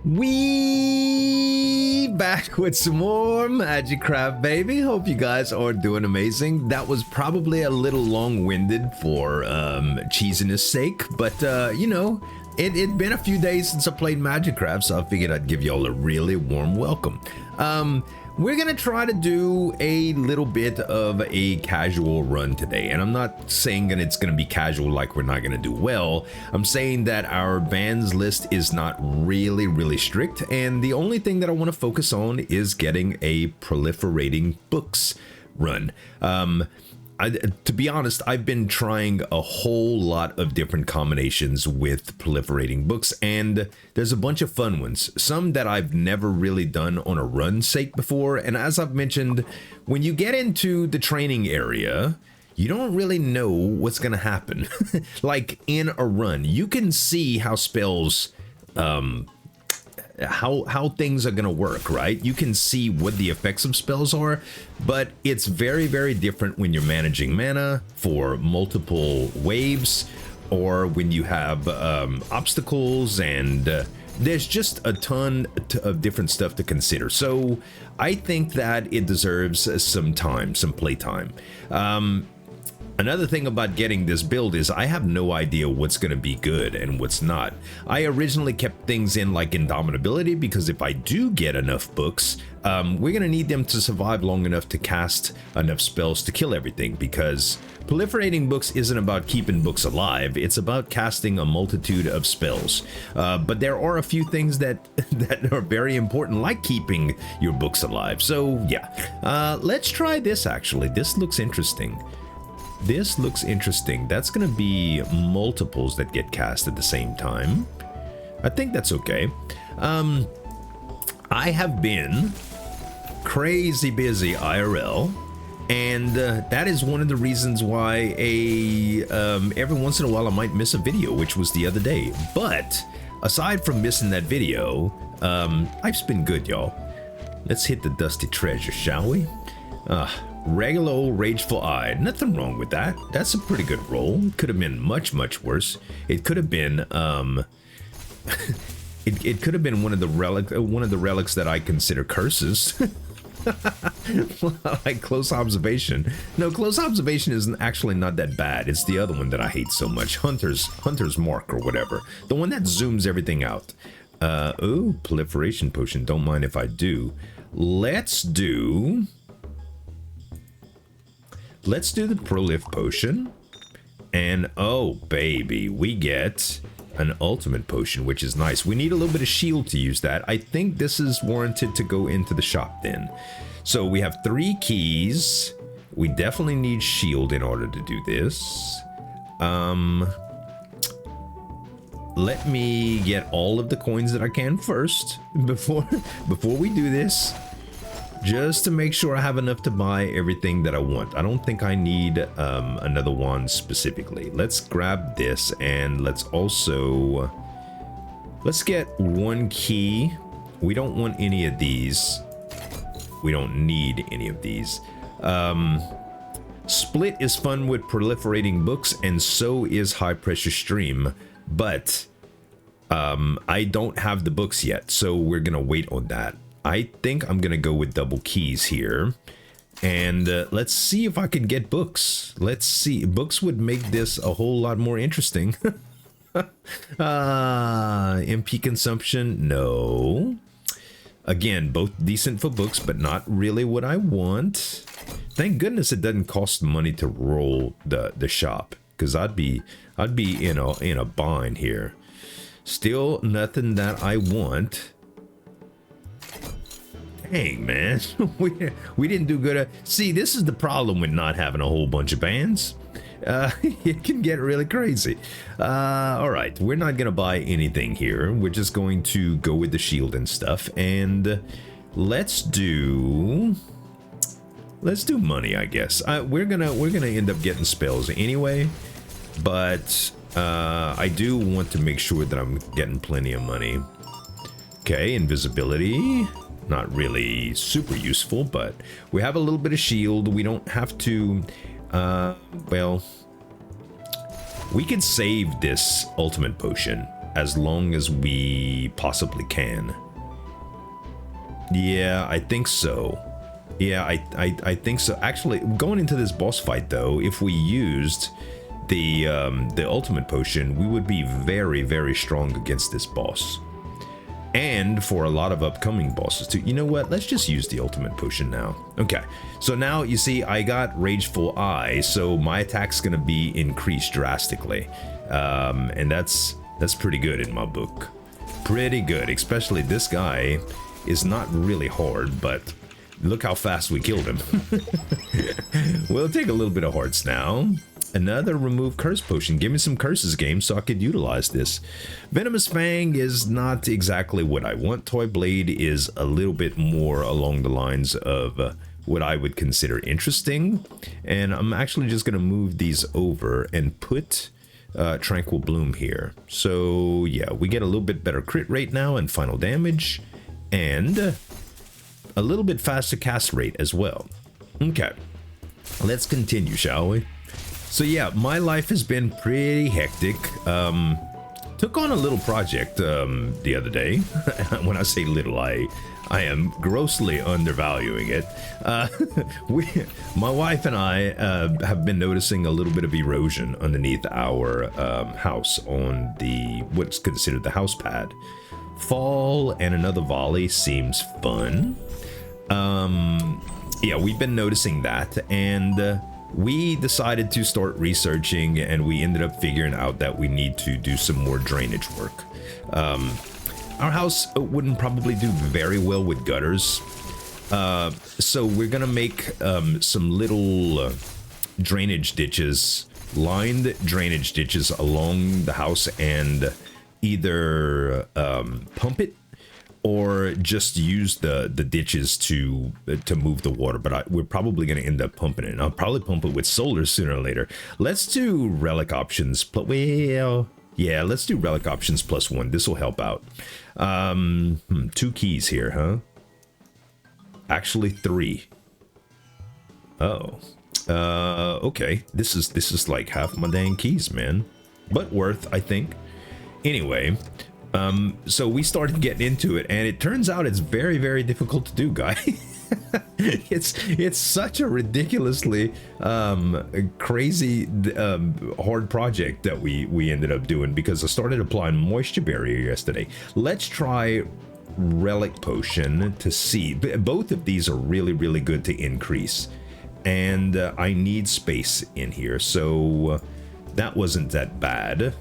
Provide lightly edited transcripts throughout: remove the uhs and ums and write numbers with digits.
We back with some more MAGICRAFT, baby. Hope you guys are doing amazing. That was probably a little long-winded for cheesiness sake, but you know, it'd been a few days since I played MAGICRAFT, so I figured I'd give y'all a really warm welcome. We're gonna try to do a little bit of a casual run today, and I'm not saying that it's gonna be casual like we're not gonna do well. I'm saying that our bans list is not really strict, and the only thing that I want to focus on is getting a proliferating books run. To be honest, I've been trying a whole lot of different combinations with proliferating books, and there's a bunch of fun ones. Some that I've never really done on a run sake before, and as I've mentioned, when you get into the training area, you don't really know what's gonna happen. Like in a run, you can see how spells, how things are gonna work, right? You can see what the effects of spells are, but it's very different when you're managing mana for multiple waves, or when you have obstacles, and there's just a ton of different stuff to consider. So I think that it deserves some time, some playtime. Another thing about getting this build is I have no idea what's going to be good and what's not. I originally kept things in like Indomitability because if I do get enough books, we're going to need them to survive long enough to cast enough spells to kill everything, because proliferating books isn't about keeping books alive, it's about casting a multitude of spells. But there are a few things that are very important, like keeping your books alive. So yeah, let's try this actually. This looks interesting. This looks interesting. That's gonna be multiples that get cast at the same time. I think that's okay. I have been crazy busy IRL, and that is one of the reasons why every once in a while I might miss a video, which was the other day. But aside from missing that video, life's been good, y'all. Let's hit the dusty treasure, shall we? Regular old Rageful Eye. Nothing wrong with that. That's a pretty good roll. Could have been much worse. It could have been it could have been one of the relics that I consider curses. Like Close Observation. No, Close Observation isn't actually not that bad. It's the other one that I hate so much. Hunter's Mark or whatever. The one that zooms everything out. Oh, Proliferation Potion. Don't mind if I do. Let's do the Prolif Potion, and oh baby, we get an Ultimate Potion, which is nice. We need a little bit of shield to use that. I think this is warranted to go into the shop then. So we have 3 keys. We definitely need shield in order to do this. Let me get all of the coins that I can first before we do this, just to make sure I have enough to buy everything that I want. I don't think I need another wand specifically. Let's grab this, and let's get 1 key. We don't want any of these. We don't need any of these. Split is fun with proliferating books, and so is High Pressure Stream, but I don't have the books yet, so we're gonna wait on that. I think I'm gonna go with double keys here, and let's see if I can get books. Let's see. Books would make this a whole lot more interesting. MP consumption, no. Again, both decent for books, but not really what I want. Thank goodness it doesn't cost money to roll the shop, because I'd be in a bind here. Still nothing that I want. Dang, man. we didn't do good. See, this is the problem with not having a whole bunch of bands. It can get really crazy. All right, we're not gonna buy anything here. We're just going to go with the shield and stuff, and let's do money, I guess. We're gonna end up getting spells anyway, but I do want to make sure that I'm getting plenty of money. Okay, invisibility. Not really super useful, but we have a little bit of shield. We don't have to, well, we could save this ultimate potion as long as we possibly can. Yeah, I think so. Yeah, I think so. Actually, going into this boss fight though, if we used the ultimate potion, we would be very, very strong against this boss. And for a lot of upcoming bosses too. You know what? Let's just use the ultimate potion now. Okay, so now you see I got Rageful Eye, so my attack's gonna be increased drastically. And that's pretty good in my book. Pretty good, especially this guy is not really hard, but look how fast we killed him. We'll take a little bit of hearts now. Another remove curse potion. Give me some curses, game, so I could utilize this. Venomous Fang is not exactly what I want. Toy Blade is a little bit more along the lines of what I would consider interesting. And I'm actually just going to move these over and put Tranquil Bloom here. So yeah, we get a little bit better crit rate now and final damage. And a little bit faster cast rate as well. Okay, let's continue, shall we? So yeah, my life has been pretty hectic. Took on a little project the other day. When I say little, I am grossly undervaluing it. My wife and I have been noticing a little bit of erosion underneath our house on the what's considered the house pad. Fall and another volley seems fun. Yeah, we've been noticing that, and we decided to start researching, and we ended up figuring out that we need to do some more drainage work. Our house wouldn't probably do very well with gutters, so we're gonna make some little drainage ditches, lined drainage ditches along the house, and either pump it or just use the ditches to move the water. But we're probably going to end up pumping it. And I'll probably pump it with solar sooner or later. Let's do relic options. Well, yeah, let's do relic options +1. This will help out. 2 keys here, huh? Actually 3. Oh. Okay. This is like half my dang keys, man. But worth, I think. Anyway, so we started getting into it, and it turns out it's very, very difficult to do, guys. It's such a ridiculously crazy hard project that we ended up doing, because I started applying moisture barrier yesterday. Let's try relic potion to see. Both of these are really, really good to increase, and I need space in here, so that wasn't that bad.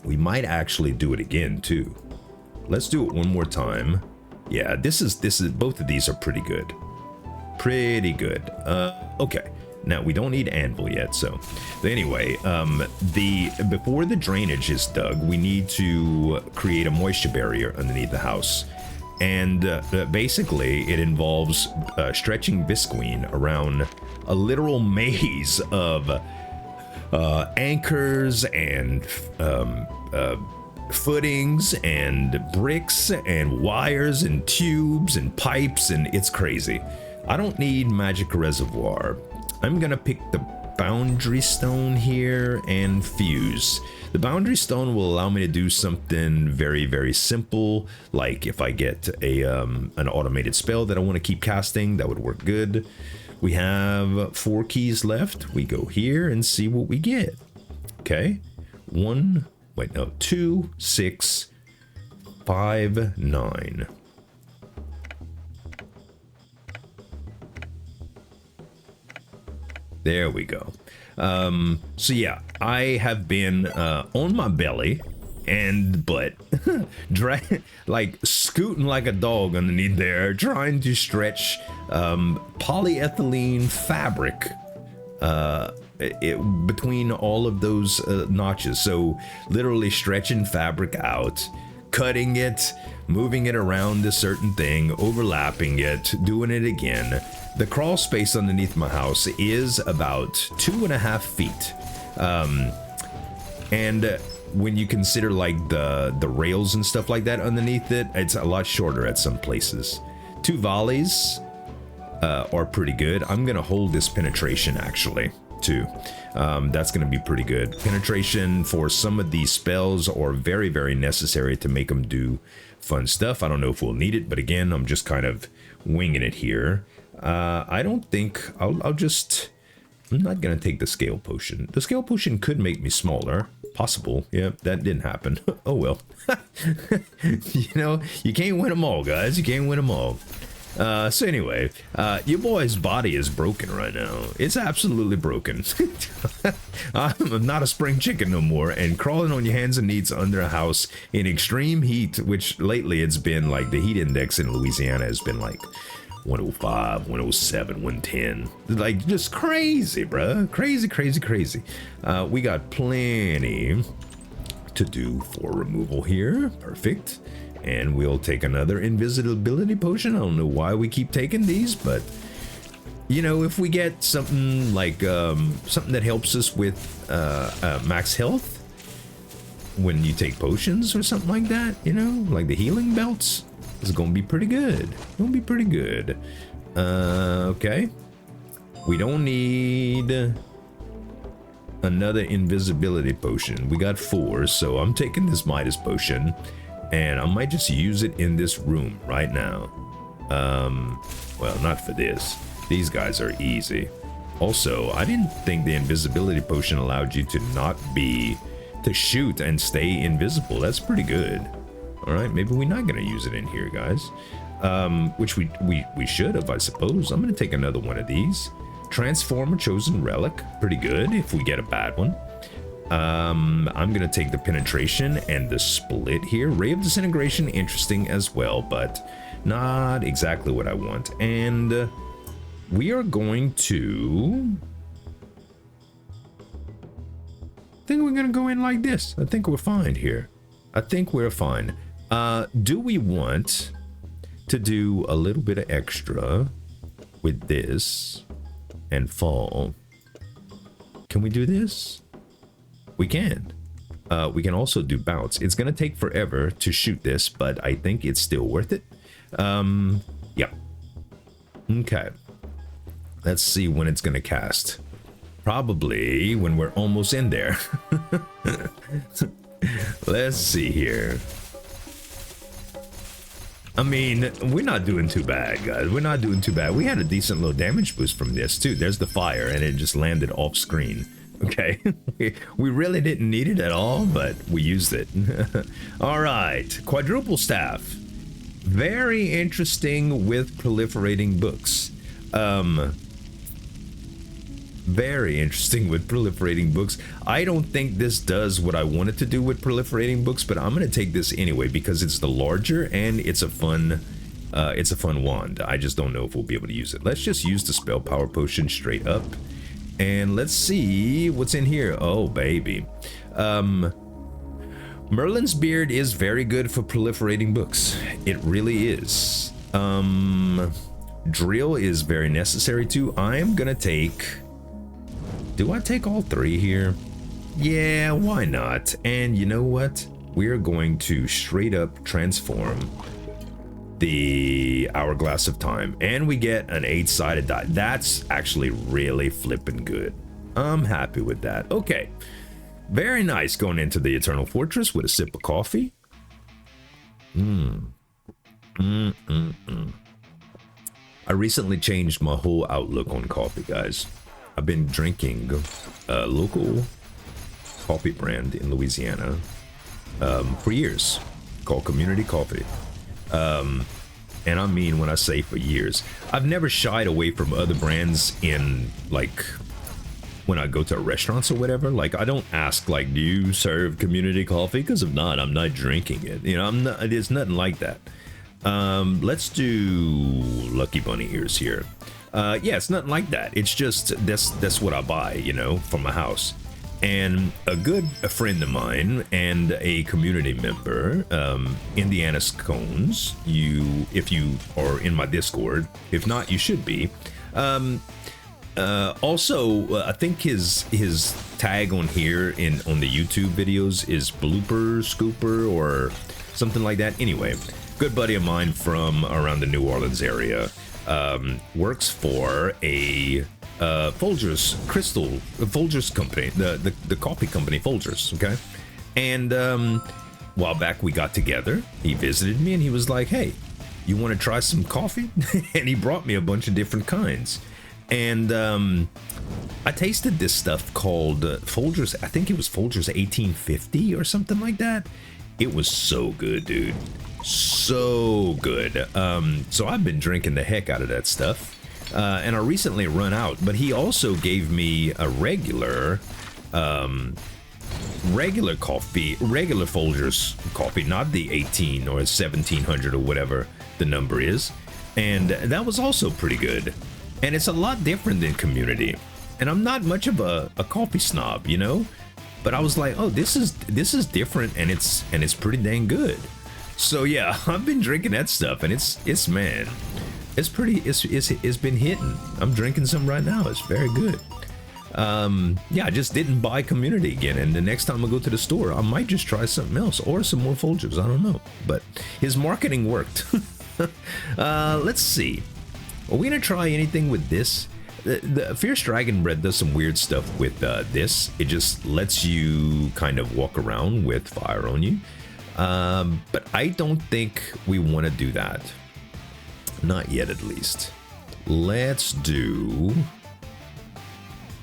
We might actually do it again too. Let's do it one more time. Yeah, this is both of these are pretty good. Pretty good. Okay. Now we don't need anvil yet, so anyway, before the drainage is dug, we need to create a moisture barrier underneath the house. And basically it involves stretching Visqueen around a literal maze of anchors and footings and bricks and wires and tubes and pipes, and it's crazy. I don't need magic reservoir. I'm gonna pick the boundary stone here and fuse. The boundary stone will allow me to do something very, very simple, like if I get a an automated spell that I want to keep casting, that would work good. We have 4 keys left. We go here and see what we get. Okay. 2, 6, 5, 9. There we go. So yeah, I have been on my belly and butt, like scooting like a dog underneath there, trying to stretch polyethylene fabric between all of those notches. So literally stretching fabric out, cutting it, moving it around a certain thing, overlapping it, doing it again. The crawl space underneath my house is about 2.5 feet. And when you consider like the rails and stuff like that underneath it, it's a lot shorter at some places. 2 volleys are pretty good. I'm gonna hold this penetration actually. too. That's going to be pretty good. Penetration for some of these spells are very, very necessary to make them do fun stuff. I don't know if we'll need it, but again, I'm just kind of winging it here. I don't think I'm not going to take the scale potion. The scale potion could make me smaller. Possible. Yeah, that didn't happen. Oh well. You know, you can't win them all, guys. You can't win them all. So anyway, your boy's body is broken right now. It's absolutely broken. I'm not a spring chicken no more, and crawling on your hands and knees under a house in extreme heat, which lately it's been like the heat index in Louisiana has been like 105, 107, 110. Like, just crazy, bruh. Crazy, crazy, crazy. We got plenty to do for removal here. Perfect. And we'll take another invisibility potion. I don't know why we keep taking these, but you know, if we get something like something that helps us with max health when you take potions or something like that, you know, like the healing belts, it's gonna be pretty good. Gonna be pretty good. Okay. We don't need another invisibility potion. We got 4, so I'm taking this Midas potion, and I might just use it in this room right now. Well, not for this. These guys are easy. Also, I didn't think the invisibility potion allowed you to shoot and stay invisible. That's pretty good. All right, maybe we're not gonna use it in here, guys. Which we should have, I suppose. I'm gonna take another one of these. Transform a chosen relic, pretty good if we get a bad one. I'm gonna take the penetration and the split here. Ray of Disintegration, interesting as well, but not exactly what I want. And we are going to, I think we're gonna go in like this. I think we're fine here. I think we're fine. Do we want to do a little bit of extra with this and fall? Can we do this? We can. We can also do bounce. It's gonna take forever to shoot this, but I think it's still worth it. Yeah. Okay. Let's see when it's gonna cast. Probably when we're almost in there. Let's see here. I mean, we're not doing too bad, guys. We're not doing too bad. We had a decent little damage boost from this, too. There's the fire, and it just landed off screen. Okay. We really didn't need it at all, but we used it. All right. Quadruple staff. Very interesting with proliferating books. Very interesting with proliferating books. I don't think this does what I wanted to do with proliferating books, but I'm gonna take this anyway because it's the larger and it's a fun wand. I just don't know if we'll be able to use it. Let's just use the spell power potion straight up, and let's see what's in here. Oh baby, Merlin's beard is very good for proliferating books. It really is. Drill is very necessary too. I am gonna take. Do I take all 3 here? Yeah, why not? And you know what? We're going to straight up transform the Hourglass of Time, and we get an 8-sided die. That's actually really flipping good. I'm happy with that. Okay, very nice going into the Eternal Fortress with a sip of coffee. I recently changed my whole outlook on coffee, guys. I've been drinking a local coffee brand in Louisiana for years called Community Coffee. And I mean, when I say for years, I've never shied away from other brands in, like, when I go to restaurants or whatever. Like, I don't ask, like, do you serve community coffee? Because if not, I'm not drinking it. You know, it's nothing like that. Let's do Lucky Bunny ears here. Yeah, it's nothing like that. It's just that's what I buy, you know, from my house. And a friend of mine and a community member, Indiana Scones, if you are in my Discord, if not, you should be. Also, I think his tag on here on the YouTube videos is Blooper Scooper or something like that. Anyway, good buddy of mine from around the New Orleans area. Works for a Folgers Crystal, Folgers company, the coffee company Folgers, okay? And a while back we got together, he visited me and he was like, hey, you want to try some coffee? And he brought me a bunch of different kinds. And I tasted this stuff called Folgers, I think it was Folgers 1850 or something like that. It was so good, dude. So good. So I've been drinking the heck out of that stuff. And I recently run out, but he also gave me a regular coffee, regular Folgers coffee, not the 18 or 1700 or whatever the number is. And that was also pretty good. And it's a lot different than Community. And I'm not much of a coffee snob, you know? But I was like, oh, this is different, and it's pretty dang good. So yeah, I've been drinking that stuff, and it's man, it's been hitting. I'm drinking some right now. It's very good. Yeah, I just didn't buy Community again, and the next time I go to the store, I might just try something else or some more Folgers. I don't know, but his marketing worked. Let's see. Are we gonna try anything with this? The Fierce Dragon Bread does some weird stuff with this. It just lets you kind of walk around with fire on you. But I don't think we want to do that. Not yet, at least. Let's do...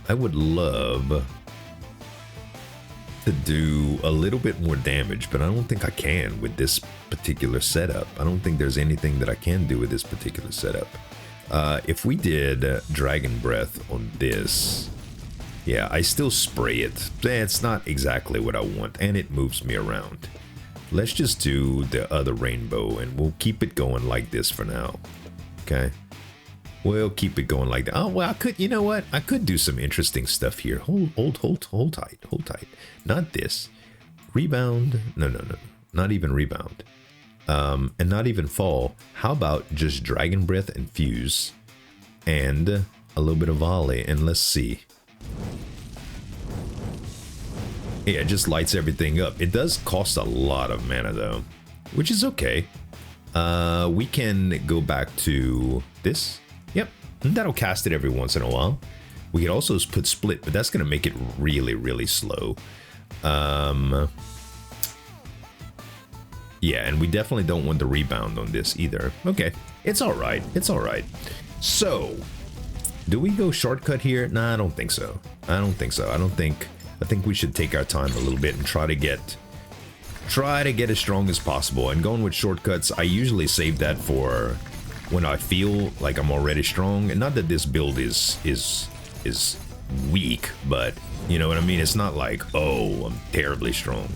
I would love to do a little bit more damage, but I don't think I can with this particular setup. I don't think there's anything that I can do with this particular setup. If we did Dragon Breath on this, yeah, I still spray it. It's not exactly what I want, and it moves me around. Let's just do the other rainbow, and we'll keep it going like this for now. Okay? We'll keep it going like that. Oh, well, I could, you know what? I could do some interesting stuff here. Hold tight. Not this. Rebound. No. Not even rebound. And not even fall. How about just Dragon Breath and Fuse and a little bit of volley, and let's see. Yeah, it just lights everything up. It does cost a lot of mana though, which is okay. We can go back to this. Yep, that'll cast it every once in a while. We could also put Split, but that's gonna make it really, really slow. Yeah, and we definitely don't want the rebound on this either. Okay, it's all right. It's all right. So, do we go shortcut here? Nah, I don't think so. I think we should take our time a little bit and try to get as strong as possible. And going with shortcuts, I usually save that for when I feel like I'm already strong. And not that this build is weak, but you know what I mean? It's not like, oh, I'm terribly strong.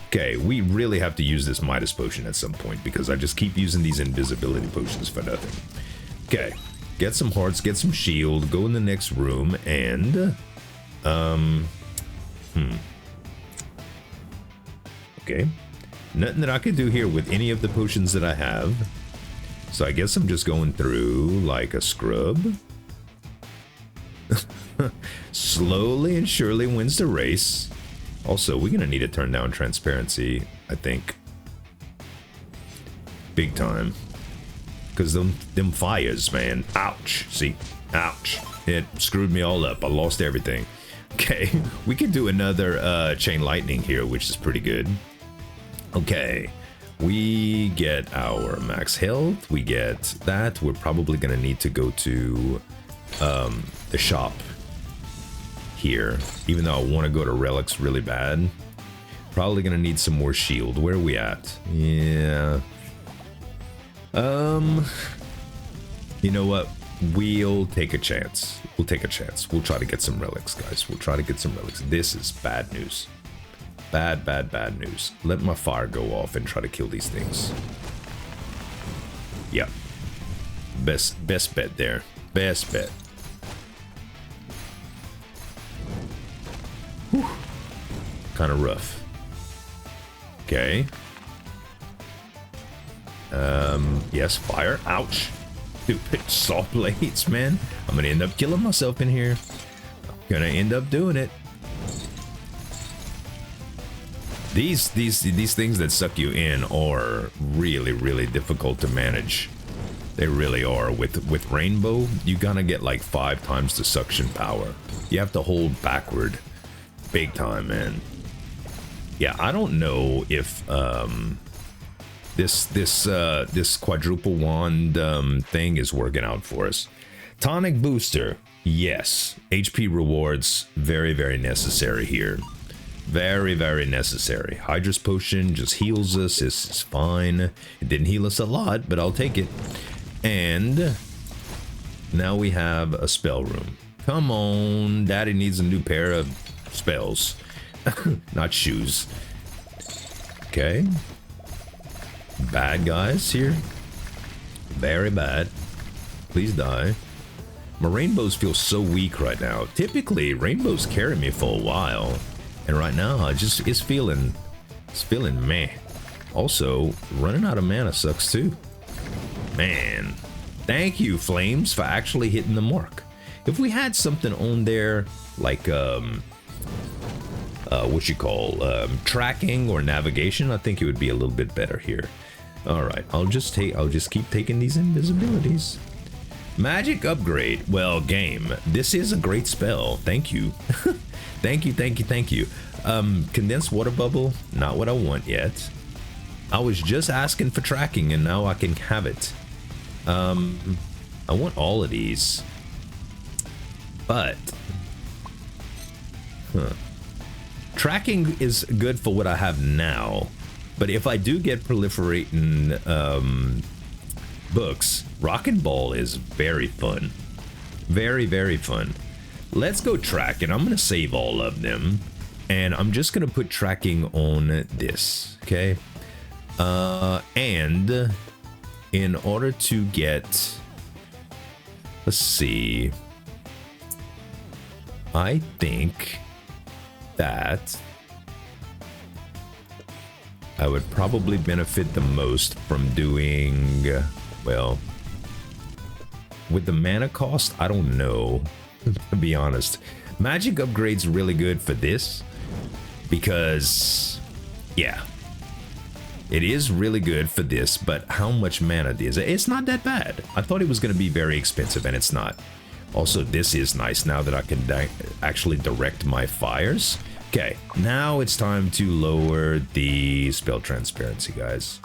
Okay, we really have to use this Midas potion at some point because I just keep using these invisibility potions for nothing. Okay, get some hearts, get some shield, go in the next room, and okay, nothing that I could do here with any of the potions that I have. So I guess I'm just going through like a scrub. Slowly and surely wins the race. Also, we're gonna need to turn down transparency, I think. Big time. Because them fires, man. Ouch. See? Ouch. It screwed me all up. I lost everything. Okay, we could do another chain lightning here, which is pretty good. Okay, we get our max health. We get that. We're probably gonna need to go to the shop here, even though I want to go to relics really bad. Probably gonna need some more shield. Where are we at? Yeah. You know what? We'll take a chance. We'll take a chance. We'll try to get some relics, guys. We'll try to get some relics. This is bad news. Bad news. Let my fire go off and try to kill these things. Yep. Best bet there. Best bet. Kind of rough. Okay. Yes, fire. Ouch. Stupid saw blades, man. I'm gonna end up killing myself in here. Gonna end up doing it. These things that suck you in are really, really difficult to manage. They really are. With Rainbow, you gotta get like 5 times the suction power. You have to hold backward. Big time, man. Yeah, I don't know if this quadruple wand thing is working out for us. Tonic booster, yes. HP rewards, very, very necessary here. Very, very necessary. Hydra's potion just heals us. This is fine. It didn't heal us a lot, but I'll take it. And now we have a spell room. Come on, Daddy needs a new pair of spells. Not shoes. Okay. Bad guys here. Very bad. Please die. My rainbows feel so weak right now. Typically, rainbows carry me for a while. And right now, it's feeling meh. Also, running out of mana sucks too. Man, thank you, Flames, for actually hitting the mark. If we had something on there like what you call tracking or navigation, I think it would be a little bit better here. All right, I'll just keep taking these invisibilities. Magic upgrade. Well, game, this is a great spell. Thank you. Thank you. Condensed water bubble, not what I want yet. I was just asking for tracking and now I can have it. I want all of these. But tracking is good for what I have now. But if I do get proliferating books, Rock and Ball is very fun. Very, very fun. Let's go track, and I'm going to save all of them. And I'm just going to put tracking on this, okay? And in order to get... Let's see. I think that I would probably benefit the most from doing... Well, with the mana cost, I don't know, to be honest. Magic upgrade's really good for this because, yeah, it is really good for this, but how much mana is it? It's not that bad. I thought it was going to be very expensive, and it's not. Also, this is nice now that I can actually direct my fires. Okay, now it's time to lower the spell transparency, guys.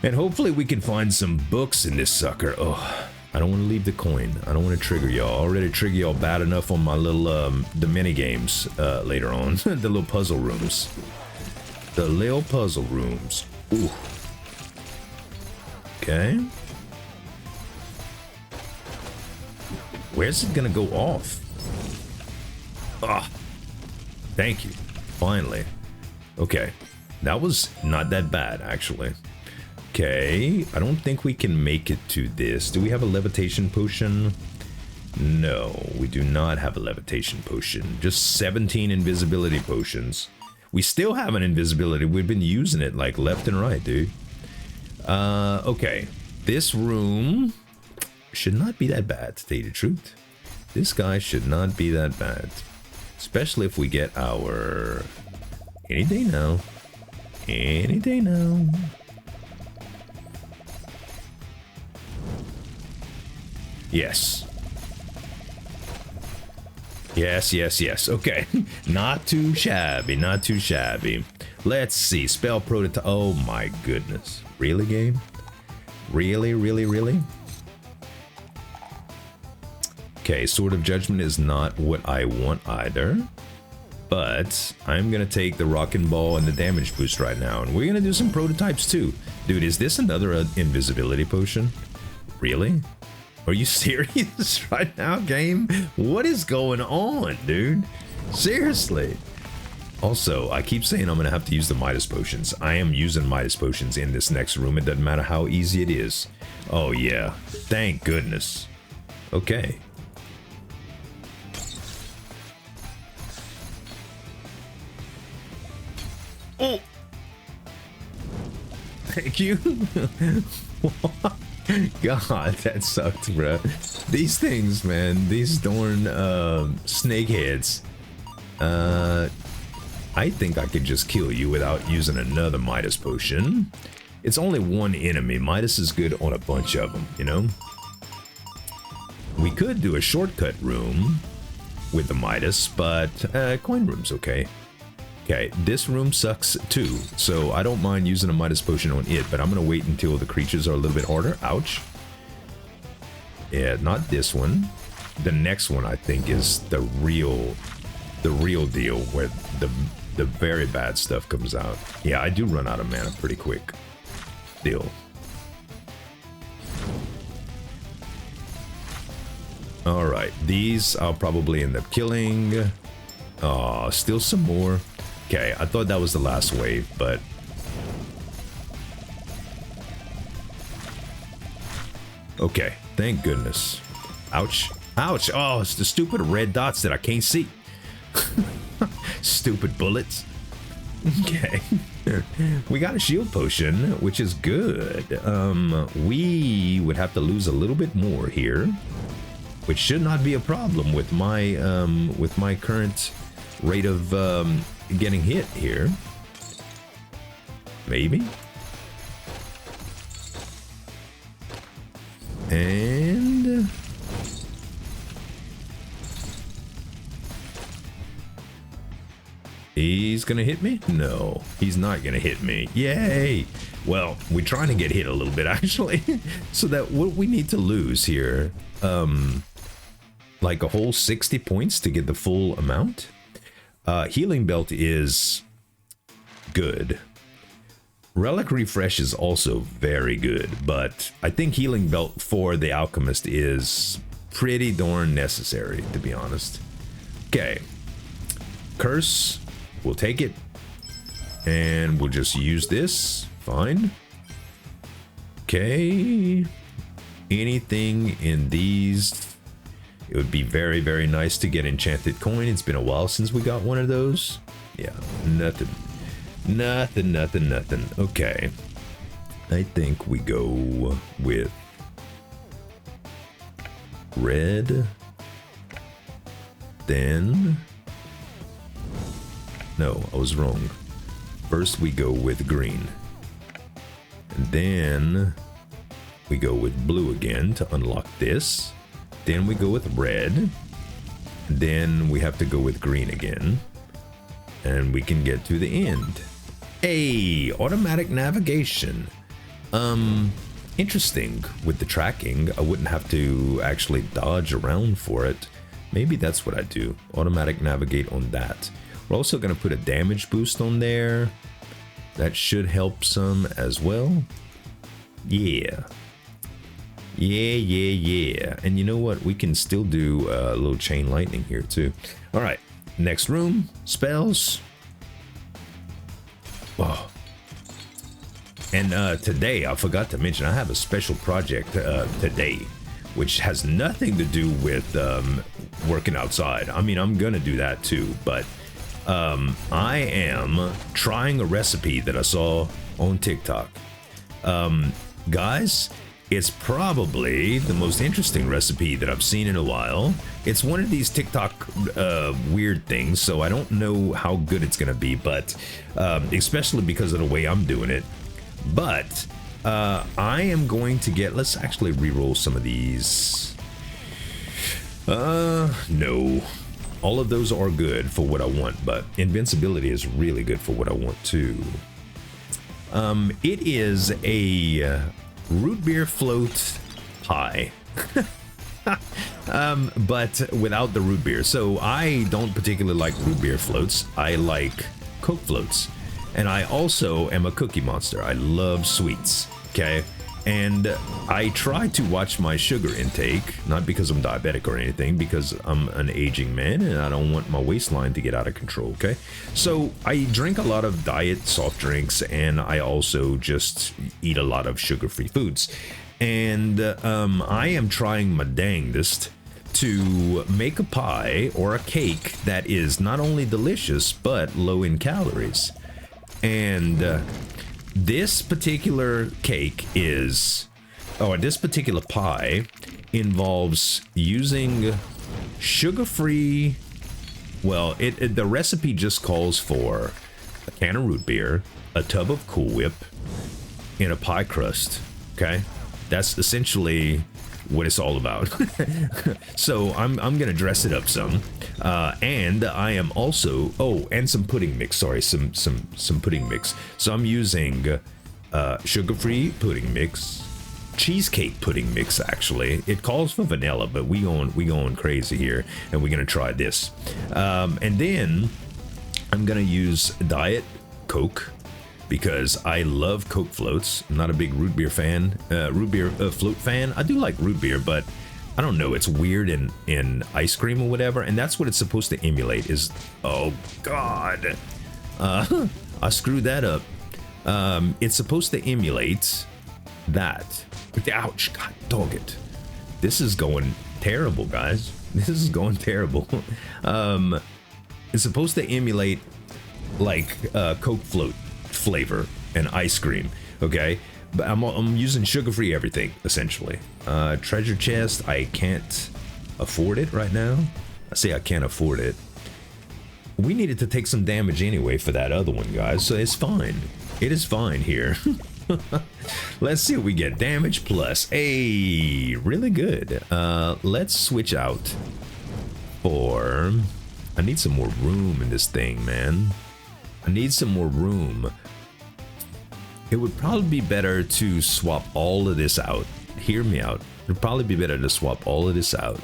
And hopefully we can find some books in this sucker. Oh, I don't want to leave the coin. I don't want to trigger y'all. I already trigger y'all bad enough on my little, the mini games later on. The little puzzle rooms. The little puzzle rooms. Ooh. Okay. Where's it gonna go off? Ah. Thank you. Finally. Okay. That was not that bad, actually. Okay, I don't think we can make it to this. Do we have a levitation potion? No, we do not have a levitation potion. Just 17 invisibility potions. We still have an invisibility. We've been using it like left and right, dude. Okay. This room should not be that bad, to tell you the truth. This guy should not be that bad. Especially if we get our... Any day now. Any day now. Yes. Yes. Okay. Not too shabby. Not too shabby. Let's see. Spell prototype. Oh my goodness. Really, game? Really? Okay, Sword of Judgment is not what I want either. But I'm going to take the Rock and Ball and the damage boost right now. And we're going to do some prototypes too. Dude, is this another invisibility potion? Really? Are you serious right now, game? What is going on, dude? Seriously. Also, I keep saying I'm going to have to use the Midas potions. I am using Midas potions in this next room. It doesn't matter how easy it is. Oh, yeah. Thank goodness. Okay. Oh! Thank you. God, that sucked, bro. These things, man. These darn snakeheads. I think I could just kill you without using another Midas potion. it's only one enemy. Midas is good on a bunch of them, you know? We could do a shortcut room with the Midas, but coin room's okay. Okay, this room sucks too, so I don't mind using a Midas potion on it, but I'm gonna wait until the creatures are a little bit harder. Ouch. Yeah, not this one. The next one I think is the real deal, where the very bad stuff comes out. Yeah, I do run out of mana pretty quick. Still. All right, these I'll probably end up killing. Oh, still some more. Okay, I thought that was the last wave, but... Okay, thank goodness. Ouch. Ouch! Oh, it's the stupid red dots that I can't see. Stupid bullets. Okay. We got a shield potion, which is good. We would have to lose a little bit more here, which should not be a problem with my current rate of getting hit here. Maybe. And he's gonna hit me? No, he's not gonna hit me. Yay! Well, we're trying to get hit a little bit actually. So that what we need to lose here, like a whole 60 points to get the full amount. Healing Belt is good. Relic Refresh is also very good, but I think Healing Belt for the Alchemist is pretty darn necessary, to be honest. Okay. Curse, we'll take it. And we'll just use this. Fine. Okay. Anything in these... It would be very, very nice to get Enchanted Coin. It's been a while since we got one of those. Yeah, nothing. Nothing. Okay. I think we go with red. Then... No, I was wrong. First we go with green. And then we go with blue again to unlock this. Then we go with red. Then we have to go with green again. And we can get to the end. Hey, automatic navigation. Interesting with the tracking. I wouldn't have to actually dodge around for it. Maybe that's what I do. Automatic navigate on that. We're also going to put a damage boost on there. That should help some as well. Yeah. Yeah. And you know what? We can still do a little chain lightning here too. All right. Next room. Spells. Oh. And today, I forgot to mention, I have a special project today, which has nothing to do with working outside. I mean, I'm going to do that too, but I am trying a recipe that I saw on TikTok. Guys, it's probably the most interesting recipe that I've seen in a while. It's one of these TikTok weird things, so I don't know how good it's going to be, but especially because of the way I'm doing it. But I am going to get... Let's actually re-roll some of these. No. All of those are good for what I want, but invincibility is really good for what I want too. It is a root beer float pie. But without the root beer. So I don't particularly like root beer floats. I like Coke floats. And I also am a cookie monster. I love sweets, okay? And I try to watch my sugar intake, not because I'm diabetic or anything, because I'm an aging man and I don't want my waistline to get out of control, okay? So I drink a lot of diet soft drinks and I also just eat a lot of sugar-free foods. And I am trying my dangest to make a pie or a cake that is not only delicious, but low in calories. And this particular cake is, this particular pie involves using sugar-free, well, the recipe just calls for a can of root beer, a tub of Cool Whip, in a pie crust. Okay, that's essentially what it's all about. So I'm gonna dress it up some, and I am also and some pudding mix. Sorry, some pudding mix. So I'm using sugar-free pudding mix, cheesecake pudding mix. Actually, it calls for vanilla, but we going crazy here, and we're gonna try this. And then I'm gonna use Diet Coke, because I love Coke floats. I'm not a big root beer fan, float fan. I do like root beer, but I don't know, it's weird in ice cream or whatever, and that's what it's supposed to emulate is, oh God, I screwed that up. It's supposed to emulate that. Ouch, God dog it. This is going terrible, guys. This is going terrible. It's supposed to emulate like Coke float flavor and ice cream, okay? But I'm using sugar-free everything, essentially. Treasure chest, I can't afford it right now. I say I can't afford it. We needed to take some damage anyway for that other one, guys, so it's fine. It is fine here. Let's see what we get. Damage plus. Hey, really good. Let's switch out for... I need some more room in this thing, man. I need some more room. It would probably be better to swap all of this out. Hear me out. It would probably be better to swap all of this out.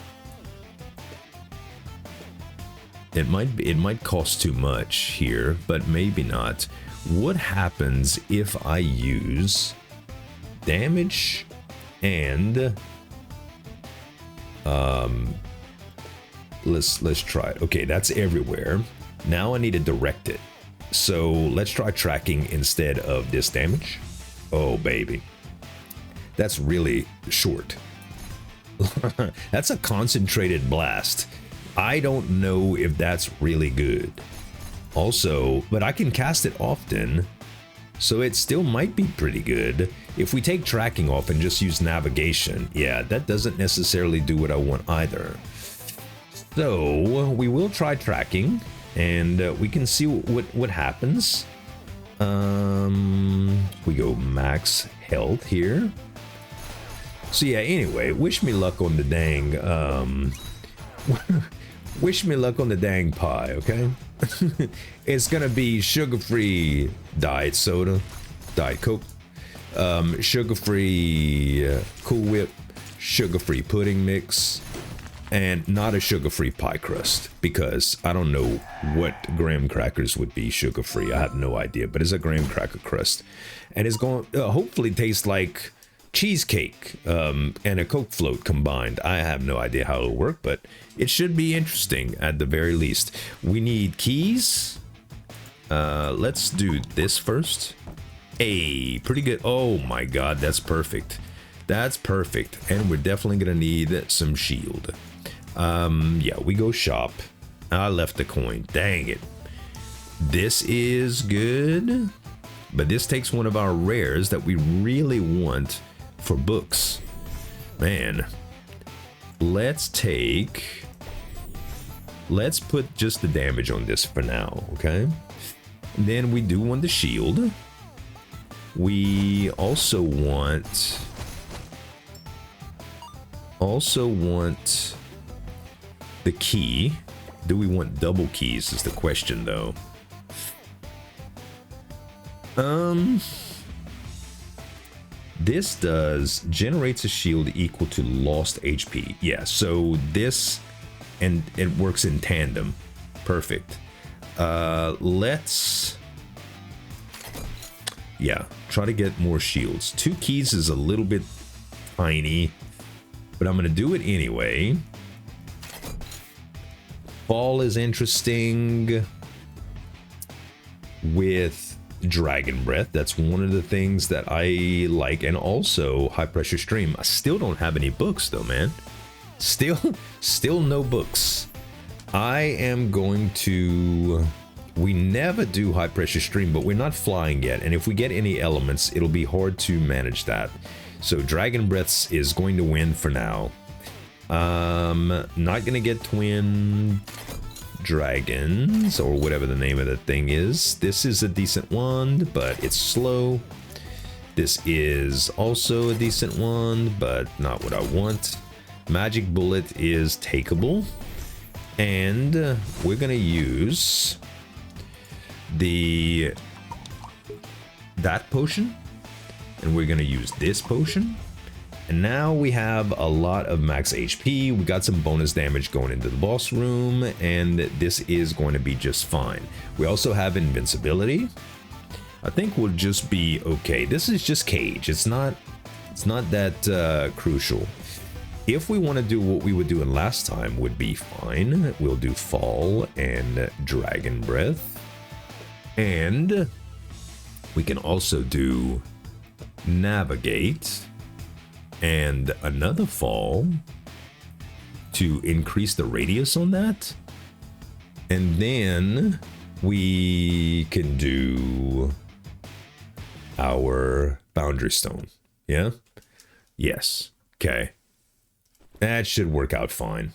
It might cost too much here, but maybe not. What happens if I use damage and let's try it. Okay, that's everywhere. Now I need to direct it. So let's try tracking instead of this damage. Oh baby, that's really short. That's a concentrated blast. I don't know if that's really good. Also, but I can cast it often, so it still might be pretty good. If we take tracking off and just use navigation, yeah, that doesn't necessarily do what I want either. So we will try tracking, and we can see what happens. We go max health here. So yeah, anyway, wish me luck on the dang wish me luck on the dang pie, okay? It's gonna be sugar-free diet soda, Diet Coke, sugar-free Cool Whip, sugar-free pudding mix, and not a sugar-free pie crust, because I don't know what graham crackers would be sugar-free. I have no idea, but it's a graham cracker crust, and it's going to hopefully taste like cheesecake and a Coke float combined. I have no idea how it'll work, but it should be interesting at the very least. We need keys. Let's do this first. Hey, pretty good. Oh my God, that's perfect. That's perfect. And we're definitely gonna need some shield. Yeah, we go shop. I left the coin. Dang it. This is good, but this takes one of our rares that we really want for books. Man, let's put just the damage on this for now, okay? Then we do want the shield. We also want the key. Do we want double keys is the question though. This generates a shield equal to lost HP. Yeah, so this, and it works in tandem. Perfect. Let's, yeah, try to get more shields. 2 keys is a little bit tiny, but I'm gonna do it anyway. Fall is interesting with Dragon Breath. That's one of the things that I like, and also High Pressure Stream. I still don't have any books though, man. Still no books. I am going to, we never do High Pressure Stream, but we're not flying yet, and if we get any elements, it'll be hard to manage that. So Dragon Breaths is going to win for now. Not gonna get twin dragons or whatever the name of the thing is. This is a decent one, but it's slow. This is also a decent one, but not what I want. Magic Bullet is takeable. And we're gonna use that potion. And we're gonna use this potion. And now we have a lot of max HP. We got some bonus damage going into the boss room, and this is going to be just fine. We also have invincibility. I think we'll just be okay. This is just cage. It's not that crucial. If we want to do what we were doing last time, would be fine. We'll do fall and dragon breath, and we can also do navigate and another fall to increase the radius on that. And then we can do our boundary stone. Yeah? Yes. Okay. That should work out fine.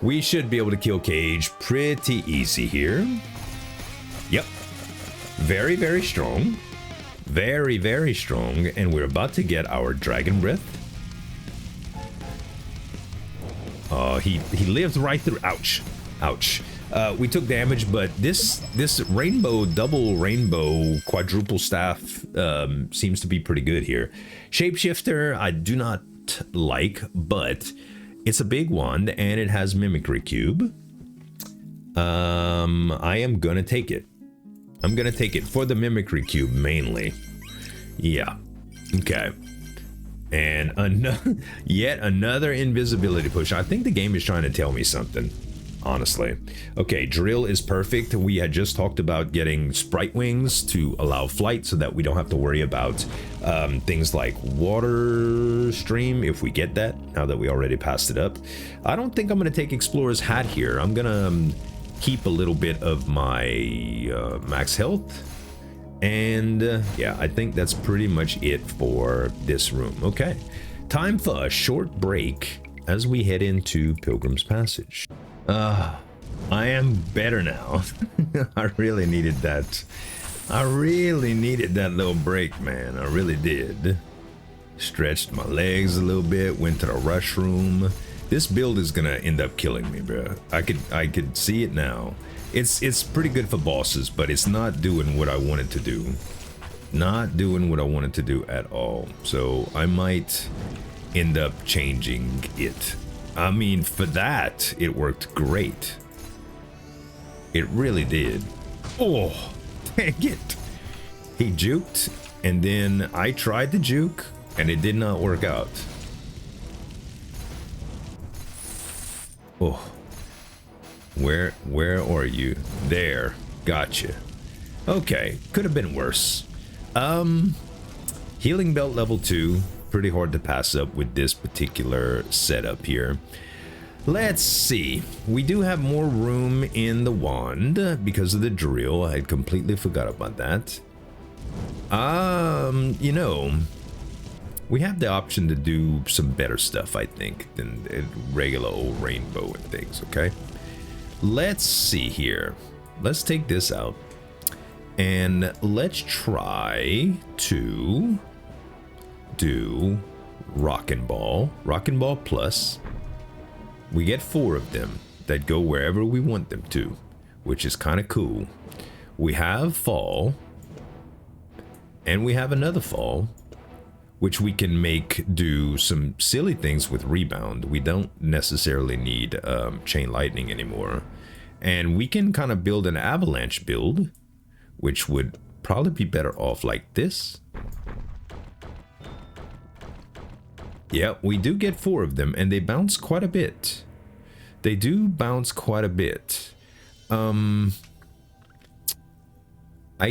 We should be able to kill Cage pretty easy here. Yep. Very, very strong. Very, very strong, and we're about to get our dragon breath. Oh, he lived right through. Ouch, ouch. We took damage, but this rainbow, double rainbow, quadruple staff seems to be pretty good here. Shapeshifter, I do not like, but it's a big one, and it has mimicry cube. I am gonna take it. I'm gonna take it for the mimicry cube mainly. Yeah. Okay. And yet another invisibility push. I think the game is trying to tell me something, honestly. Okay, drill is perfect. We had just talked about getting sprite wings to allow flight so that we don't have to worry about things like water stream if we get that, now that we already passed it up. I don't think I'm gonna take explorer's hat here. I'm gonna keep a little bit of my max health, and yeah, I think that's pretty much it for this room. Okay, time for a short break as we head into Pilgrim's Passage. I am better now. I really needed that. I really needed that little break, man. I really did. Stretched my legs a little bit, went to the rush room. This build is gonna end up killing me, bro. I could see it now. It's pretty good for bosses, but it's not doing what I wanted to do. Not doing what I wanted to do at all. So I might end up changing it. I mean, for that, it worked great. It really did. Oh, dang it. He juked, and then I tried to juke, and it did not work out. Oh, where are you? There, gotcha. Okay, could have been worse. Healing belt level 2, pretty hard to pass up with this particular setup here. Let's see, we do have more room in the wand because of the drill. I had completely forgot about that. You know, we have the option to do some better stuff, I think, than regular old rainbow and things, okay? Let's see here. Let's take this out. And let's try to do Rockin' Ball. Rockin' Ball Plus. We get 4 of them that go wherever we want them to, which is kind of cool. We have Fall. And we have another Fall, which we can make do some silly things with rebound. We don't necessarily need chain lightning anymore. And we can kind of build an avalanche build, which would probably be better off like this. Yeah, we do get 4 of them, and they bounce quite a bit. They do bounce quite a bit. I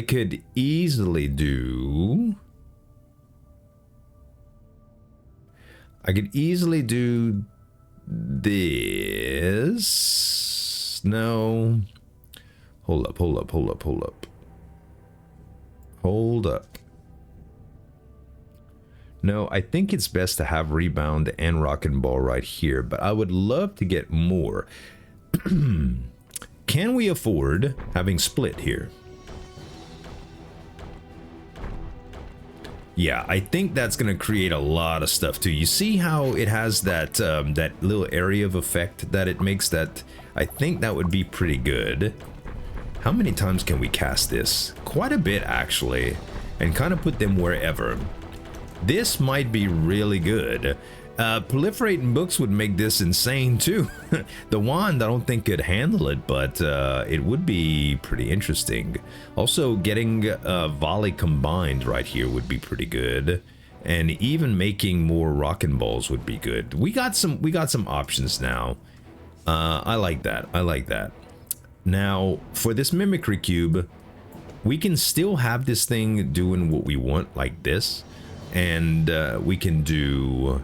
could easily do... this. No. Hold up. No, I think it's best to have rebound and rockin' ball right here, but I would love to get more. Can we afford having split here? Yeah, I think that's gonna create a lot of stuff too. You see how it has that that little area of effect that it makes? That I think that would be pretty good. How many times can we cast this? Quite a bit actually, and kind of put them wherever. This might be really good. Proliferating books would make this insane too. The wand I don't think could handle it, but it would be pretty interesting. Also getting volley combined right here would be pretty good, and even making more rockin' balls would be good. We got some options now. I like that. I like that. Now for this mimicry cube, we can still have this thing doing what we want like this, and we can do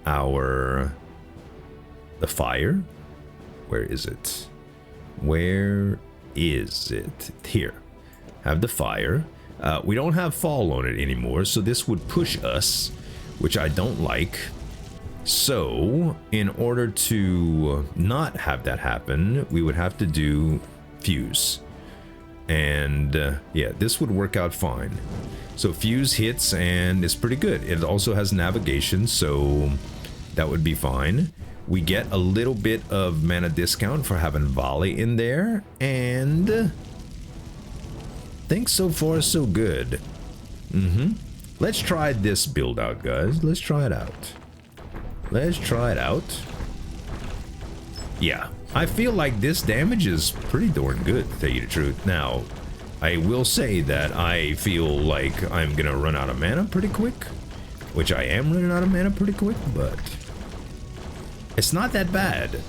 the fire. Where is it? Where is it? Here. Have the fire. We don't have fall on it anymore, so this would push us, which I don't like. So in order to not have that happen, we would have to do fuse. And yeah, this would work out fine. So fuse hits and it's pretty good. It also has navigation, so that would be fine. We get a little bit of mana discount for having volley in there, and I think so far so good. Let's try this build out, guys. Let's try it out. Let's try it out. Yeah, I feel like this damage is pretty darn good, to tell you the truth. Now, I will say that I feel like I'm gonna run out of mana pretty quick, which I am running out of mana pretty quick, but it's not that bad.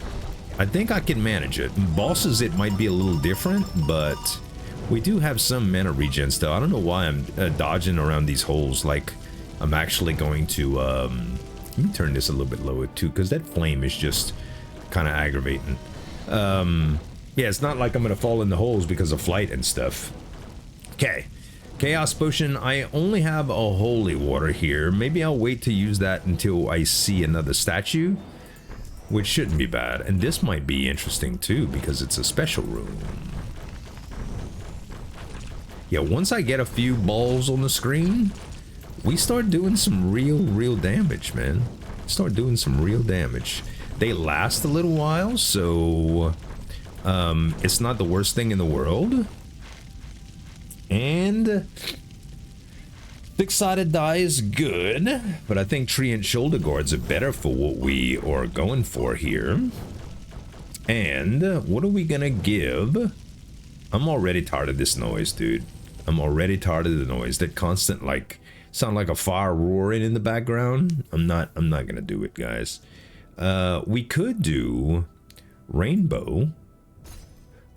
I think I can manage it. Bosses, it might be a little different, but we do have some mana regen still. I don't know why I'm dodging around these holes. Like, I'm actually going to, let me turn this a little bit lower too, because that flame is just kind of aggravating. Yeah, it's not like I'm gonna fall in the holes because of flight and stuff. Okay, Chaos Potion. I only have a holy water here. Maybe I'll wait to use that until I see another statue, which shouldn't be bad. And this might be interesting too, because it's a special room. Yeah, once I get a few balls on the screen, we start doing some real damage, man. Start doing some real damage. They last a little while, so it's not the worst thing in the world. And six-sided die is good, but I think tree-inch shoulder guards are better for what we are going for here. And what are we gonna give? I'm already tired of this noise, dude. I'm already tired of the noise. That constant, like, sound like a fire roaring in the background. I'm not gonna do it, guys. We could do rainbow,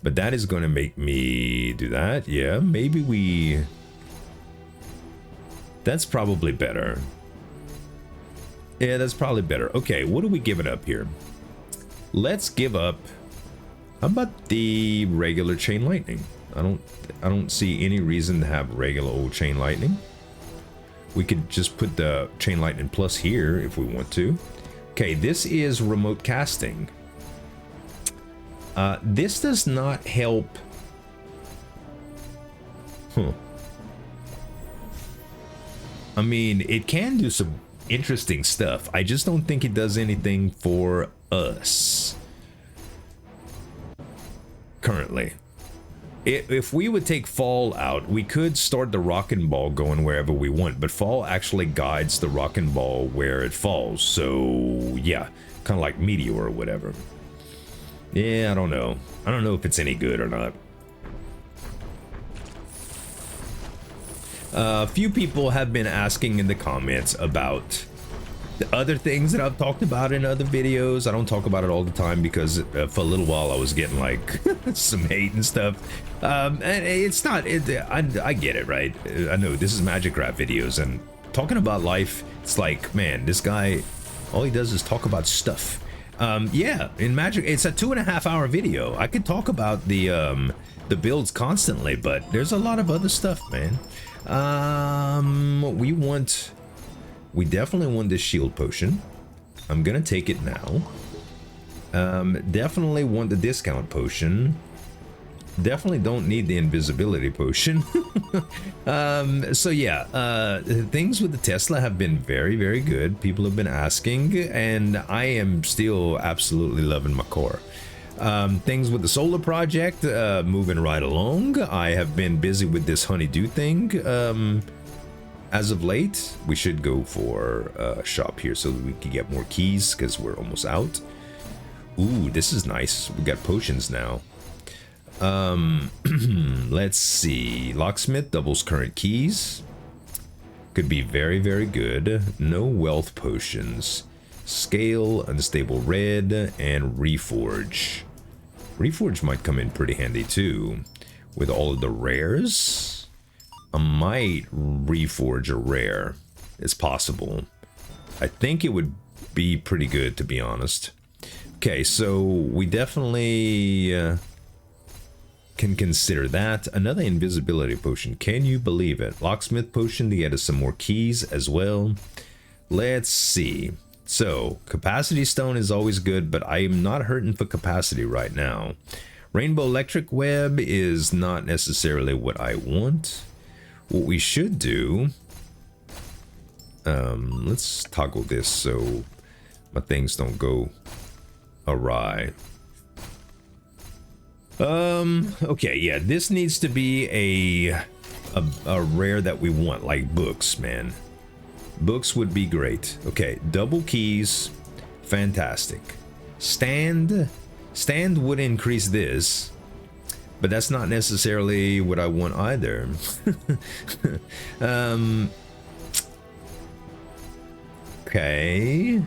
but that is going to make me do that. Yeah, maybe we... That's probably better. Yeah, that's probably better. Okay, what are we giving up here? Let's give up... How about the regular chain lightning? I don't see any reason to have regular old chain lightning. We could just put the chain lightning plus here if we want to. Okay, this is remote casting. This does not help. I mean, it can do some interesting stuff. I just don't think it does anything for us currently. If we would take fall out, we could start the rockin' ball going wherever we want, but fall actually guides the rockin' ball where it falls. So yeah, kind of like meteor or whatever. Yeah, I don't know. I don't know if it's any good or not. A few people have been asking in the comments about the other things that I've talked about in other videos. I don't talk about it all the time because for a little while I was getting like some hate and stuff. And it's not, I get it, right? I know this is MAGICRAFT videos, and talking about life, it's like, man, this guy, all he does is talk about stuff. Yeah, in Magic, it's a 2.5 hour video. I could talk about the builds constantly, but there's a lot of other stuff, man. We definitely want this shield potion. I'm gonna take it now. Definitely want the discount potion. definitely don't need the invisibility potion. So yeah, things with the Tesla have been very, very good. People have been asking, and I am still absolutely loving my core. Things with the solar project, moving right along. I have been busy with this honeydew thing. As of late, we should go for a shop here so that we can get more keys because we're almost out. Ooh, this is nice. We got potions now. Let's see. Locksmith doubles current keys. Could be very, very good. No wealth potions. Scale, unstable red, and reforge. Reforge might come in pretty handy too. With all of the rares. I might reforge a rare. It's possible. I think it would be pretty good, to be honest. Okay, so we definitely can consider that. Another invisibility potion. Can you believe it? Locksmith potion to get us some more keys as well. Let's see. So, capacity stone is always good, but I am not hurting for capacity right now. Rainbow electric web is not necessarily what I want. What we should do, let's toggle this so my things don't go awry. Okay, yeah, this needs to be a rare that we want, like books, man. Books would be great. Okay, double keys, fantastic. Stand would increase this. But that's not necessarily what I want either. Okay.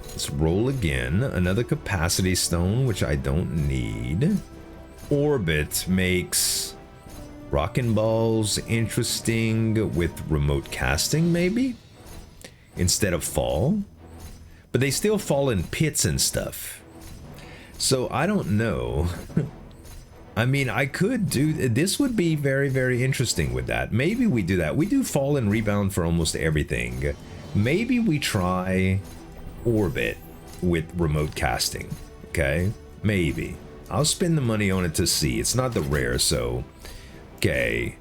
Let's roll again. Another capacity stone, which I don't need. Orbit makes rockin' balls interesting with remote casting, maybe? Instead of fall. But they still fall in pits and stuff. So I don't know. I mean, I could do... This would be very, very interesting with that. Maybe we do that. We do fall and rebound for almost everything. Maybe we try Orbit with remote casting. Okay? Maybe. I'll spend the money on it to see. It's not the rare, so... Okay.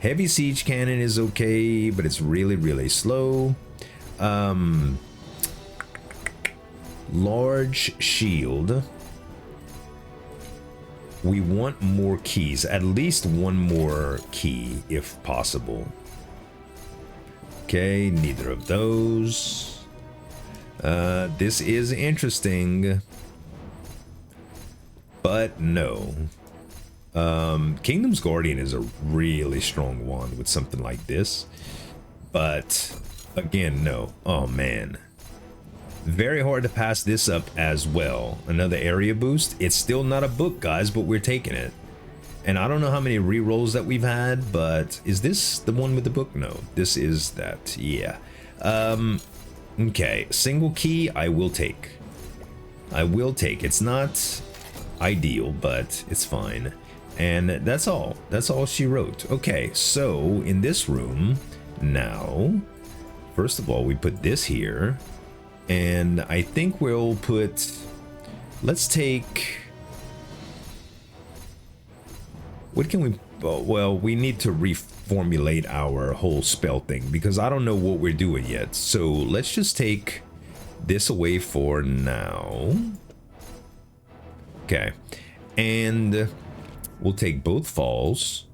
Heavy siege cannon is okay, but it's really, really slow. Large shield... We want more keys, at least one more key, if possible. Okay, neither of those. This is interesting. But no. Kingdom's Guardian is a really strong wand with something like this. But, again, no. Oh, man. Very hard to pass this up as well. Another area boost. It's still not a book, guys, but we're taking it. And I don't know how many rerolls that we've had, but is this the one with the book? No, this is that. Yeah. Okay. Single key, I will take. I will take. It's not ideal, but it's fine. And that's all. That's all she wrote. Okay, so in this room now, first of all, we put this here. And I think we'll put, let's take, what can we, well, we need to reformulate our whole spell thing because I don't know what we're doing yet. So let's just take this away for now. Okay. And we'll take both falls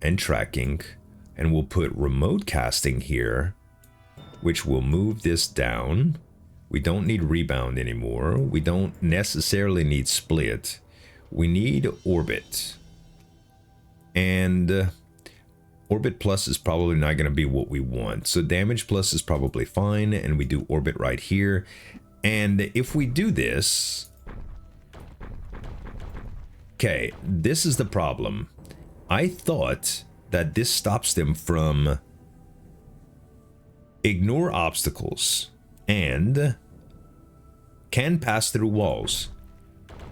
and tracking, and we'll put remote casting here, which will move this down. We don't need rebound anymore. We don't necessarily need split. We need orbit. And orbit plus is probably not going to be what we want. So damage plus is probably fine. And we do orbit right here. And if we do this... Okay, this is the problem. I thought that this stops them from... Ignore obstacles and can pass through walls.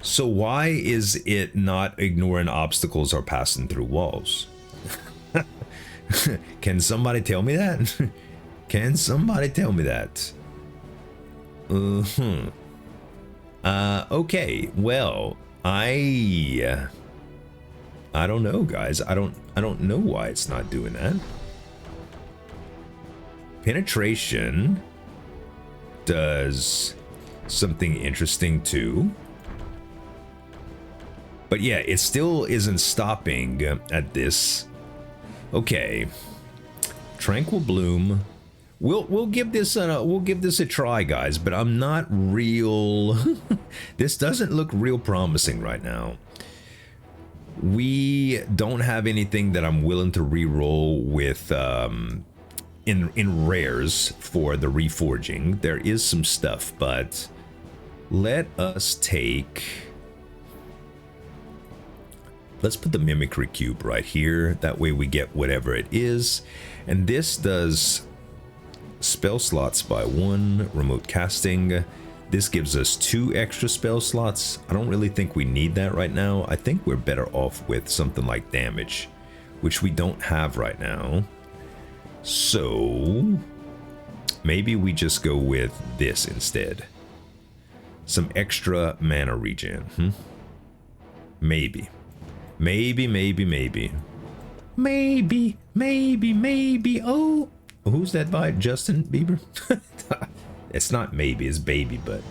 So why is it not ignoring obstacles or passing through walls? Can somebody tell me that? Can somebody tell me that? Okay, well, I don't know, guys. I don't know why it's not doing that. Penetration does something interesting too. But yeah, it still isn't stopping at this. Okay. Tranquil Bloom. We'll give this a try, guys, but I'm not real this doesn't look real promising right now. We don't have anything that I'm willing to re-roll with in rares for the reforging. There is some stuff, but let us take, let's put the mimicry cube right here. That way we get whatever it is. And this does spell slots by 1, remote casting. This gives us 2 extra spell slots. I don't really think we need that right now. I think we're better off with something like damage, which we don't have right now. So maybe we just go with this instead. Some extra mana regen. Maybe. Maybe. Oh, who's that by? Justin Bieber? It's not maybe, it's baby, but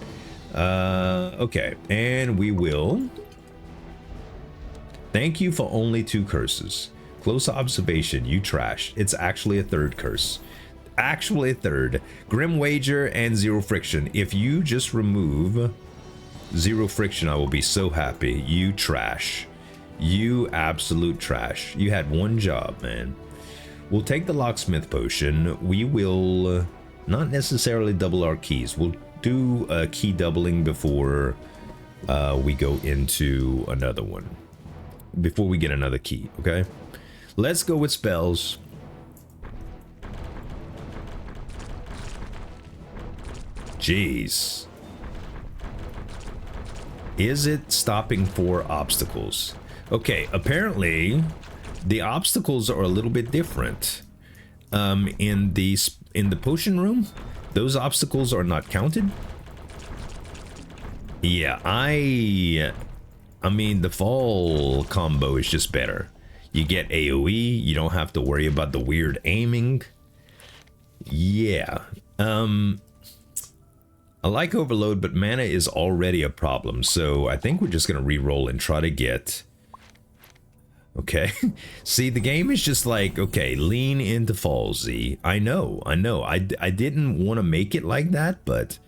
okay. And we will. Thank you for only 2 curses. Close observation, you trash. It's actually a 3rd curse. Actually a 3rd. Grim Wager and 0 friction. If you just remove 0 friction, I will be so happy. You trash. You absolute trash. You had one job, man. We'll take the locksmith potion. We will not necessarily double our keys. We'll do a key doubling before we go into another one. Before we get another key, okay? Let's go with spells. Jeez. Is it stopping for obstacles? Okay, apparently the obstacles are a little bit different. In the potion room, those obstacles are not counted. Yeah, I mean, the fall combo is just better. You get AoE, you don't have to worry about the weird aiming. Yeah. I like Overload, but mana is already a problem, so I think we're just gonna re-roll and try to get... Okay. See, the game is just like, okay, lean into fall, Z. I know. I didn't want to make it like that, but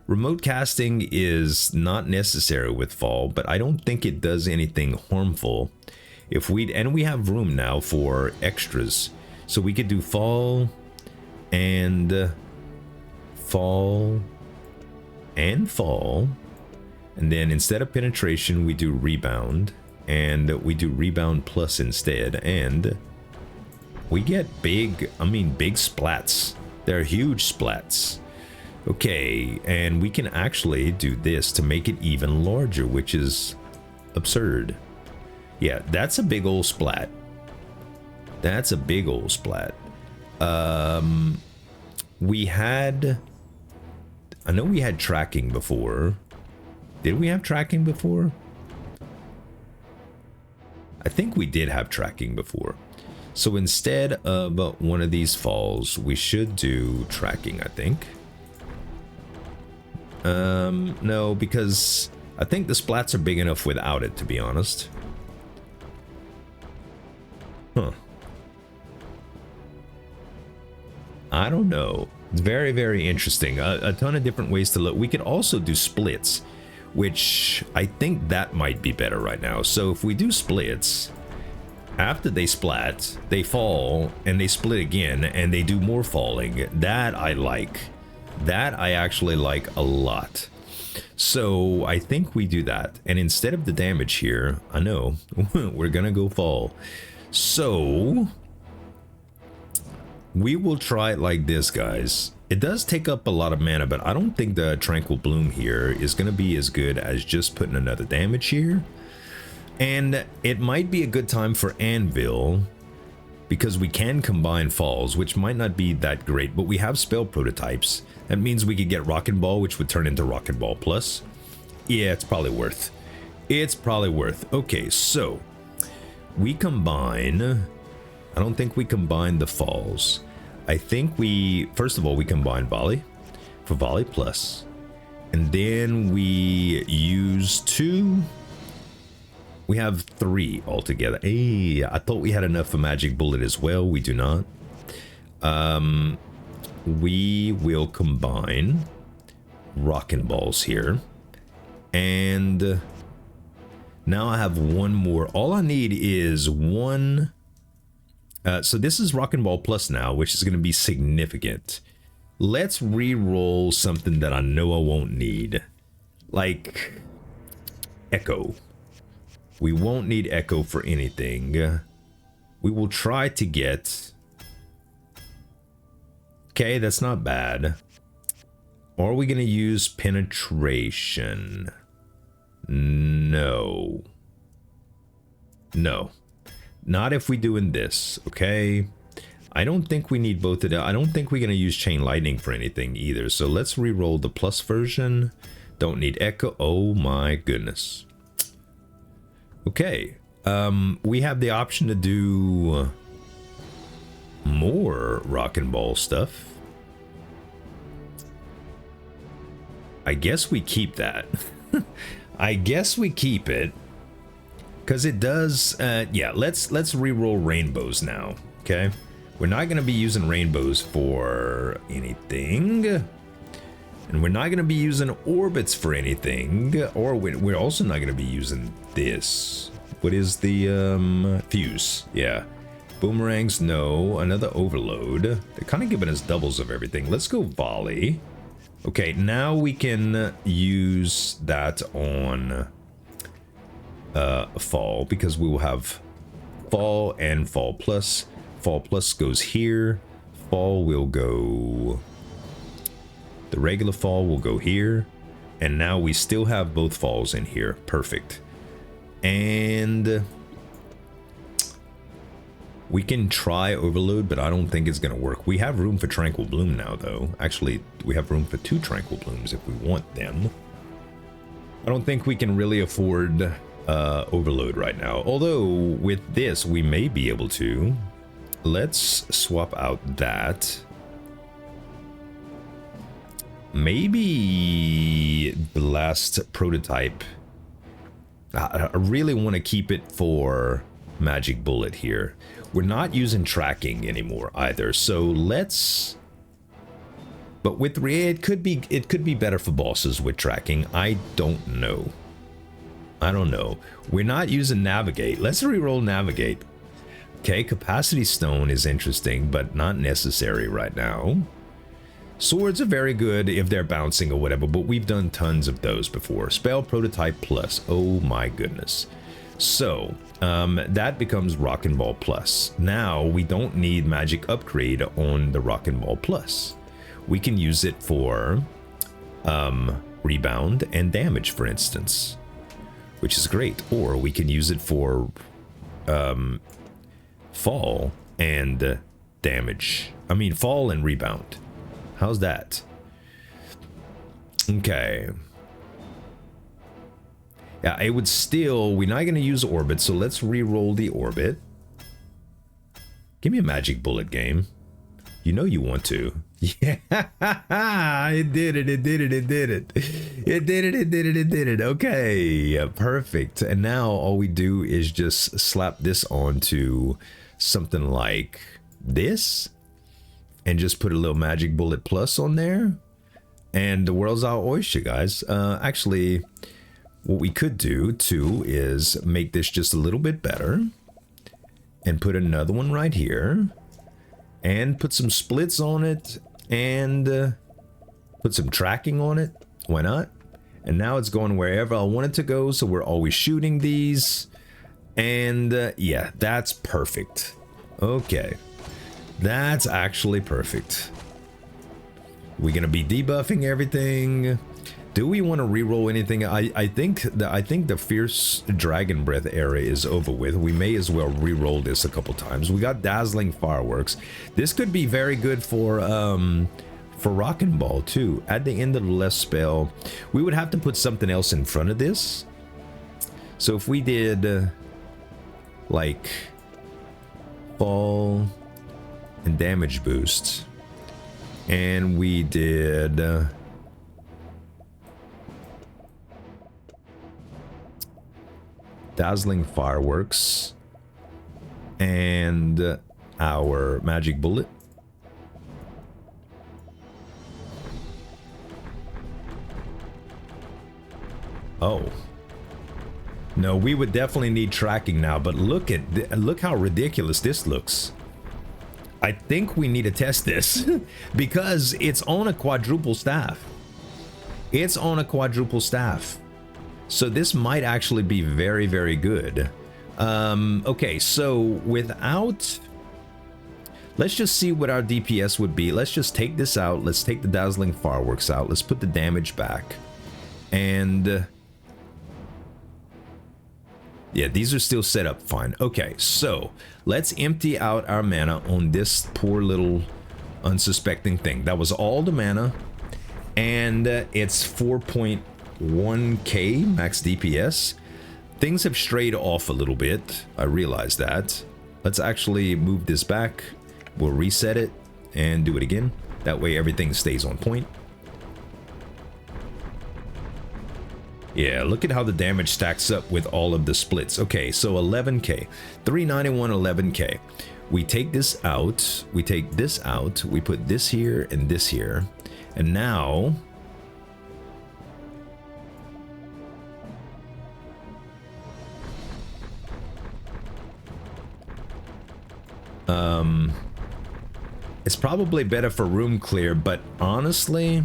remote casting is not necessary with fall, but I don't think it does anything harmful. If and we have room now for extras, so we could do fall and fall and fall, and then instead of penetration we do rebound, and we do rebound plus instead, and we get big splats. They're huge splats. Okay, and we can actually do this to make it even larger, which is absurd. Yeah, that's a big old splat. That's a big old splat. We had... I know we had tracking before. Did we have tracking before? I think we did have tracking before. So instead of one of these falls, we should do tracking, I think. No, because I think the splats are big enough without it, to be honest. Huh. I don't know. It's very, very interesting. A ton of different ways to look. We could also do splits, which I think that might be better right now. So if we do splits, after they splat, they fall, and they split again, and they do more falling. That I like. That I actually like a lot. So I think we do that. And instead of the damage here, I know, we're gonna go fall. So we will try it like this, guys. It does take up a lot of mana, but I don't think the Tranquil Bloom here is going to be as good as just putting another damage here. And it might be a good time for Anvil, because we can combine falls, which might not be that great, but we have spell prototypes. That means we could get Rockin' Ball, which would turn into Rockin' Ball Plus. Yeah, it's probably worth. It's probably worth. Okay, so we combine. I don't think we combine the falls. I think we, first of all, we combine volley for volley plus, and then we use 2. We have 3 altogether. Hey, I thought we had enough for magic bullet as well. We do not. We will combine rockin' balls here, and now I have one more. All I need is 1. So this is rockin' ball plus now, which is going to be significant. Let's re-roll something that I know I won't need, like echo. We won't need echo for anything. We will try to get. Okay, that's not bad. Are we going to use penetration? No. No. Not if we doing this, okay? I don't think we need both of them. I don't think we're going to use chain lightning for anything either. So let's re-roll the plus version. Don't need echo. Oh my goodness. Okay. We have the option to do more rockin' ball stuff. I guess we keep that. I guess we keep it. Because it does, yeah, let's re-roll rainbows now, okay? We're not going to be using rainbows for anything. And we're not going to be using orbits for anything. Or we're also not going to be using this. What is the fuse? Yeah. Boomerangs, no. Another overload. They're kind of giving us doubles of everything. Let's go volley. Okay, now we can use that on fall, because we will have fall and fall plus. Fall plus goes here. Fall will go. The regular fall will go here. And now we still have both falls in here. Perfect. And we can try overload, but I don't think it's going to work. We have room for tranquil bloom now, though. Actually, we have room for 2 tranquil blooms if we want them. I don't think we can really afford overload right now. Although with this, we may be able to. Let's swap out that. Maybe the last prototype. I really want to keep it for magic bullet here. We're not using tracking anymore either, so let's. But with it could be better for bosses with tracking. I don't know. I don't know. We're not using navigate. Let's reroll navigate. Okay, capacity stone is interesting, but not necessary right now. Swords are very good if they're bouncing or whatever, but we've done tons of those before. Spell prototype plus. Oh my goodness. So, that becomes Rockin' Ball plus. Now, we don't need magic upgrade on the Rockin' Ball plus. We can use it for rebound and damage, for instance, which is great. Or we can use it for fall and damage. I mean, fall and rebound. How's that? Okay. Yeah, it would still... We're not going to use orbit, so let's re-roll the orbit. Give me a magic bullet game. You know you want to. Yeah, it did it, it did it, it did it. It did it, it did it, it did it. Okay, yeah, perfect. And now all we do is just slap this onto something like this. And just put a little magic bullet plus on there. And the world's our oyster, guys. Actually, what we could do, too, is make this just a little bit better. And put another one right here. And put some splits on it. And put some tracking on it. Why not? And now it's going wherever I want it to go. So we're always shooting these. And yeah, that's perfect. Okay. That's actually perfect. We're gonna be debuffing everything. Do we want to reroll anything? I think the fierce dragon breath era is over with. We may as well reroll this a couple times. We got dazzling fireworks. This could be very good for Rockin' Ball too. At the end of the last spell, we would have to put something else in front of this. So if we did like fall and damage boosts, and we did dazzling fireworks and our magic bullet. Oh. No, we would definitely need tracking now, but look how ridiculous this looks. I think we need to test this because it's on a quadruple staff. It's on a quadruple staff. So this might actually be very, very good. Okay, so without... Let's just see what our DPS would be. Let's just take this out. Let's take the dazzling fireworks out. Let's put the damage back. And... yeah, these are still set up fine. Okay, so let's empty out our mana on this poor little unsuspecting thing. That was all the mana. And it's 4.1k max DPS. Things have strayed off a little bit. I realize that. Let's actually move this back. We'll reset it and do it again. That way everything stays on point. Yeah, look at how the damage stacks up with all of the splits. Okay, so 11k. 391, 11k. We take this out. We take this out. We put this here and this here. And now... it's probably better for room clear, but honestly...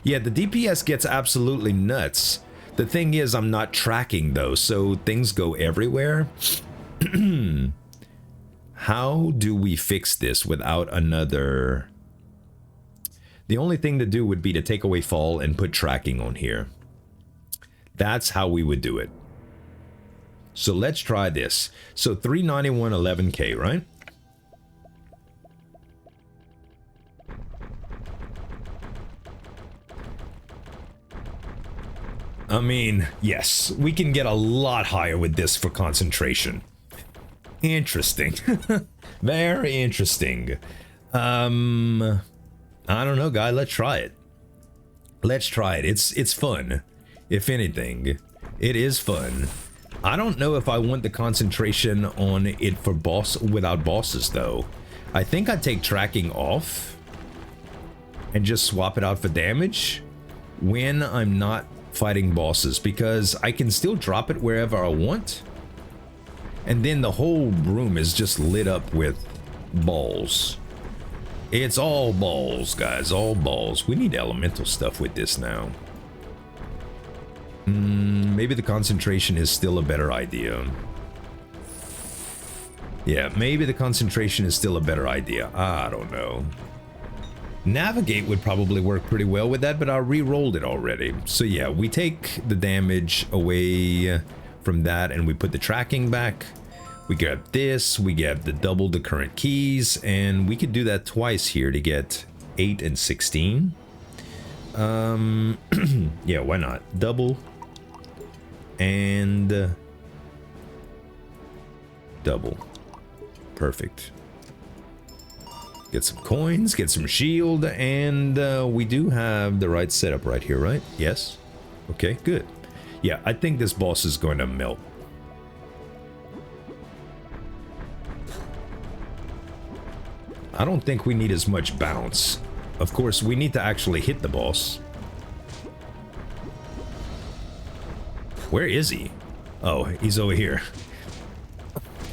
yeah, the DPS gets absolutely nuts. The thing is, I'm not tracking though, so things go everywhere. How do we fix this without another... the only thing to do would be to take away fall and put tracking on here. That's how we would do it. So let's try this. So 391, 11k, right? I mean, yes, we can get a lot higher with this for concentration. Interesting. Very interesting. I don't know, guy. Let's try it. Let's try it. It's fun. If anything, it is fun. I don't know if I want the concentration on it for without bosses, though. I think I'd take tracking off and just swap it out for damage when I'm not fighting bosses, because I can still drop it wherever I want, and then the whole room is just lit up with balls. It's all balls, guys, all balls. We need elemental stuff with this now. Maybe the concentration is still a better idea. Yeah, maybe the concentration is still a better idea. I don't know. Navigate would probably work pretty well with that, but I re-rolled it already. So yeah, we take the damage away from that and we put the tracking back. We grab this, we get double the current keys, and we could do that twice here to get 8 and 16. Yeah, why not? Double and double. Perfect. Get some coins, get some shield, and we do have the right setup right here, right? Yes? Okay, good. Yeah, I think this boss is going to melt. I don't think we need as much bounce. Of course, we need to actually hit the boss. Where is he? Oh, he's over here.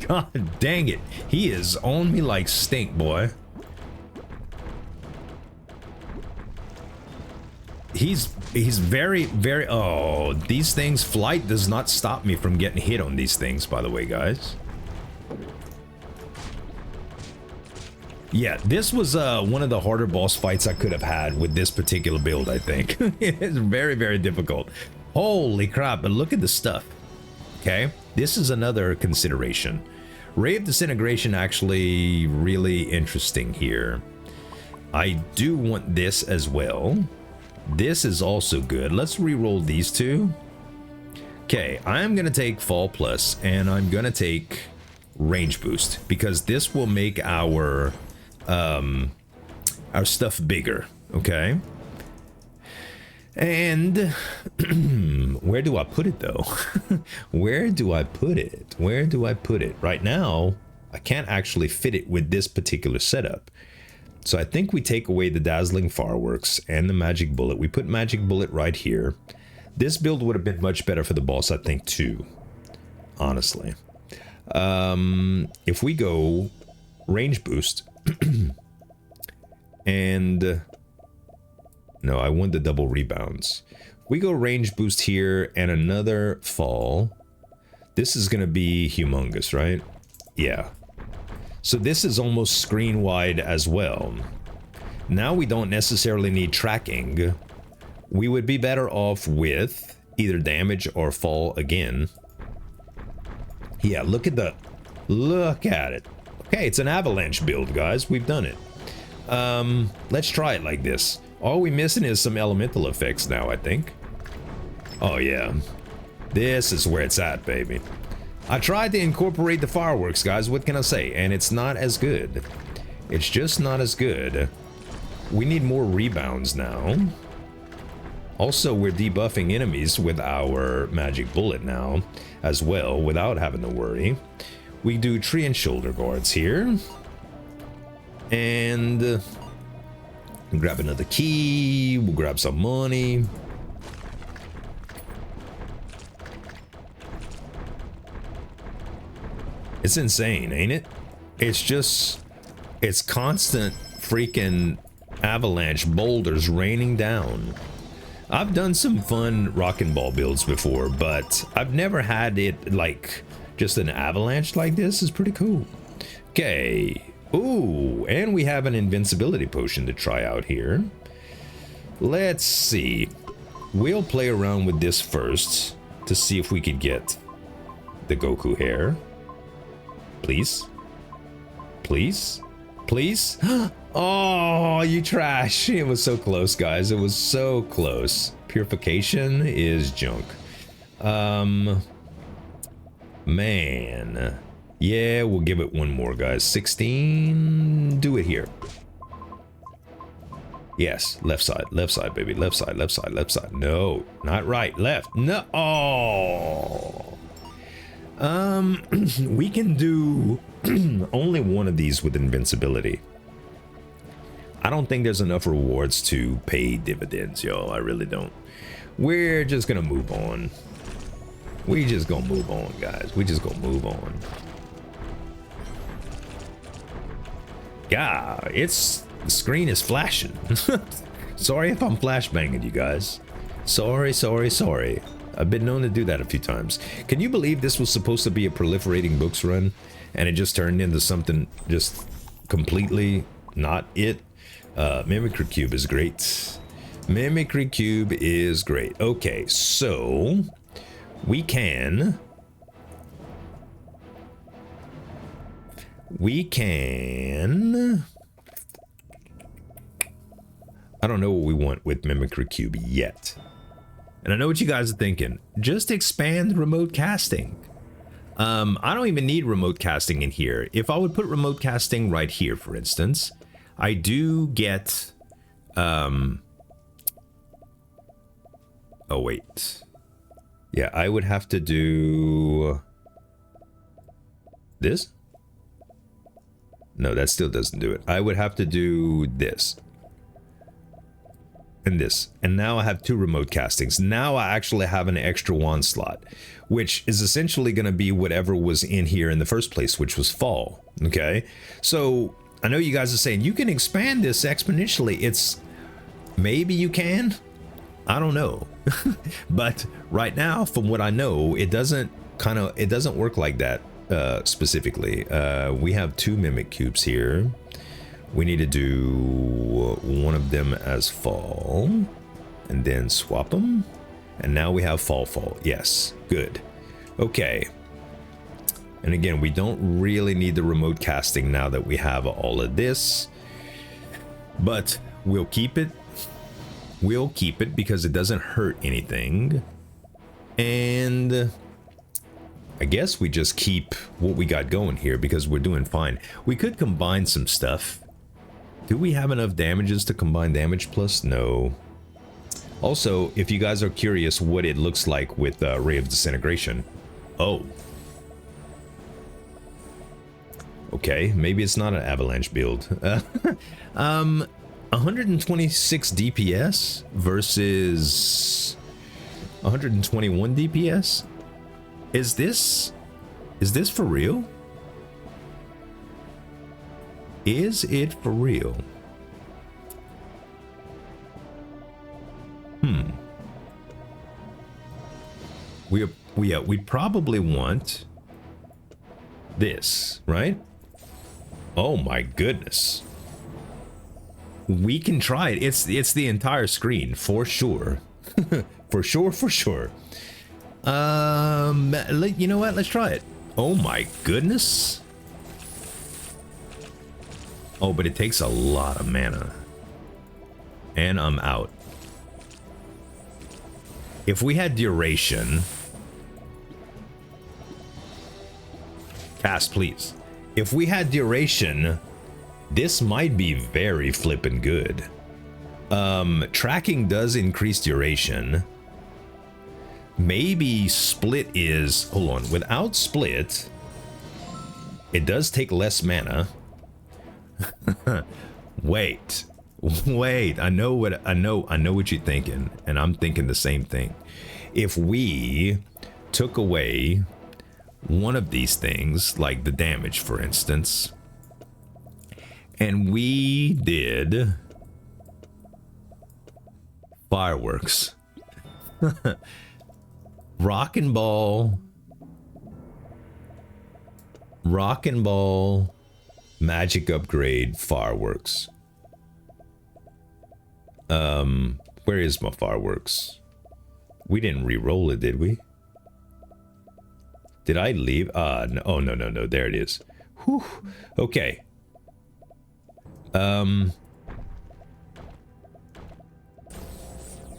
God dang it. He is on me like stink, boy. He's very, very... oh, these things... flight does not stop me from getting hit on these things, by the way, guys. Yeah, this was one of the harder boss fights I could have had with this particular build, I think. It's very, very difficult. Holy crap, but look at the stuff. Okay, this is another consideration. Ray of Disintegration actually really interesting here. I do want this as well. This is also good. Let's re-roll these two. Okay, I'm gonna take Fall Plus, and I'm gonna take Range Boost, because this will make our stuff bigger, okay? And where do I put it though? Where do I put it? Where do I put it? Right now, I can't actually fit it with this particular setup. So I think we take away the Dazzling Fireworks and the Magic Bullet. We put Magic Bullet right here. This build would have been much better for the boss, I think, too. Honestly. If we go Range Boost and no, I want the double rebounds. We go Range Boost here and another Fall. This is gonna be humongous, right? Yeah. So this is almost screen wide as well. Now we don't necessarily need tracking. We would be better off with either damage or Fall again. Yeah, look at it. Okay, it's an Avalanche build, guys. We've done it. Let's try it like this. All we're missing is some elemental effects now, I think. Oh yeah. This is where it's at, baby. I tried to incorporate the fireworks, guys. What can I say? And it's not as good. It's just not as good. We need more rebounds now. Also, we're debuffing enemies with our Magic Bullet now as well, without having to worry. We do tree and shoulder guards here. And grab another key. We'll grab some money. It's insane, ain't it? It's constant freaking avalanche boulders raining down. I've done some fun rockin' ball builds before, but I've never had it like just an avalanche like this. Is pretty cool. Okay. Ooh, and we have an invincibility potion to try out here. Let's see. We'll play around with this first to see if we could get the Goku hair. Please? Please? Please? Oh, you trash. It was so close, guys. It was so close. Purification is junk. Man. Yeah, we'll give it one more, guys. 16. Do it here. Yes, left side, baby. Left side, left side, left side. No, not right, left. No. Oh. We can do only one of these with invincibility. I don't think there's enough rewards to pay dividends, yo. I really don't. We're just gonna move on. We just gonna move on, guys. We just gonna move on. Yeah, the screen is flashing. Sorry if I'm flashbanging you guys. Sorry. I've been known to do that a few times. Can you believe this was supposed to be a proliferating books run and it just turned into something just completely not it? Mimicry Cube is great. Mimicry Cube is great. Okay, so we can I don't know what we want with Mimicry Cube yet. And I know what you guys are thinking. Just expand remote casting. I don't even need remote casting in here. If I would put remote casting right here, for instance, I do get... Oh, wait. Yeah, I would have to do... this? No, that still doesn't do it. I would have to do this. And this. And now I have two remote castings. Now I actually have an extra wand slot, which is essentially going to be whatever was in here in the first place, which was fall. Okay? So I know you guys are saying you can expand this exponentially. It's... maybe you can. I don't know. But right now, from what I know, it doesn't work like that. Specifically, we have two mimic cubes here. We need to do one of them as fall and then swap them, and now we have fall. Yes, good. Okay, and again, we don't really need the remote casting now that we have all of this, but we'll keep it because it doesn't hurt anything. And I guess we just keep what we got going here because we're doing fine. We could combine some stuff. Do we have enough damages to combine damage plus? No. Also, if you guys are curious what it looks like with Ray of Disintegration. Oh. Okay, maybe it's not an Avalanche build. 126 DPS versus 121 DPS? Is this for real? Is it for real? We probably want this, right? Oh my goodness. We can try it. It's the entire screen for sure. For sure. You know what? Let's try it. Oh my goodness. Oh, but it takes a lot of mana. And I'm out. If we had duration... Cast, please. If we had duration, this might be very flippin' good. Tracking does increase duration. Maybe split is... Hold on. Without split, it does take less mana. Wait. I know what you're thinking, and I'm thinking the same thing. If we took away one of these things, like the damage, for instance, and we did fireworks, rock and ball, magic upgrade, fireworks. Where is my fireworks? We didn't re-roll it, did we? Did I leave? No. Oh, no. There it is. Whew. Okay.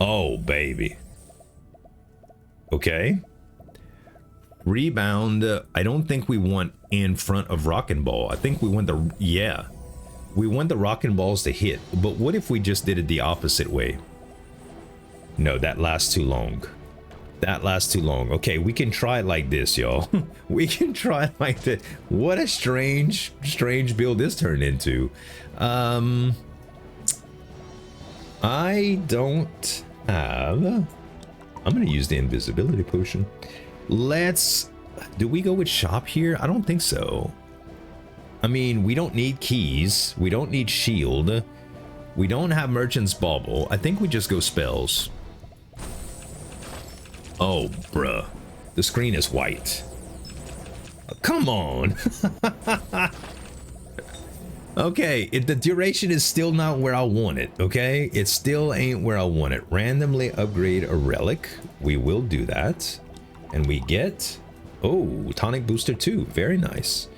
Oh, baby. Okay. Rebound. I don't think we want in front of Rockin' Ball. I think we want the... Yeah. We want the Rockin' Balls to hit. But what if we just did it the opposite way? No, that lasts too long. That lasts too long. Okay, we can try it like this, y'all. We can try it like this. What a strange build this turned into. I don't have... I'm going to use the invisibility potion. Let's... Do we go with shop here? I don't think so. I mean, we don't need keys. We don't need shield. We don't have merchant's bauble. I think we just go spells. Oh, bruh. The screen is white. Come on. Okay, the duration is still not where I want it, okay? It still ain't where I want it. Randomly upgrade a relic. We will do that. And we get... Oh, tonic booster 2. Very nice.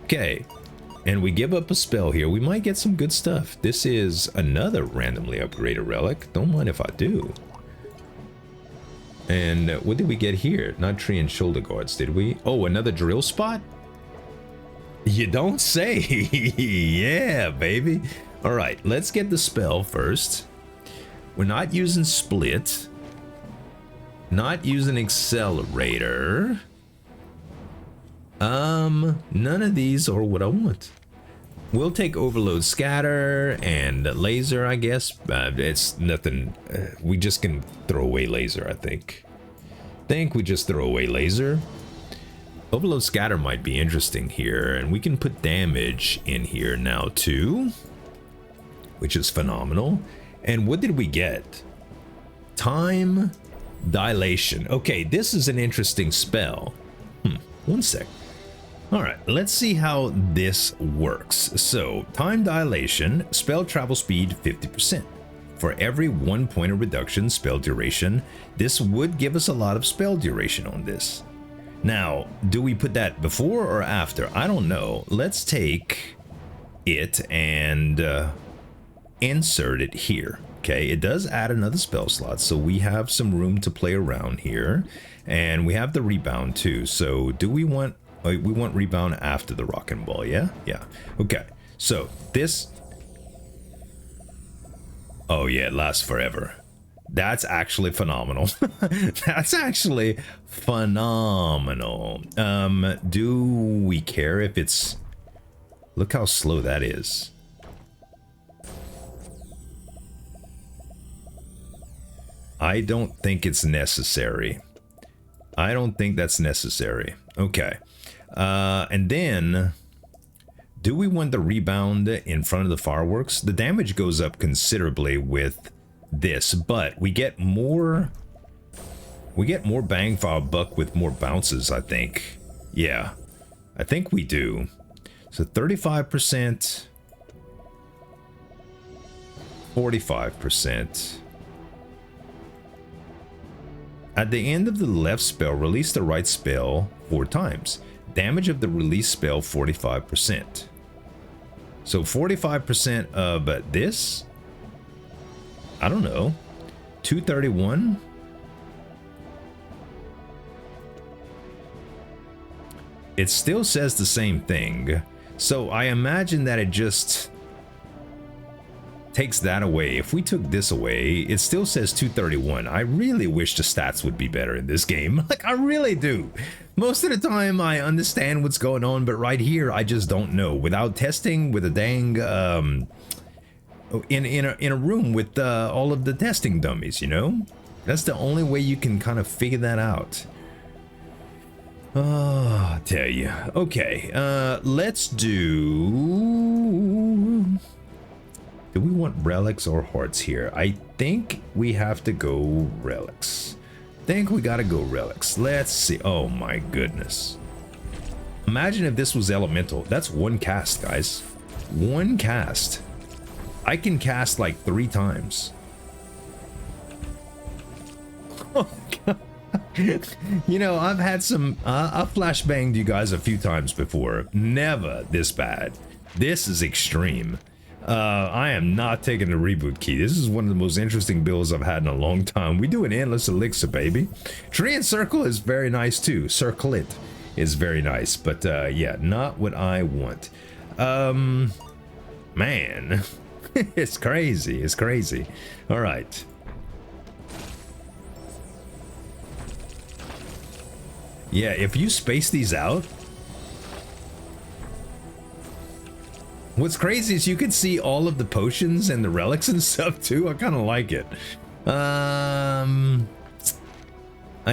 Okay. And we give up a spell here. We might get some good stuff. This is another randomly upgraded relic. Don't mind if I do. And what did we get here? Not tree and shoulder guards, did we? Oh, another drill spot? You don't say. Yeah, baby. All right, let's get the spell first. We're not using split. Not using accelerator. None of these are what I want. We'll take overload, scatter, and laser, I guess. It's nothing. We just can throw away laser, I think. We just throw away laser. Overload scatter might be interesting here, and we can put damage in here now too, which is phenomenal. And what did we get? Time dilation. Okay, this is an interesting spell. One sec. All right, let's see how this works. So, time dilation, spell travel speed 50%. For every 1 point of reduction spell duration, this would give us a lot of spell duration on this. Now, do we put that before or after? I don't know. Let's take it and insert it here. Okay, it does add another spell slot, so we have some room to play around here. And we have the rebound too. So do we want... we want rebound after the rock and ball, yeah? Yeah. Okay, so this... oh yeah, it lasts forever. That's actually phenomenal. That's actually phenomenal. Do we care if it's... look how slow that is. I don't think it's necessary. I don't think that's necessary. Okay. And then... do we want the rebound in front of the fireworks? The damage goes up considerably with this, but we get more bang for our buck with more bounces, I think. Yeah, I think we do. So 35%, 45%. At the end of the left spell, release the right spell 4 times. Damage of the release spell 45%. So 45% of this? I don't know. 231? It still says the same thing. So I imagine that it just takes that away. If we took this away, it still says 231. I really wish the stats would be better in this game. Like, I really do. Most of the time I understand what's going on, but right here I just don't know. Without testing with a dang in a room with all of the testing dummies, you know? That's the only way you can kind of figure that out. Oh, I tell you. Okay, let's do... do we want relics or hearts here? I think we have to go relics. Think we gotta go relics. Let's see. Oh my goodness. Imagine if this was elemental. That's 1 cast, guys. 1 cast. I can cast like 3 times. Oh god. You know, I've had some... I've flashbanged you guys a few times before. Never this bad. This is extreme. I am not taking the reboot key. This is one of the most interesting builds I've had in a long time. We do an endless elixir, baby. Tree and circle is very nice too. Circle it is very nice, but yeah, not what I want. Man, it's crazy. It's crazy. All right. Yeah, if you space these out. What's crazy is you can see all of the potions and the relics and stuff too. I kind of like it. I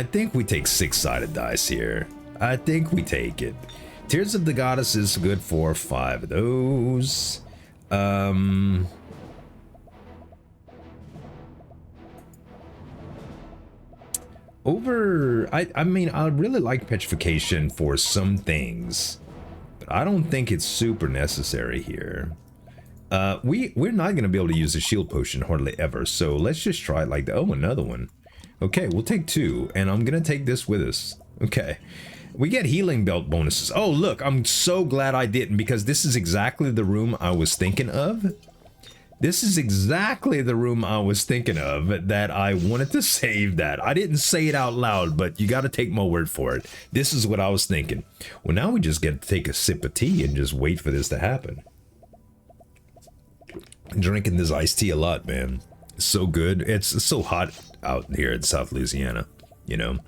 think we take 6-sided dice here. I think we take it. Tears of the Goddess is good for 5 of those. I mean, I really like petrification for some things. I don't think it's super necessary here. We're not going to be able to use a shield potion hardly ever, so let's just try it like that. Oh, another one. Okay, we'll take 2, and I'm going to take this with us. Okay. We get healing belt bonuses. Oh, look, I'm so glad I didn't, because this is exactly the room I was thinking of. This is exactly the room I was thinking of, that I wanted to save that. I didn't say it out loud, but you got to take my word for it. This is what I was thinking. Well, now we just get to take a sip of tea and just wait for this to happen. I'm drinking this iced tea a lot, man. It's so good. It's so hot out here in South Louisiana, you know.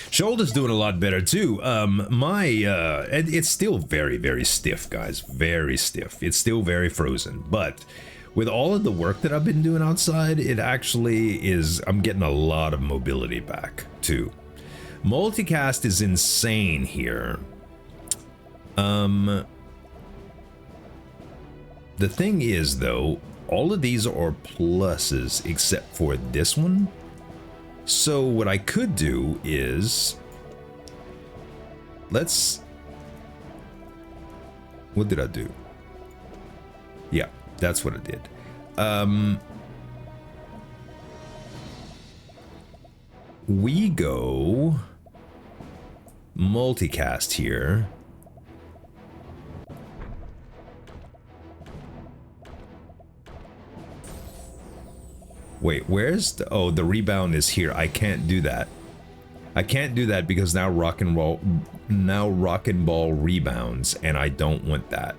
Shoulder's doing a lot better too. It's still very, very stiff, guys. Very stiff. It's still very frozen. But with all of the work that I've been doing outside, it actually is... I'm getting a lot of mobility back too. Multicast is insane here. The thing is, though, all of these are pluses except for this one. So what I could do is, let's, what did I do? Yeah, that's what I did. We go multicast here. Wait, where's the... Oh, the rebound is here. I can't do that. I can't do that because now rock and ball rebounds, and I don't want that.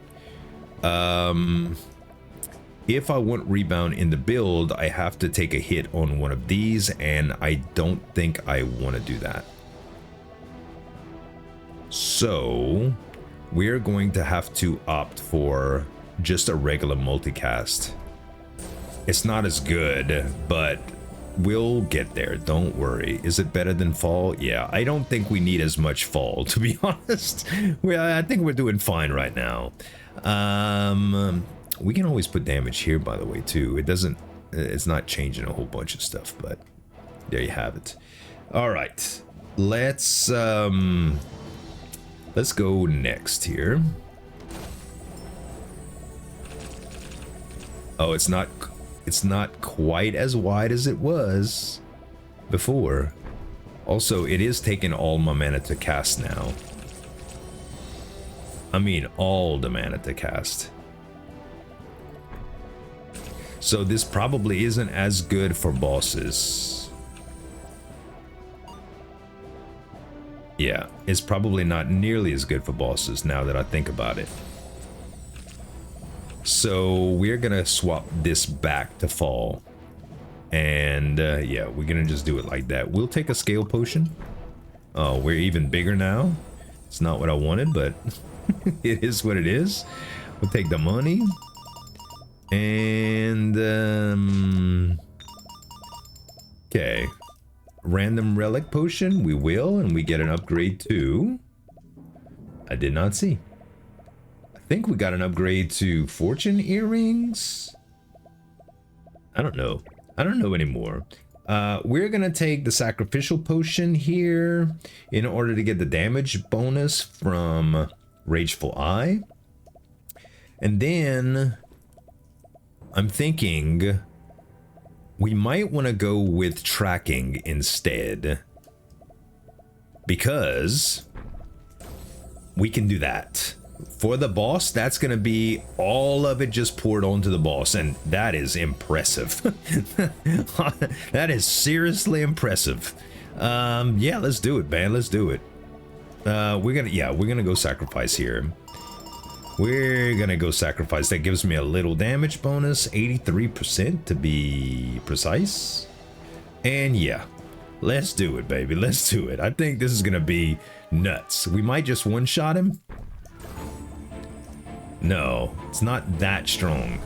If I want rebound in the build, I have to take a hit on one of these, and I don't think I want to do that. So we're going to have to opt for just a regular multicast. It's not as good, but we'll get there, don't worry. Is it better than fall? Yeah, I don't think we need as much fall, to be honest. I think we're doing fine right now. We can always put damage here, by the way, too. It's not changing a whole bunch of stuff, but there you have it. All right, let's go next here. Oh, it's not quite as wide as it was before. Also, it is taking all my mana to cast now. I mean, all the mana to cast. So this probably isn't as good for bosses. Yeah, it's probably not nearly as good for bosses now that I think about it. So we're gonna swap this back to fall. And yeah, we're gonna just do it like that. We'll take a scale potion. Oh, we're even bigger now. It's not what I wanted, but it is what it is. We'll take the money. And okay, random relic potion, we will, and we get an upgrade to... I did not see. I think we got an upgrade to fortune earrings. I don't know anymore. We're gonna take the sacrificial potion here in order to get the damage bonus from Rageful Eye. And then I'm thinking we might want to go with tracking instead, because we can do that. For the boss, that's going to be all of it just poured onto the boss, and that is impressive. That is seriously impressive. Yeah, let's do it, man. Let's do it. We're gonna go sacrifice here. We're gonna go sacrifice. That gives me a little damage bonus, 83% to be precise. And yeah, let's do it, baby. Let's do it. I think this is gonna be nuts. We might just one-shot him. No, it's not that strong.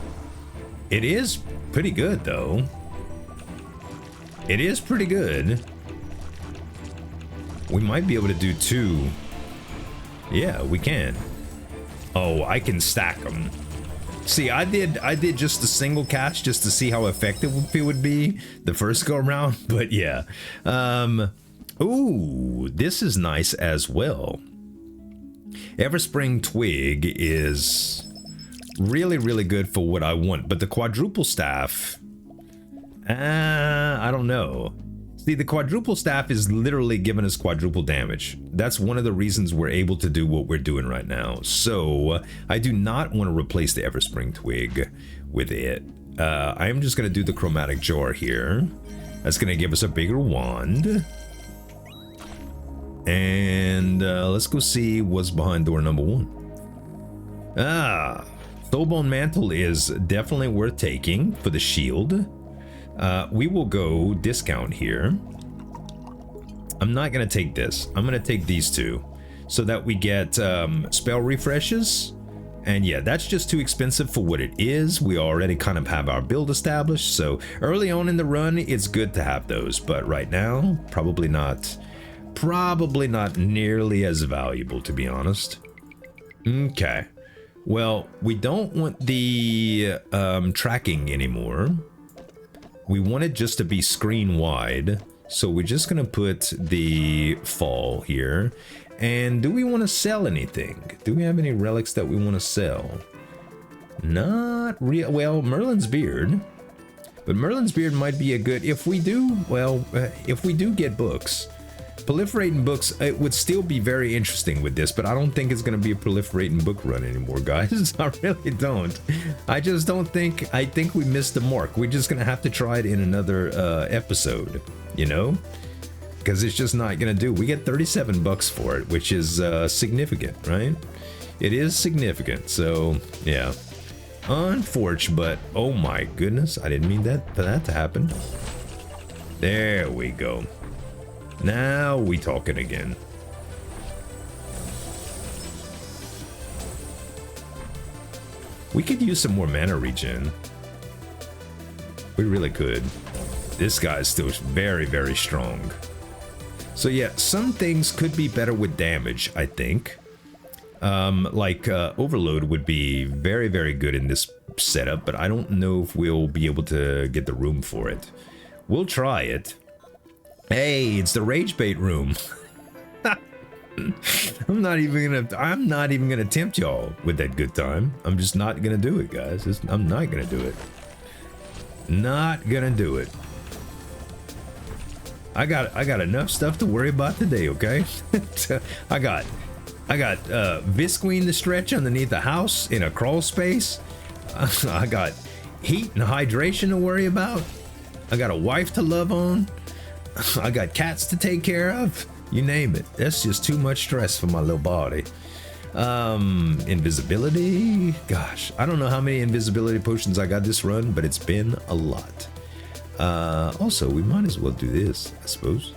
It is pretty good, though. It is pretty good. We might be able to do 2. Yeah, we can. Oh, I can stack them. See, I did just a single cast just to see how effective it would be the first go around, but yeah. Ooh, this is nice as well. Everspring Twig is really, really good for what I want, but the quadruple staff, I don't know. See, the quadruple staff is literally giving us quadruple damage. That's one of the reasons we're able to do what we're doing right now. So I do not want to replace the Everspring Twig with it. I am just going to do the Chromatic Jar here. That's going to give us a bigger wand. And let's go see what's behind door number 1. Soulbone Mantle is definitely worth taking for the shield. We will go discount here. I'm not going to take this. I'm going to take these 2 so that we get spell refreshes. And yeah, that's just too expensive for what it is. We already kind of have our build established. So early on in the run, it's good to have those. But right now, probably not nearly as valuable, to be honest. Okay. Well, we don't want the tracking anymore. We want it just to be screen wide, so we're just gonna put the fall here. And do we want to sell anything? Do we have any relics that we want to sell? Not real. Well, Merlin's beard, but Merlin's beard might be a good, if we do, well, if we do get books, proliferating books, it would still be very interesting with this, but I don't think it's going to be a proliferating book run anymore, guys. I really don't. I just don't think, I think we missed the mark. We're just going to have to try it in another episode, you know, because it's just not going to do. We get 37 bucks for it, which is significant, right? It is significant. So yeah, unfortunate, but oh my goodness, I didn't mean that for that to happen. There we go. Now we talking again. We could use some more mana regen. We really could. This guy's still very, very strong. So yeah, some things could be better with damage, I think. Like Overload would be very, very good in this setup, but I don't know if we'll be able to get the room for it. We'll try it. Hey, it's the Rage Bait room. I'm not even gonna tempt y'all with that good time. I'm just not gonna do it, guys. I'm not gonna do it. Not gonna do it. I got enough stuff to worry about today, okay? I got Visqueen to stretch underneath the house in a crawl space. I got heat and hydration to worry about. I got a wife to love on. I got cats to take care of. You name it. That's just too much stress for my little body. Invisibility. Gosh, I don't know how many invisibility potions I got this run, but it's been a lot. Also, we might as well do this, I suppose.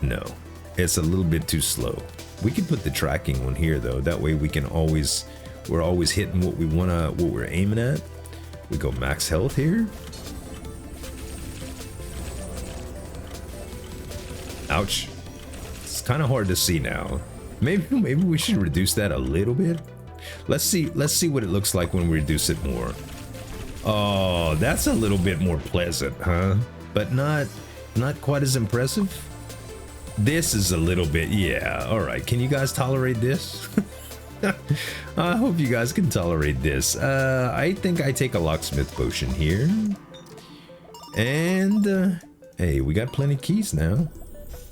No, it's a little bit too slow. We could put the tracking one here though. That way we can always, we're always hitting what we wanna, what we're aiming at. We go max health here. Ouch. It's kind of hard to see now. Maybe we should reduce that a little bit. Let's see what it looks like when we reduce it more. Oh, that's a little bit more pleasant, huh? But not quite as impressive. This is a little bit, yeah. All right, can you guys tolerate this? I hope you guys can tolerate this. I think I take a locksmith potion here. And hey, we got plenty keys now.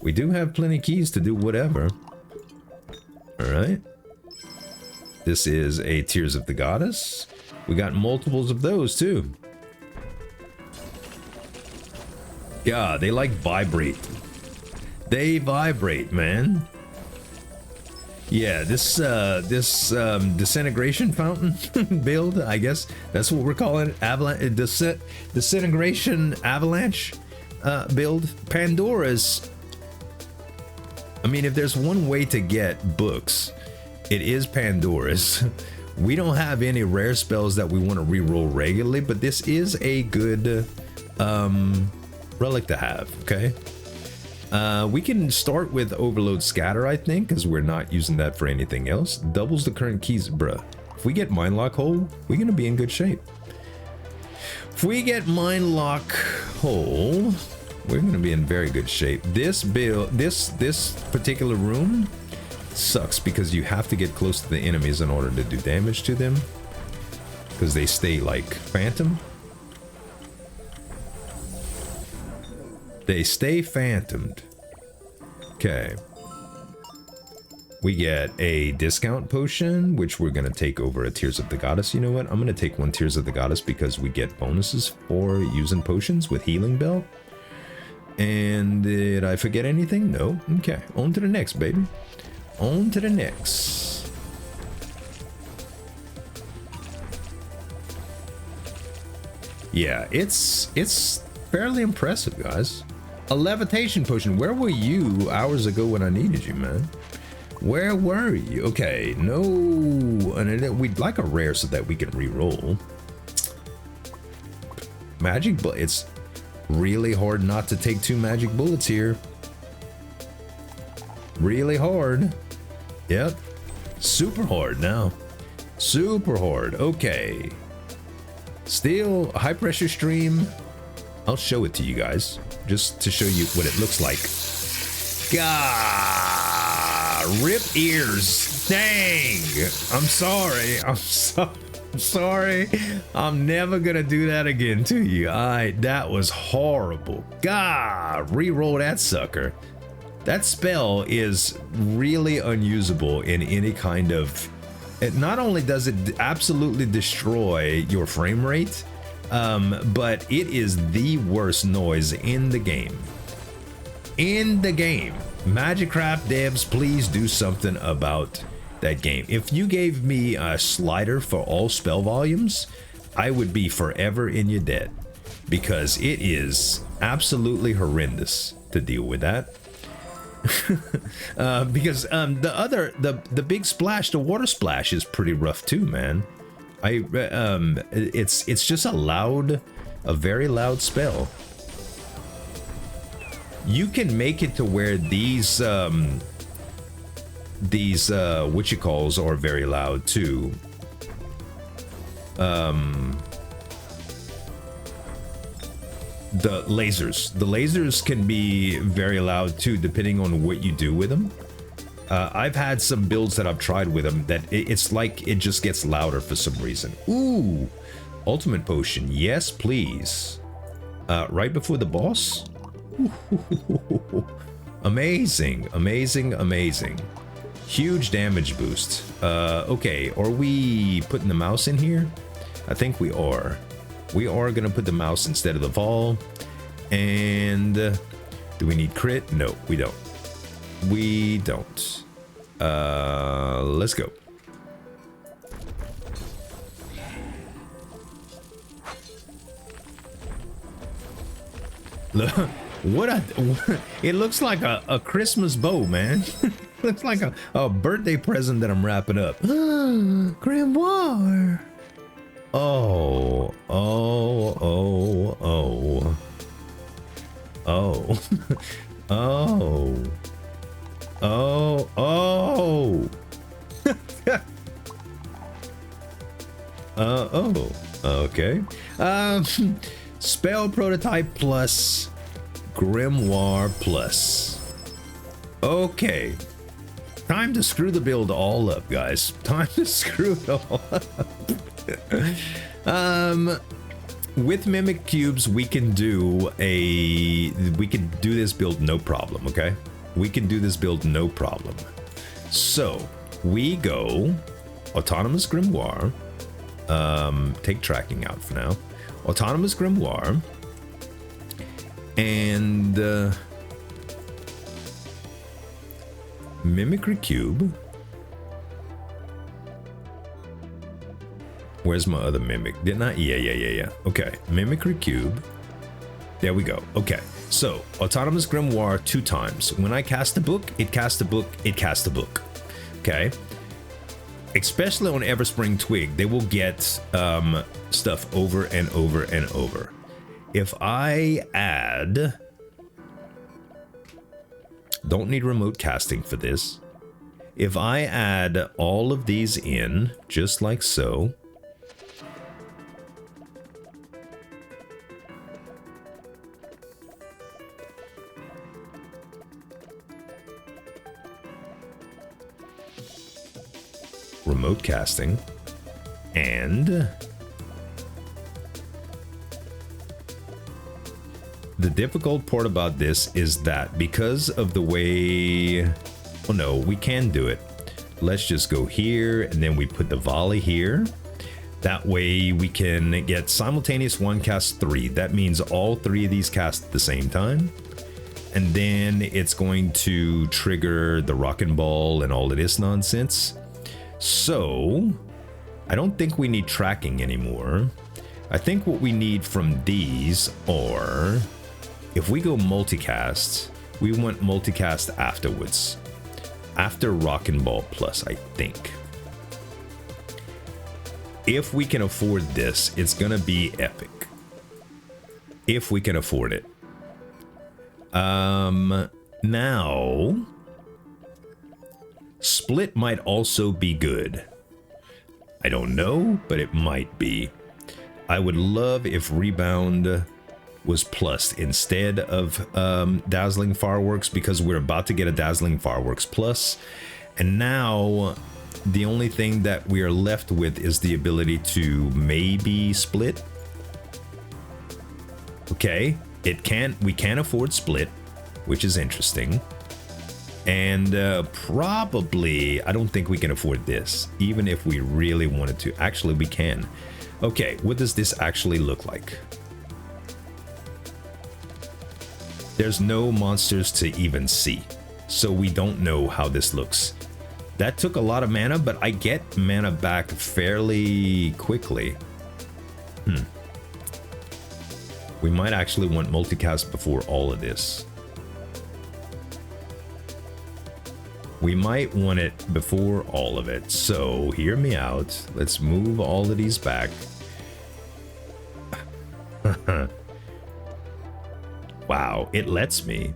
We do have plenty keys to do whatever. All right. This is a Tears of the Goddess. We got multiples of those too. Yeah, they like vibrate. They vibrate, man. Yeah, this disintegration fountain build, I guess that's what we're calling it. Avalanche, disintegration avalanche build. Pandora's. I mean, if there's one way to get books, it is Pandora's. We don't have any rare spells that we want to reroll regularly, but this is a good relic to have, okay? We can start with Overload Scatter, I think, because we're not using that for anything else. Doubles the current keys, bruh. If we get Mindlock Hole, we're going to be in good shape. If we get Mindlock Hole, we're going to be in very good shape. This build, this particular room sucks because you have to get close to the enemies in order to do damage to them, because they stay like phantom. They stay phantomed. Okay. We get a discount potion, which we're going to take over a Tears of the Goddess. You know what? I'm going to take one Tears of the Goddess because we get bonuses for using potions with Healing Bell. And did I forget anything? No. Okay. On to the next, baby. On to the next. Yeah, it's fairly impressive, guys. A levitation potion. Where were you hours ago when I needed you, man? Where were you? Okay, no. And we'd like a rare so that we can re-roll. Magic, but it's really hard not to take 2 magic bullets here. Really hard. Yep. Super hard now. Super hard. Okay. Still high pressure stream. I'll show it to you guys just to show you what it looks like. Gah! Rip ears. Dang. I'm sorry. I'm sorry. I'm never gonna do that again to you. That was horrible. Gah! Reroll that sucker. That spell is really unusable in any kind of... It not only does it absolutely destroy your frame rate, but it is the worst noise in the game. In the game. MAGICRAFT devs, please do something about that game. If you gave me a slider for all spell volumes, I would be forever in your debt, because it is absolutely horrendous to deal with that. Because the big splash, the water splash, is pretty rough too, man. It's just a very loud spell. You can make it to where these whatchamacalls are very loud too. The lasers can be very loud too, depending on what you do with them. I've had some builds that I've tried with them that it's like it just gets louder for some reason. Ooh, ultimate potion, yes please. Right before the boss. Amazing, amazing, amazing. Huge damage boost. Okay, are we putting the mouse in here? I think we are. We are gonna put the mouse instead of the Vol. And do we need crit? No, we don't. We don't. Let's go. Look, it looks like a Christmas bow, man. Looks like a birthday present that I'm wrapping up. Grimoire. Oh. Okay. Spell prototype plus Grimoire plus. Okay. Time to screw the build all up, guys. Time to screw it all up. With mimic cubes, we can do this build no problem, okay? We can do this build no problem. So we go autonomous Grimoire. Take tracking out for now. Autonomous Grimoire and mimicry cube. Where's my other mimic? Didn't I? Yeah. Okay, mimicry cube. There we go. Okay, so autonomous Grimoire 2 times. When I cast a book, it casts a book, it casts a book. Okay. Especially on Everspring Twig, they will get stuff over and over and over. If I add... Don't need remote casting for this. If I add all of these in, just like so... Remote casting, and the difficult part about this is that because of the way, oh no, we can do it. Let's just go here, and then we put the volley here. That way we can get simultaneous 1 cast 3. That means all 3 of these cast at the same time. And then it's going to trigger the rockin' ball and all of this nonsense. So, I don't think we need tracking anymore. I think what we need from these are, if we go multicast, we want multicast afterwards. After Rockin' Ball Plus, I think. If we can afford this, it's gonna be epic. If we can afford it. Now... Split might also be good. I don't know, but it might be. I would love if Rebound was plus instead of Dazzling Fireworks, because we're about to get a Dazzling Fireworks plus. And now the only thing that we are left with is the ability to maybe split. Okay, we can afford split, which is interesting. And probably, I don't think we can afford this, even if we really wanted to. Actually, we can. Okay, what does this actually look like? There's no monsters to even see, so we don't know how this looks. That took a lot of mana, but I get mana back fairly quickly. We might actually want multicast before all of this. We might want it before all of it, so hear me out. Let's move all of these back. Wow, it lets me.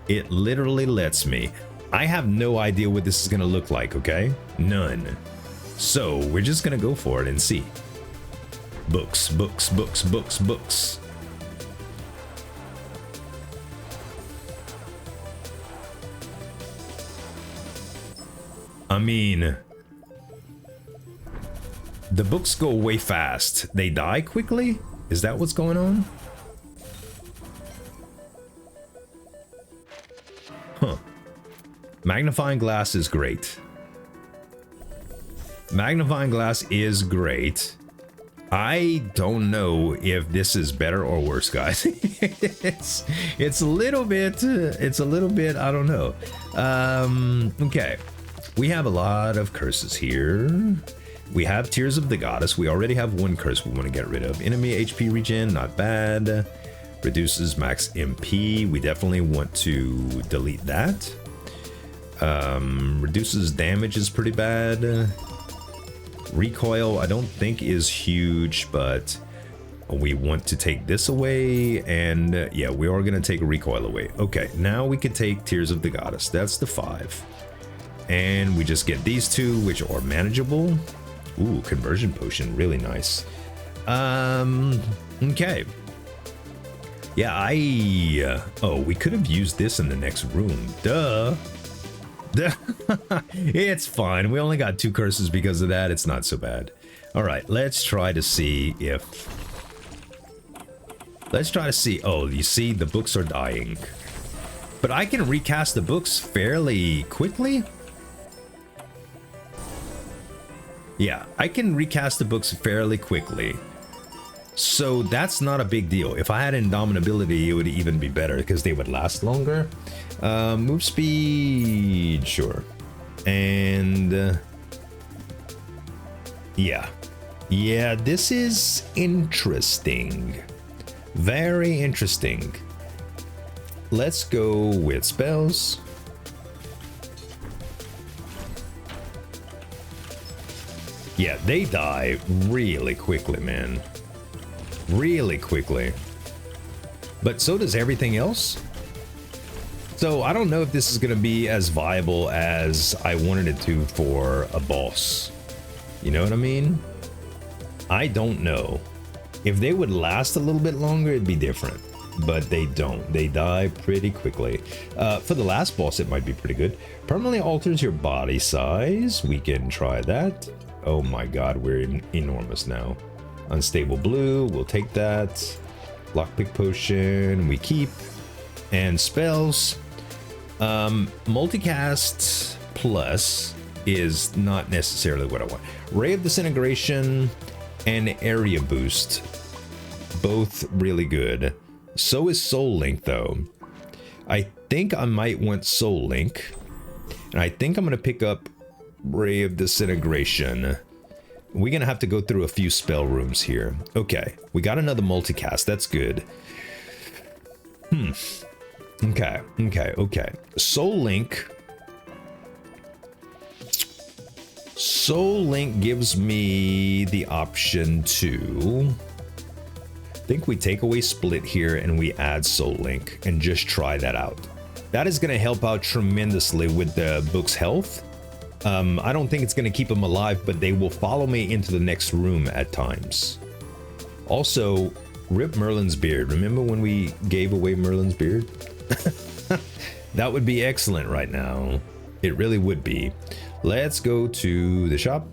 It literally lets me. I have no idea what this is gonna look like, okay? None. So we're just gonna go for it and see. Books, books, books, books, books. I mean, the books go way fast. They die quickly? Is that what's going on? Huh. Magnifying glass is great. Magnifying glass is great. I don't know if this is better or worse, guys. it's a little bit, I don't know. Okay. We have a lot of curses here. We have Tears of the Goddess. We already have one curse we want to get rid of. Enemy HP regen, not bad. Reduces max MP. We definitely want to delete that. Reduces damage is pretty bad. Recoil, I don't think is huge, but we want to take this away. And yeah, we are going to take recoil away. Okay, now we could take Tears of the Goddess. That's the 5. And we just get these two, which are manageable. Ooh, conversion potion, really nice. Okay. Yeah, oh, we could have used this in the next room. Duh. It's fine. We only got 2 curses because of that. It's not so bad. All right, let's try to see if... Oh, you see, the books are dying. But I can recast the books fairly quickly. Yeah, I can recast the books fairly quickly. So that's not a big deal. If I had Indomitability, it would even be better because they would last longer. Move speed, sure. And yeah. Yeah, this is interesting. Very interesting. Let's go with spells. Yeah, they die really quickly, man. Really quickly. But so does everything else. So I don't know if this is going to be as viable as I wanted it to for a boss. You know what I mean? I don't know. If they would last a little bit longer, it'd be different. But they don't. They die pretty quickly. For the last boss, it might be pretty good. Permanently alters your body size. We can try that. Oh my god, we're enormous now. Unstable blue, we'll take that. Lockpick potion, we keep. And spells. Multicast plus is not necessarily what I want. Ray of Disintegration and Area Boost. Both really good. So is Soul Link though. I think I might want Soul Link. And I think I'm going to pick up Ray of Disintegration. We're going to have to go through a few spell rooms here. Okay, we got another multicast. That's good. Okay. Soul Link. Soul Link gives me the option to... I think we take away Split here and we add Soul Link and just try that out. That is going to help out tremendously with the book's health. I don't think it's going to keep them alive, but they will follow me into the next room at times. Also, rip Merlin's beard. Remember when we gave away Merlin's beard? That would be excellent right now. It really would be. Let's go to the shop.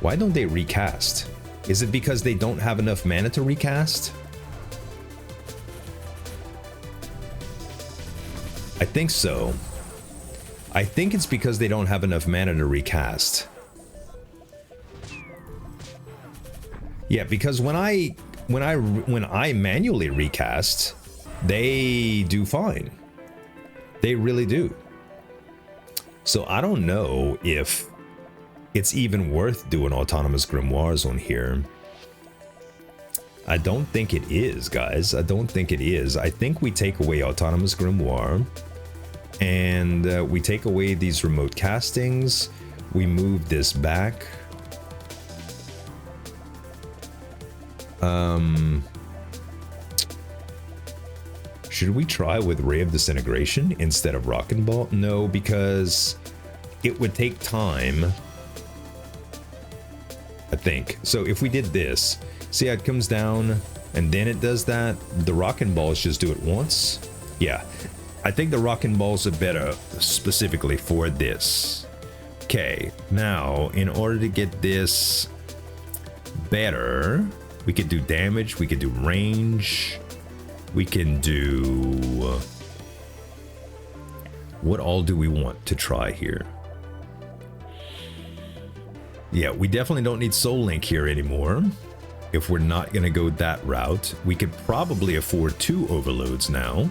Why don't they recast? Is it because they don't have enough mana to recast? I think so. I think it's because they don't have enough mana to recast. Yeah, because when I manually recast, they do fine. They really do. So I don't know if it's even worth doing autonomous grimoires on here. I don't think it is, guys. I don't think it is. I think we take away autonomous grimoire, and we take away these remote castings. We move this back. Should we try with Ray of Disintegration instead of Rock and Ball? No, because it would take time, I think. So if we did this, see how it comes down and then it does that? The Rock and Balls just do it once. Yeah, I think the Rock and Balls are better specifically for this. Okay, now in order to get this better, we could do damage, we could do range, we can do... what all do we want to try here? Yeah, we definitely don't need Soul Link here anymore. If we're not going to go that route, we could probably afford 2 overloads now,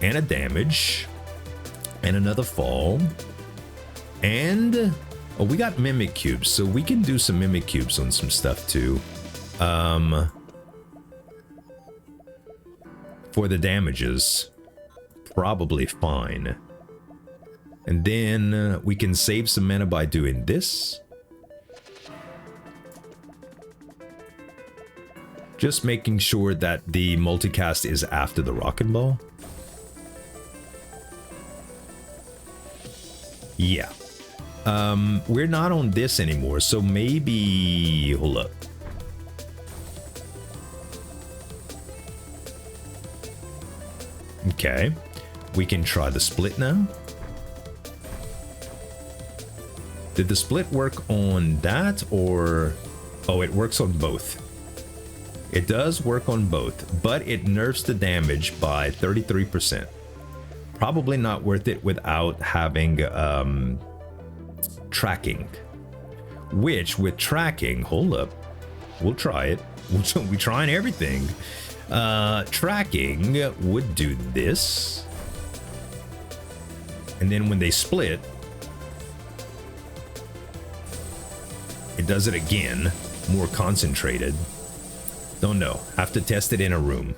and a damage, and another fall, and... oh, we got Mimic Cubes, so we can do some Mimic Cubes on some stuff too. For the damages, probably fine. And then we can save some mana by doing this. Just making sure that the multicast is after the Rocket Ball. Yeah. We're not on this anymore, so maybe... hold up. Okay. We can try the split now. Did the split work on that, or... oh, it works on both. It does work on both, but it nerfs the damage by 33%. Probably not worth it without having tracking. Which, with tracking, hold up, we'll try it. We're trying everything. Tracking would do this. And then when they split, it does it again, more concentrated. Don't know. Have to test it in a room.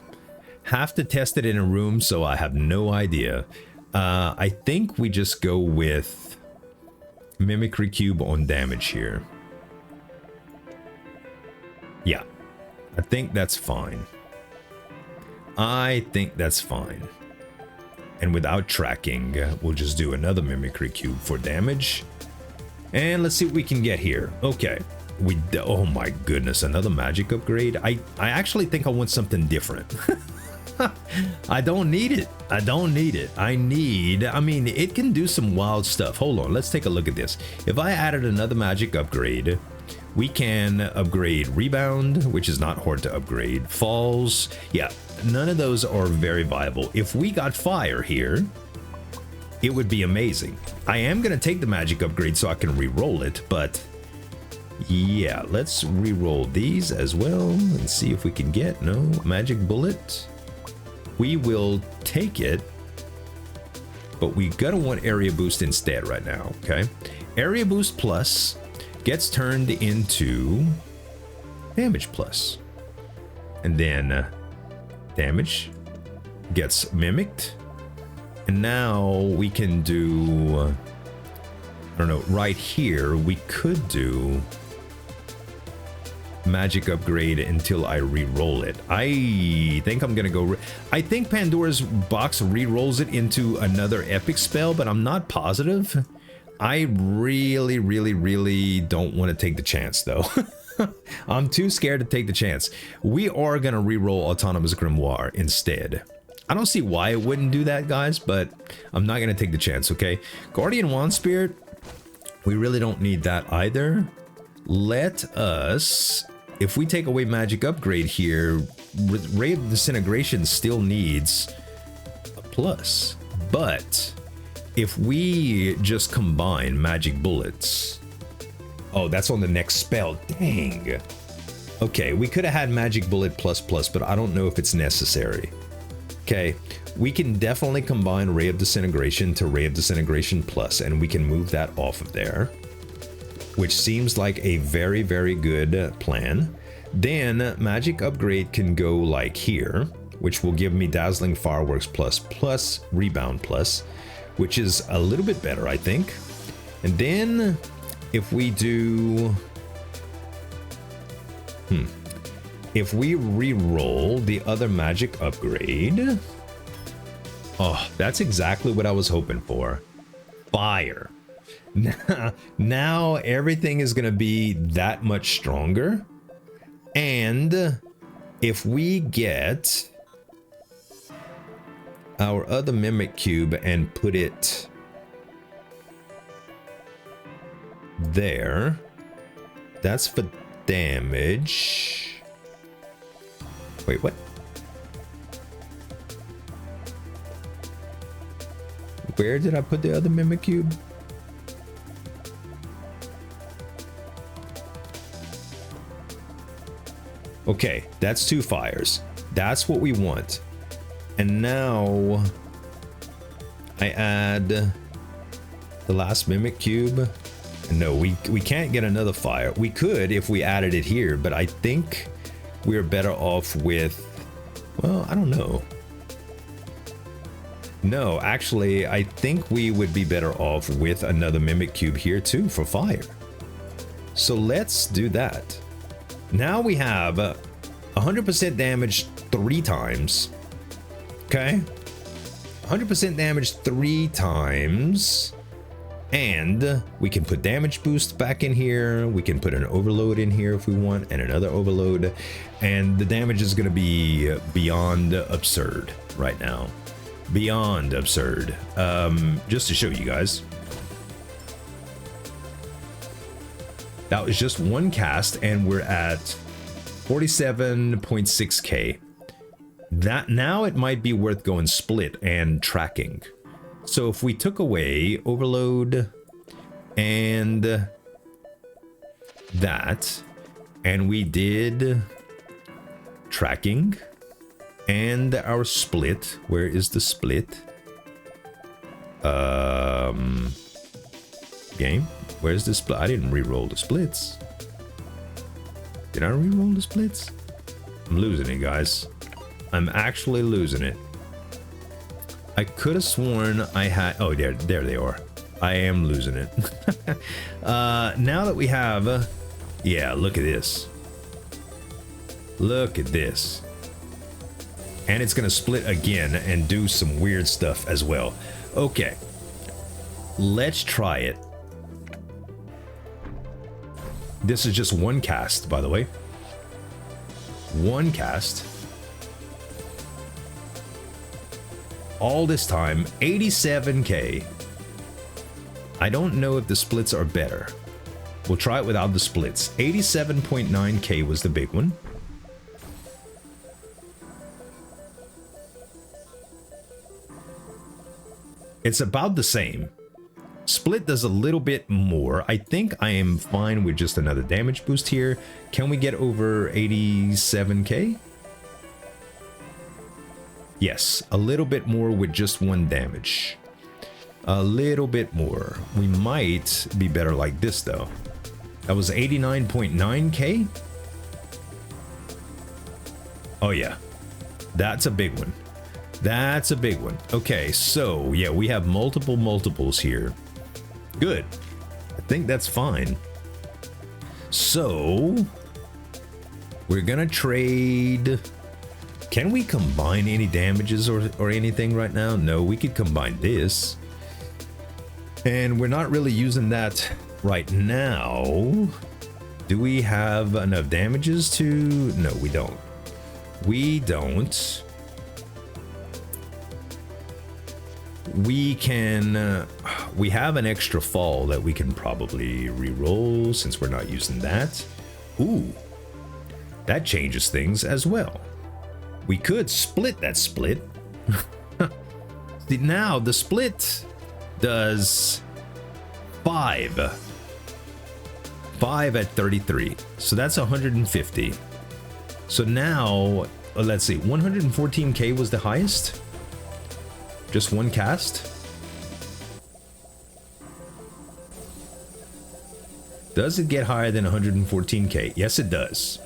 Have to test it in a room, so I have no idea. I think we just go with Mimicry Cube on damage here. Yeah. I think that's fine. I think that's fine. And without tracking, we'll just do another Mimicry Cube for damage. And let's see what we can get here. Okay. Oh my goodness, another magic upgrade. I actually think I want something different. I don't need it. I don't need it. I mean, it can do some wild stuff. Hold on, let's take a look at this. If I added another magic upgrade, we can upgrade Rebound, which is not hard to upgrade. Falls, yeah, none of those are very viable. If we got Fire here, it would be amazing. I am going to take the magic upgrade so I can re-roll it, but yeah, let's re-roll these as well and see if we can get, no, magic bullet. We will take it, but we gotta want area boost instead right now, okay? Area boost plus gets turned into damage plus. And then damage gets mimicked. And now we can do, I don't know, right here, we could do magic upgrade until I re-roll it. I think I'm gonna go, I think Pandora's box re-rolls it into another epic spell, but I'm not positive. I really don't want to take the chance though. I'm too scared to take the chance. We are gonna re-roll Autonomous Grimoire instead. I don't see why it wouldn't do that, guys, but I'm not gonna take the chance, okay? Guardian Wand Spirit, we really don't need that either. let us, if we take away magic upgrade here, Ray of Disintegration still needs a plus. But if we just combine magic bullets, oh, that's on the next spell. Dang. Okay, we could have had magic bullet plus plus, but I don't know if it's necessary. Okay, we can definitely combine Ray of Disintegration to Ray of Disintegration plus, and we can move that off of there, which seems like a very, very good plan. Then magic upgrade can go like here, which will give me Dazzling Fireworks plus plus Rebound plus, which is a little bit better, I think. And then if we do, if we re-roll the other magic upgrade, oh, that's exactly what I was hoping for. Fire. Now everything is going to be that much stronger. And if we get our other Mimic Cube and put it there, that's for damage. Wait, what? Where did I put the other Mimic Cube? Okay, that's 2 fires. That's what we want. And now I add the last Mimic Cube. No, we can't get another fire. We could if we added it here, but I think we're better off with, well, I don't know. No, actually, I think we would be better off with another Mimic Cube here too for fire. So let's do that. Now we have 100% damage 3 times. Okay. 100% damage 3 times. And we can put damage boost back in here. We can put an overload in here if we want, and another overload. And the damage is going to be beyond absurd right now. Beyond absurd. Just to show you guys. That was just one cast, and we're at 47.6k. That now it might be worth going split and tracking. So if we took away overload and that, and we did tracking and our split, where is the split? Game, where's the split? I didn't re-roll the splits. Did I re-roll the splits? I'm losing it, guys. I'm actually losing it. I could have sworn I had, oh, there they are. I am losing it. Now that we have, yeah, look at this. Look at this. And it's gonna split again and do some weird stuff as well. Okay, let's try it. This is just one cast, by the way. One cast. All this time, 87k. I don't know if the splits are better. We'll try it without the splits. 87.9k was the big one. It's about the same. Split does a little bit more. I think I am fine with just another damage boost here. Can we get over 87k? Yes, a little bit more with just one damage. A little bit more. We might be better like this though. That was 89.9k. Oh yeah, that's a big one. That's a big one. Okay, so yeah, we have multiples here. Good. I think that's fine. So we're gonna trade. Can we combine any damages or anything right now? No, we could combine this. And we're not really using that right now. Do we have enough damages to? No, we don't. We don't. We can, we have an extra fall that we can probably re-roll since we're not using that. Ooh, that changes things as well. We could split that split. See, now the split does 5 at 33, so that's 150. So now let's see, 114k was the highest, just one cast. Does it get higher than 114k? Yes, it does.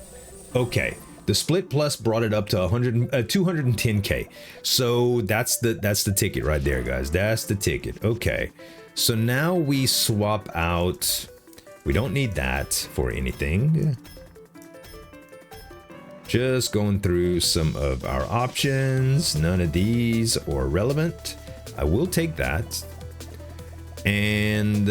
Okay, the split plus brought it up to 210k. So that's the ticket right there, guys. That's the ticket. Okay, so now we swap out. We don't need that for anything. Just going through some of our options. None of these are relevant. I will take that. And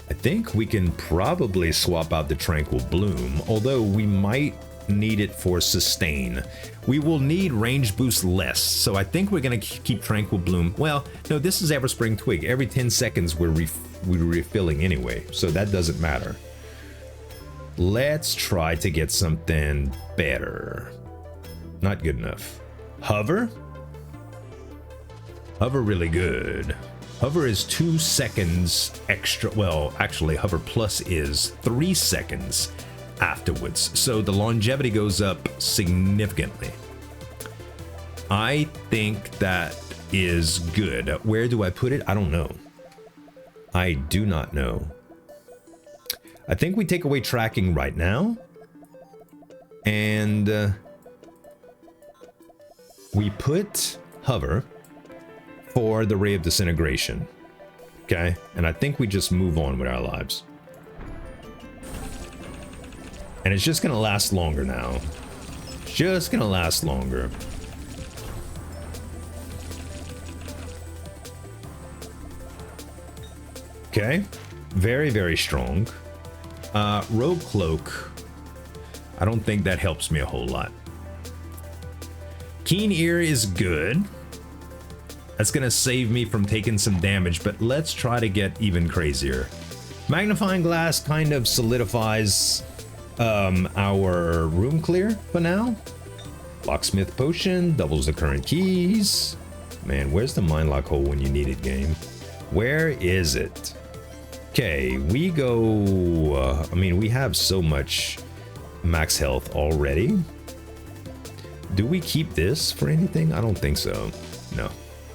I think we can probably swap out the Tranquil Bloom, although we might need it for sustain. We will need range boost less, so I think we're gonna keep Tranquil Bloom. Well, no, this is Everspring Twig. Every 10 seconds we're refilling anyway, so that doesn't matter. Let's try to get something better. Not good enough. Hover? Hover really good. Hover is 2 seconds extra. Well, actually, Hover Plus is 3 seconds afterwards. So the longevity goes up significantly. I think that is good. Where do I put it? I don't know. I do not know. I think we take away tracking right now. And we put Hover for the Ray of Disintegration. Okay? And I think we just move on with our lives. And it's just gonna last longer now. Just gonna last longer. Okay. Very, very strong. Rogue Cloak. I don't think that helps me a whole lot. Keen Ear is good. That's gonna save me from taking some damage, but let's try to get even crazier. Magnifying Glass kind of solidifies our room clear for now. Locksmith Potion doubles the current keys. Man, where's the Mind Lock hole when you need it, game? Where is it? Okay, we go... I mean, we have so much max health already. Do we keep this for anything? I don't think so. No.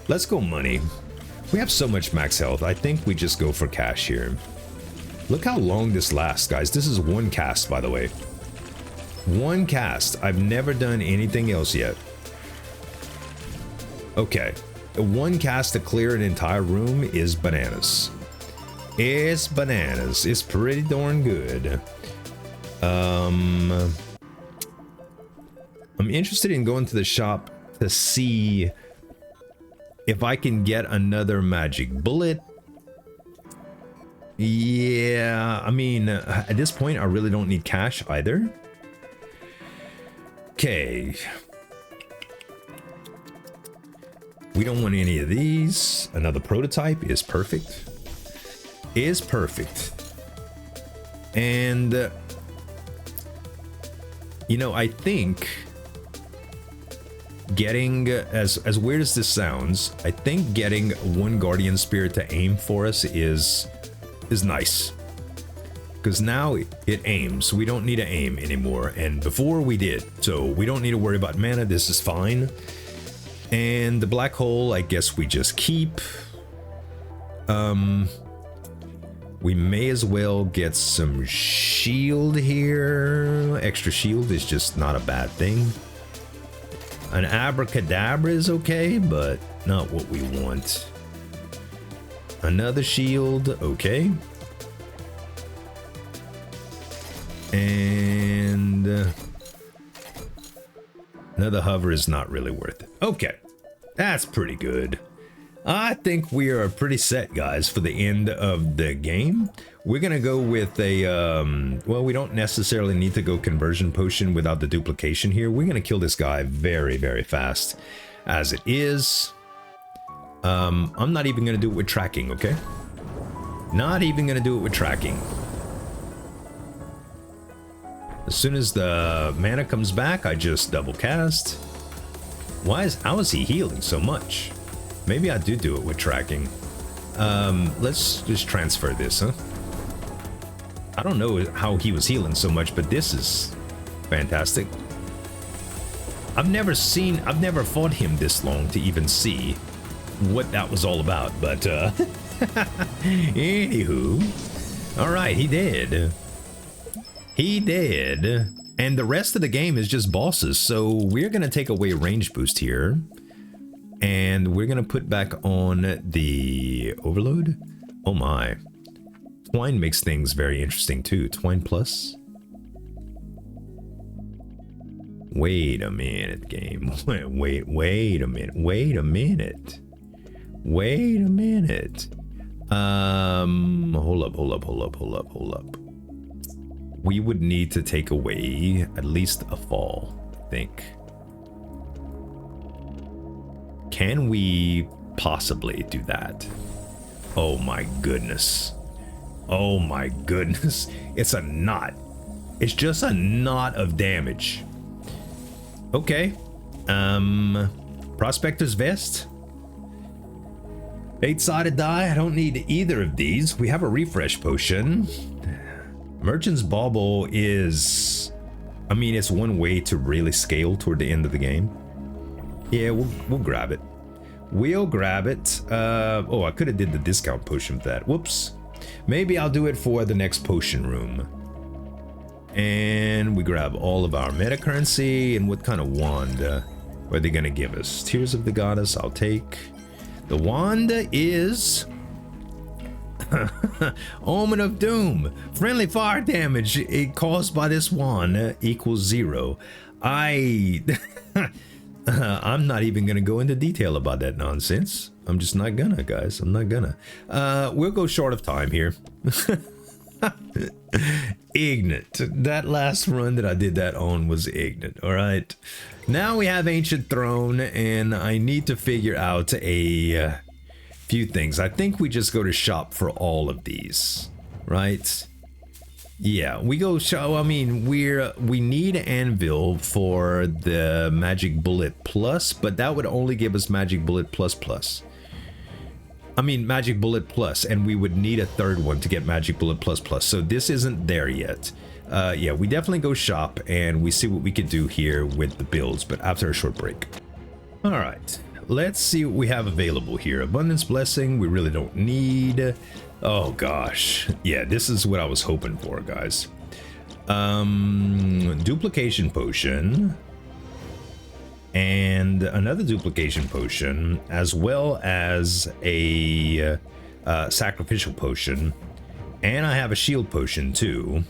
Let's go money. We have so much max health. I think we just go for cash here. Look how long this lasts, guys. This is one cast, by the way. One cast. I've never done anything else yet. Okay. One cast to clear an entire room is bananas. It's bananas. It's pretty darn good. I'm interested in going to the shop to see if I can get another magic bullet. Yeah, I mean, at this point, I really don't need cash either. Okay. We don't want any of these. Another prototype is perfect. Is perfect. And, you know, I think getting, as weird as this sounds, I think getting one Guardian Spirit to aim for us is nice. Because now it aims. We don't need to aim anymore. And before we did. So we don't need to worry about mana. This is fine. And the black hole, I guess we just keep. We may as well get some shield here. Extra shield is just not a bad thing. An abracadabra is okay, but not what we want. Another shield, okay. And another hover is not really worth it. Okay, that's pretty good. I think we are pretty set, guys, for the end of the game. We're gonna go with a, well, we don't necessarily need to go conversion potion without the duplication here. We're gonna kill this guy very, very fast as it is. I'm not even gonna do it with tracking, okay? Not even gonna do it with tracking. As soon as the mana comes back, I just double cast. How is he healing so much? Maybe I do it with tracking. Let's just transfer this, huh? I don't know how he was healing so much, but this is fantastic. I've never fought him this long to even see what that was all about, but anywho. Alright, he did. He did. And the rest of the game is just bosses, so we're gonna take away range boost here. And we're gonna put back on the overload. Oh my. Twine makes things very interesting too. Twine plus. Wait a minute, game. Wait a minute. Wait a minute. Wait a minute. Hold up. We would need to take away at least a fall, I think. Can we possibly do that? Oh my goodness. Oh my goodness. It's a knot. It's just a knot of damage. Okay. Prospector's Vest. 8-sided die. I don't need either of these. We have a refresh potion. Merchant's Bauble is... I mean, it's one way to really scale toward the end of the game. Yeah, we'll grab it. We'll grab it. Oh, I could have did the discount potion for that. Whoops. Maybe I'll do it for the next potion room. And we grab all of our meta currency. And what kind of wand are they going to give us? Tears of the Goddess, I'll take. The wand is... Omen of Doom. Friendly fire damage caused by this wand equals 0. I'm not even gonna go into detail about that nonsense. I'm just not gonna, guys. I'm not gonna. We'll go short of time here. Ignorant. That last run that I did that on was ignorant. All right. Now we have Ancient Throne, and I need to figure out a few things. I think we just go to shop for all of these, right? Yeah, we go show. I mean, we need Anvil for the Magic Bullet Plus, but that would only give us Magic Bullet Plus Plus. I mean, Magic Bullet Plus, and we would need a third one to get Magic Bullet Plus Plus. So this isn't there yet. Yeah, we definitely go shop and we see what we could do here with the builds, but after a short break. All right. Let's see what we have available here. Abundance Blessing, we really don't need. Oh gosh. Yeah, this is what I was hoping for, guys. Duplication Potion. And another Duplication Potion, as well as a Sacrificial Potion. And I have a Shield Potion too.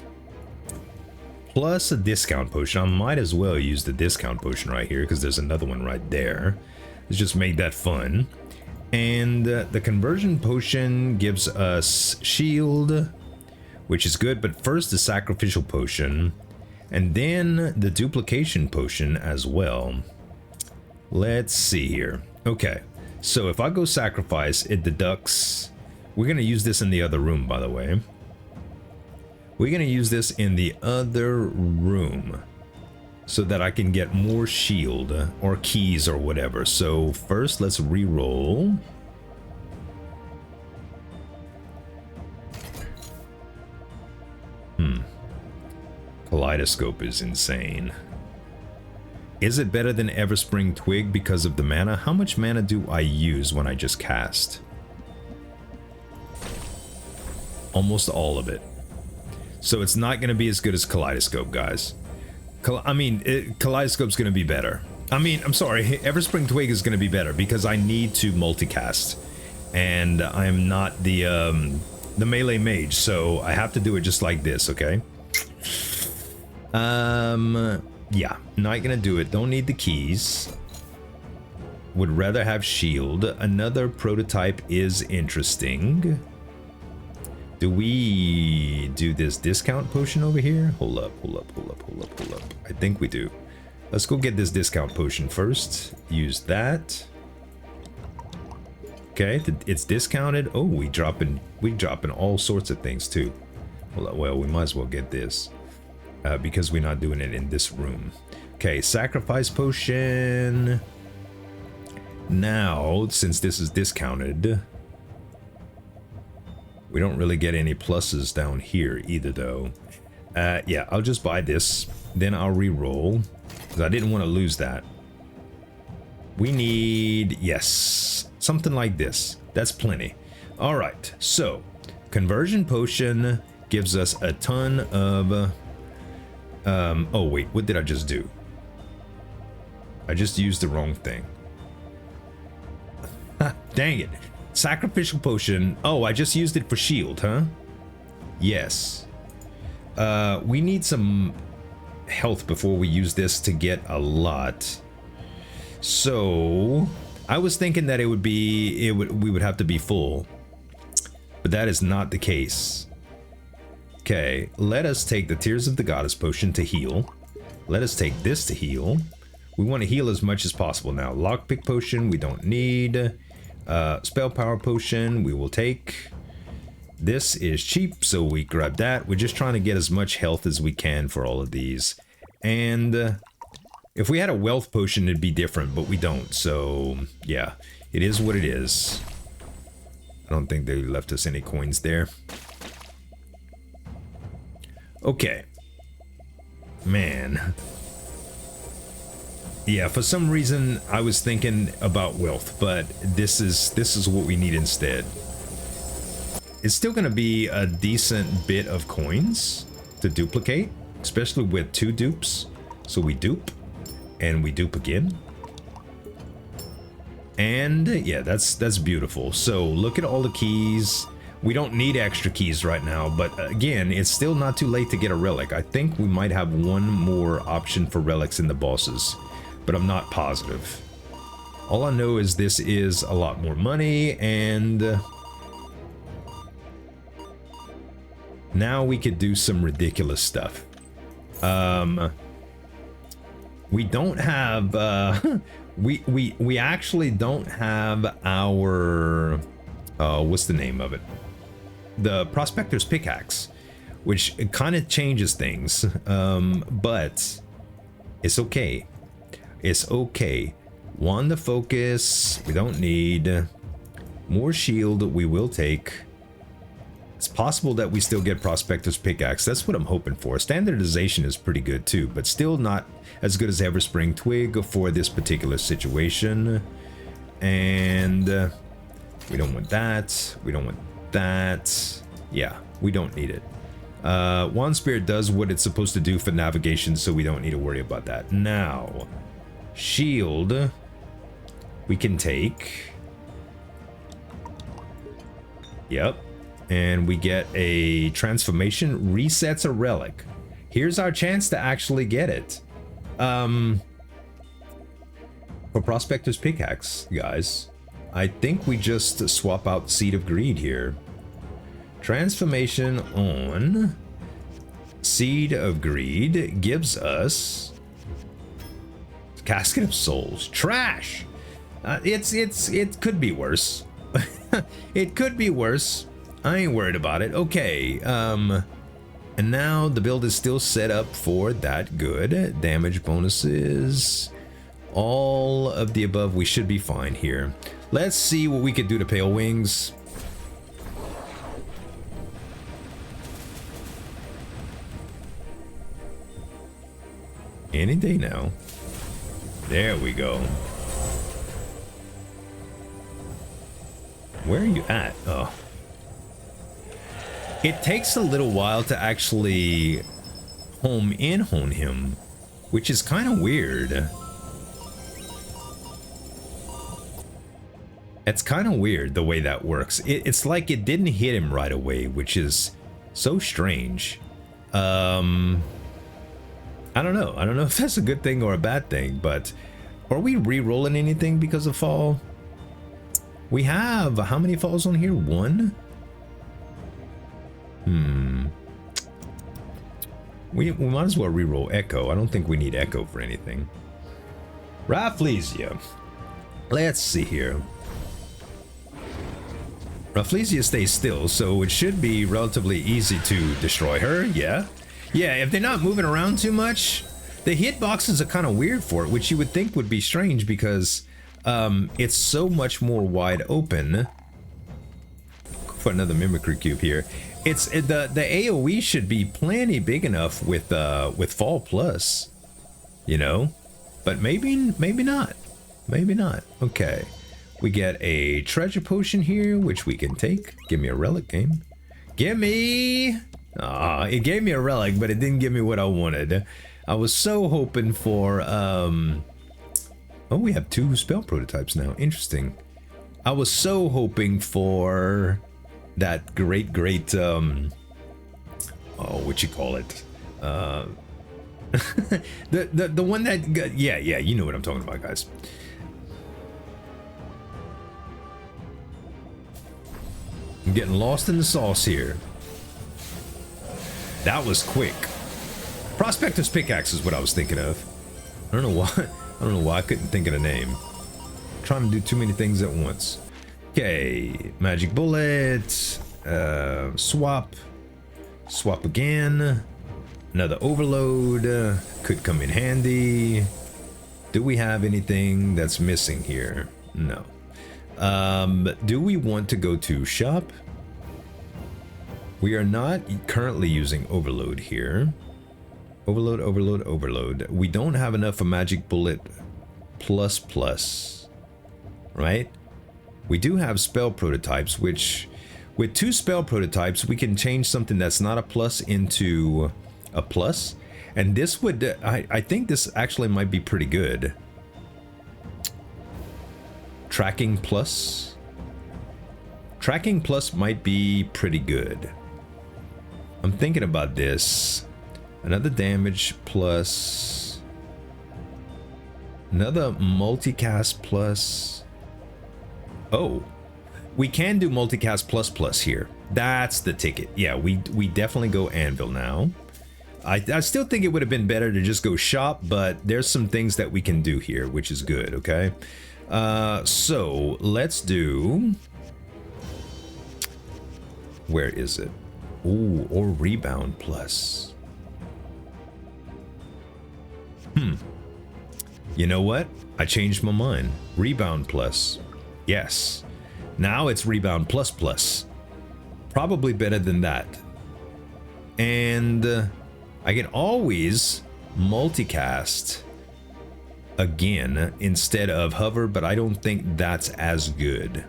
Plus a Discount Potion. I might as well use the Discount Potion right here, because there's another one right there. Let's just make that fun. And the Conversion Potion gives us Shield, which is good, but first the Sacrificial Potion, and then the Duplication Potion as well. Let's see here. Okay, so if I go Sacrifice, it deducts... We're going to use this in the other room, by the way. We're going to use this in the other room, so that I can get more shield or keys or whatever. So first, let's re-roll. Kaleidoscope is insane. Is it better than Everspring Twig because of the mana? How much mana do I use when I just cast? Almost all of it. So it's not going to be as good as Kaleidoscope, guys. I mean, Kaleidoscope's going to be better. I mean, I'm sorry, Everspring Twig is going to be better because I need to multicast. And I'm not the melee mage, so I have to do it just like this, okay? Yeah, not going to do it. Don't need the keys. Would rather have shield. Another prototype is interesting. Do we do this discount potion over here? Hold up. I think we do. Let's go get this discount potion first. Use that. Okay, it's discounted. Oh, we dropping all sorts of things too. Well, we might as well get this because we're not doing it in this room. Okay, sacrifice potion. Now, since this is discounted, we don't really get any pluses down here either, though. Yeah, I'll just buy this, then I'll re-roll because I didn't want to lose that. We need, yes, something like this. That's plenty. All right, so conversion potion gives us a ton of oh wait, what did I just do? I just used the wrong thing. Dang it. Sacrificial potion. Oh, I just used it for shield, huh? Yes. We need some health before we use this to get a lot. So I was thinking that we would have to be full, but that is not the case. Okay, let us take the Tears of the Goddess potion to heal. Let us take this to heal. We want to heal as much as possible now. Lockpick potion we don't need. Spell power potion we will take. This is cheap, so we grab that. We're just trying to get as much health as we can for all of these. And if we had a wealth potion, it'd be different, but we don't. So, yeah, it is what it is. I don't think they left us any coins there. Okay. Man. Yeah, for some reason, I was thinking about wealth, but this is what we need instead. It's still going to be a decent bit of coins to duplicate, especially with 2 dupes. So we dupe. And we dupe again. And yeah, that's beautiful. So look at all the keys. We don't need extra keys right now, but again, it's still not too late to get a relic. I think we might have one more option for relics in the bosses, but I'm not positive. All I know is this is a lot more money, and now we could do some ridiculous stuff. We don't have, we actually don't have our, what's the name of it? The Prospector's Pickaxe, which kind of changes things, but it's okay. It's okay. Wand of Focus, we don't need. More shield, we will take. It's possible that we still get Prospector's Pickaxe. That's what I'm hoping for. Standardization is pretty good too, but still not as good as Everspring Twig for this particular situation. And we don't want that. We don't want that. Yeah, we don't need it. Wand Spirit does what it's supposed to do for navigation, so we don't need to worry about that. Now, shield, we can take. Yep. And we get a transformation, resets a relic. Here's our chance to actually get it. For Prospector's Pickaxe, guys, I think we just swap out Seed of Greed here. Transformation on Seed of Greed gives us Casket of Souls. Trash! It could be worse. It could be worse. I ain't worried about it. Okay, and now the build is still set up for that good. Damage bonuses, all of the above, we should be fine here. Let's see what we could do to Pale Wings. Any day now. There we go. Where are you at? Oh. It takes a little while to actually hone him, which is kind of weird. It's kind of weird the way that works. It's like it didn't hit him right away, which is so strange. I don't know. I don't know if that's a good thing or a bad thing, but are we re-rolling anything because of fall? We have, how many falls on here? 1? We might as well re-roll Echo. I don't think we need Echo for anything. Rafflesia. Let's see here. Rafflesia stays still, so it should be relatively easy to destroy her. Yeah. Yeah, if they're not moving around too much, the hitboxes are kind of weird for it, which you would think would be strange because it's so much more wide open. For another mimicry cube here. It's the AoE should be plenty big enough with Fall Plus, you know, but maybe not. Maybe not. Okay. We get a treasure potion here, which we can take. Give me a relic, game. Give me... it gave me a relic, but it didn't give me what I wanted. I was so hoping for... Oh, we have 2 spell prototypes now. Interesting. I was so hoping for that great... oh, what you call it? the one that... Yeah, you know what I'm talking about, guys. I'm getting lost in the sauce here. That was quick. Prospector's Pickaxe is what I was thinking of. I don't know why. I don't know why I couldn't think of the name. I'm trying to do too many things at once. Okay, magic bullet. Swap. Swap again. Another overload. Could come in handy. Do we have anything that's missing here? No. Do we want to go to shop? We are not currently using overload here. Overload. We don't have enough for magic bullet plus, right? We do have spell prototypes, which with 2 spell prototypes, we can change something that's not a plus into a plus. And this would, I think this actually might be pretty good. Tracking plus might be pretty good. I'm thinking about this. Another damage plus, another multicast plus. Oh, we can do multicast plus here. That's the ticket. Yeah, we definitely go anvil now. I still think it would have been better to just go shop, but there's some things that we can do here, which is good. Okay. So let's do, where is it? Ooh, or rebound plus. You know what? I changed my mind. Rebound plus. Yes. Now it's rebound plus. Probably better than that. And I can always multicast again instead of hover, but I don't think that's as good.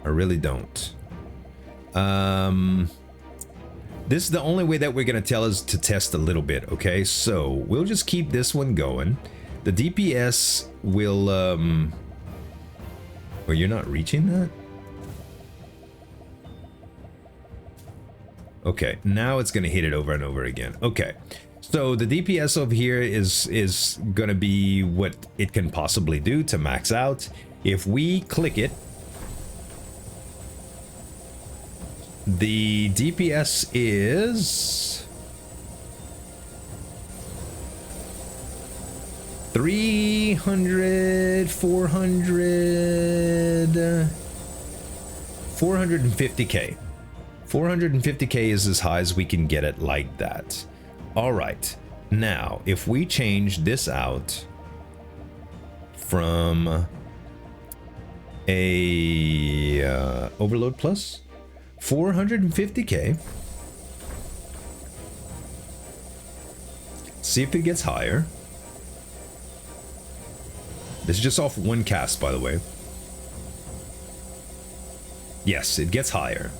I really don't. This is the only way that we're gonna tell us to test a little bit. Okay, so we'll just keep this one going. The DPS will well, you're not reaching that. Okay, now it's gonna hit it over and over again. Okay, so the DPS over here is gonna be what it can possibly do to max out. If we click it, the DPS is 300, 400, 450k. 450k is as high as we can get it like that. All right. Now, if we change this out from a overload plus 450k. See if it gets higher. This is just off one cast, by the way. Yes, it gets higher.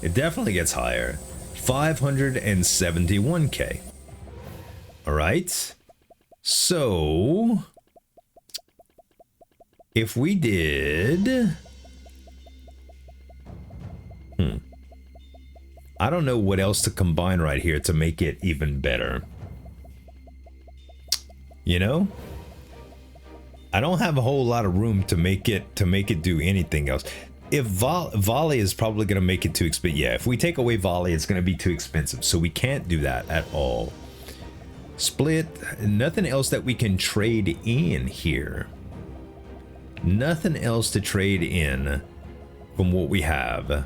It definitely gets higher. 571k. All right. So, if we did... I don't know what else to combine right here to make it even better. You know? I don't have a whole lot of room to make it do anything else. If volley is probably going to make it too expensive. Yeah, if we take away volley, it's going to be too expensive. So we can't do that at all. Split, nothing else that we can trade in here. Nothing else to trade in from what we have.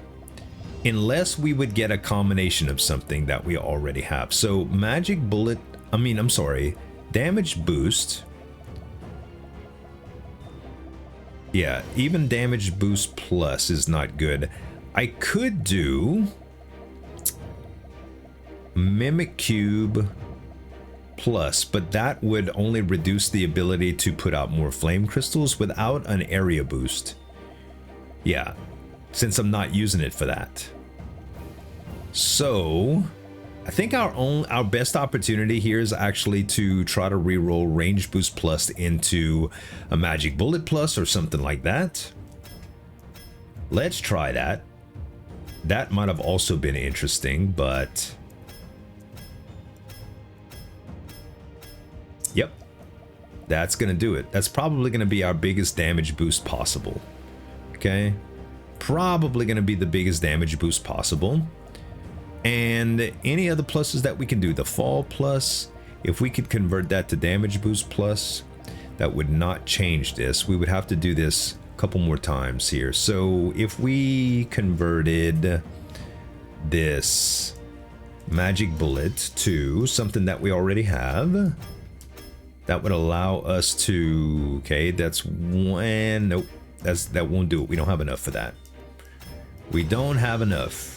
Unless we would get a combination of something that we already have. So magic bullet, I'm sorry, damage boost. Yeah, even damage boost plus is not good. I could do mimic cube plus, but that would only reduce the ability to put out more flame crystals without an area boost. Yeah, since I'm not using it for that. So I think our best opportunity here is actually to try to reroll range boost plus into a magic bullet plus or something like that. Let's try that. That might have also been interesting, but yep, that's gonna do it. That's probably gonna be our biggest damage boost possible. Okay, probably gonna be the biggest damage boost possible. And any other pluses that we can do, the fall plus, if we could convert that to damage boost plus, that would not change this. We would have to do this a couple more times here. So if we converted this magic bullet to something that we already have, that would allow us to, okay, that's one, nope, that won't do it. We don't have enough for that. We don't have enough.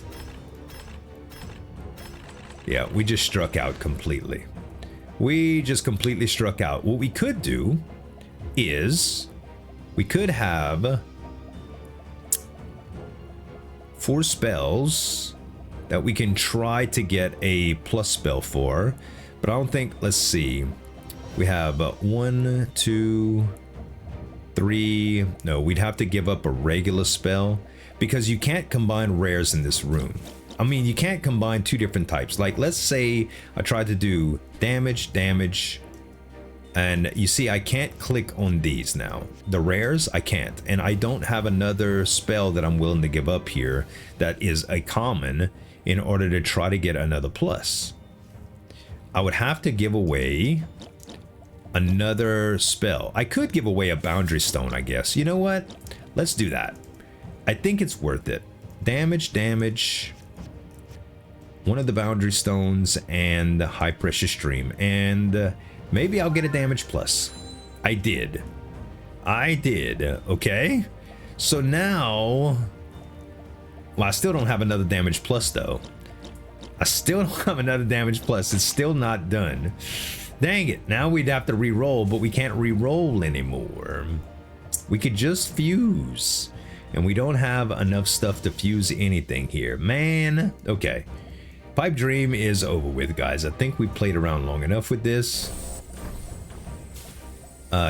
Yeah, we just struck out completely. We just completely struck out. What we could do is we could have 4 spells that we can try to get a plus spell for, but I don't think, let's see. We have 1, 2, 3. No, we'd have to give up a regular spell because you can't combine rares in this room. I mean, you can't combine 2 different types. Like, let's say I tried to do damage, and you see I can't click on these now. The rares, I can't. And I don't have another spell that I'm willing to give up here that is a common in order to try to get another plus. I would have to give away another spell. I could give away a boundary stone, I guess. You know what? Let's do that. I think it's worth it. Damage. One of the boundary stones and the high pressure stream, and maybe I'll get a damage plus. I did. Okay, so now, well, I still don't have another damage plus though. It's still not done. Dang it, now we'd have to re-roll, but we can't re-roll anymore. We could just fuse, and we don't have enough stuff to fuse anything here, man. Okay. Pipe Dream is over with, guys. I think we played around long enough with this.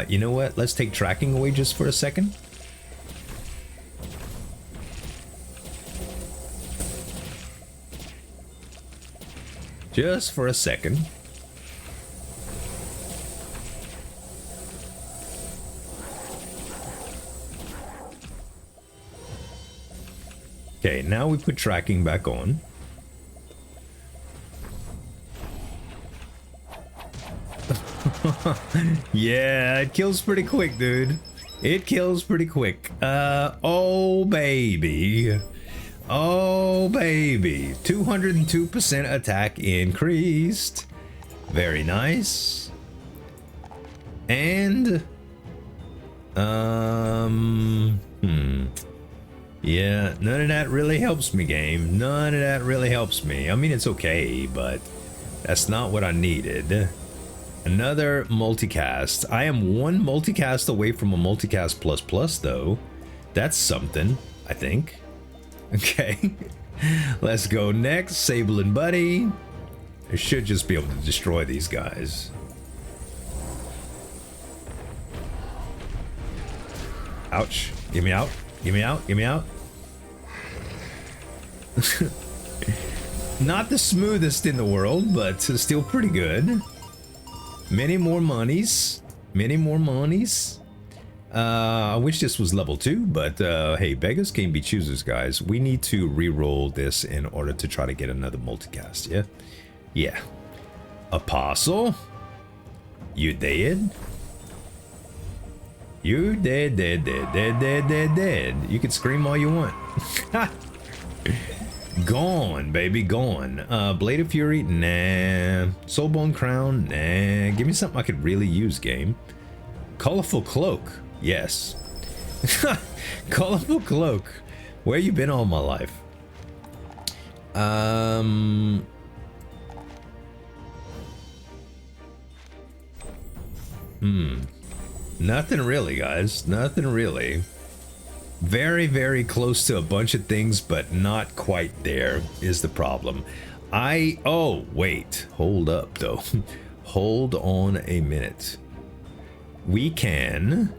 You know what? Let's take tracking away just for a second. Just for a second. Okay, now we put tracking back on. Yeah, it kills pretty quick, dude. It kills pretty quick. Oh baby. 202% attack increased. Very nice. And yeah, none of that really helps me, game. None of that really helps me. I mean, it's okay, but that's not what I needed. Another multicast. I am 1 multicast away from a multicast plus though. That's something, I think. Okay. Let's go next. Sable and Buddy. I should just be able to destroy these guys. Ouch. Get me out. Get me out. Get me out. Not the smoothest in the world, but still pretty good. Many more monies. I wish this was level 2, but hey, beggars can't be choosers, guys. We need to re-roll this in order to try to get another multicast, yeah? Yeah. Apostle? You dead? You dead, dead, dead, dead, dead, dead, dead. You can scream all you want. Gone, baby, gone. Blade of Fury, nah. Soulbone Crown, nah. Give me something I could really use, game. Colorful Cloak, yes. Colorful Cloak. Where you been all my life? Nothing really, guys. Nothing really. Very, very close to a bunch of things, but not quite there is the problem. Oh, wait. Hold up, though. Hold on a minute. We can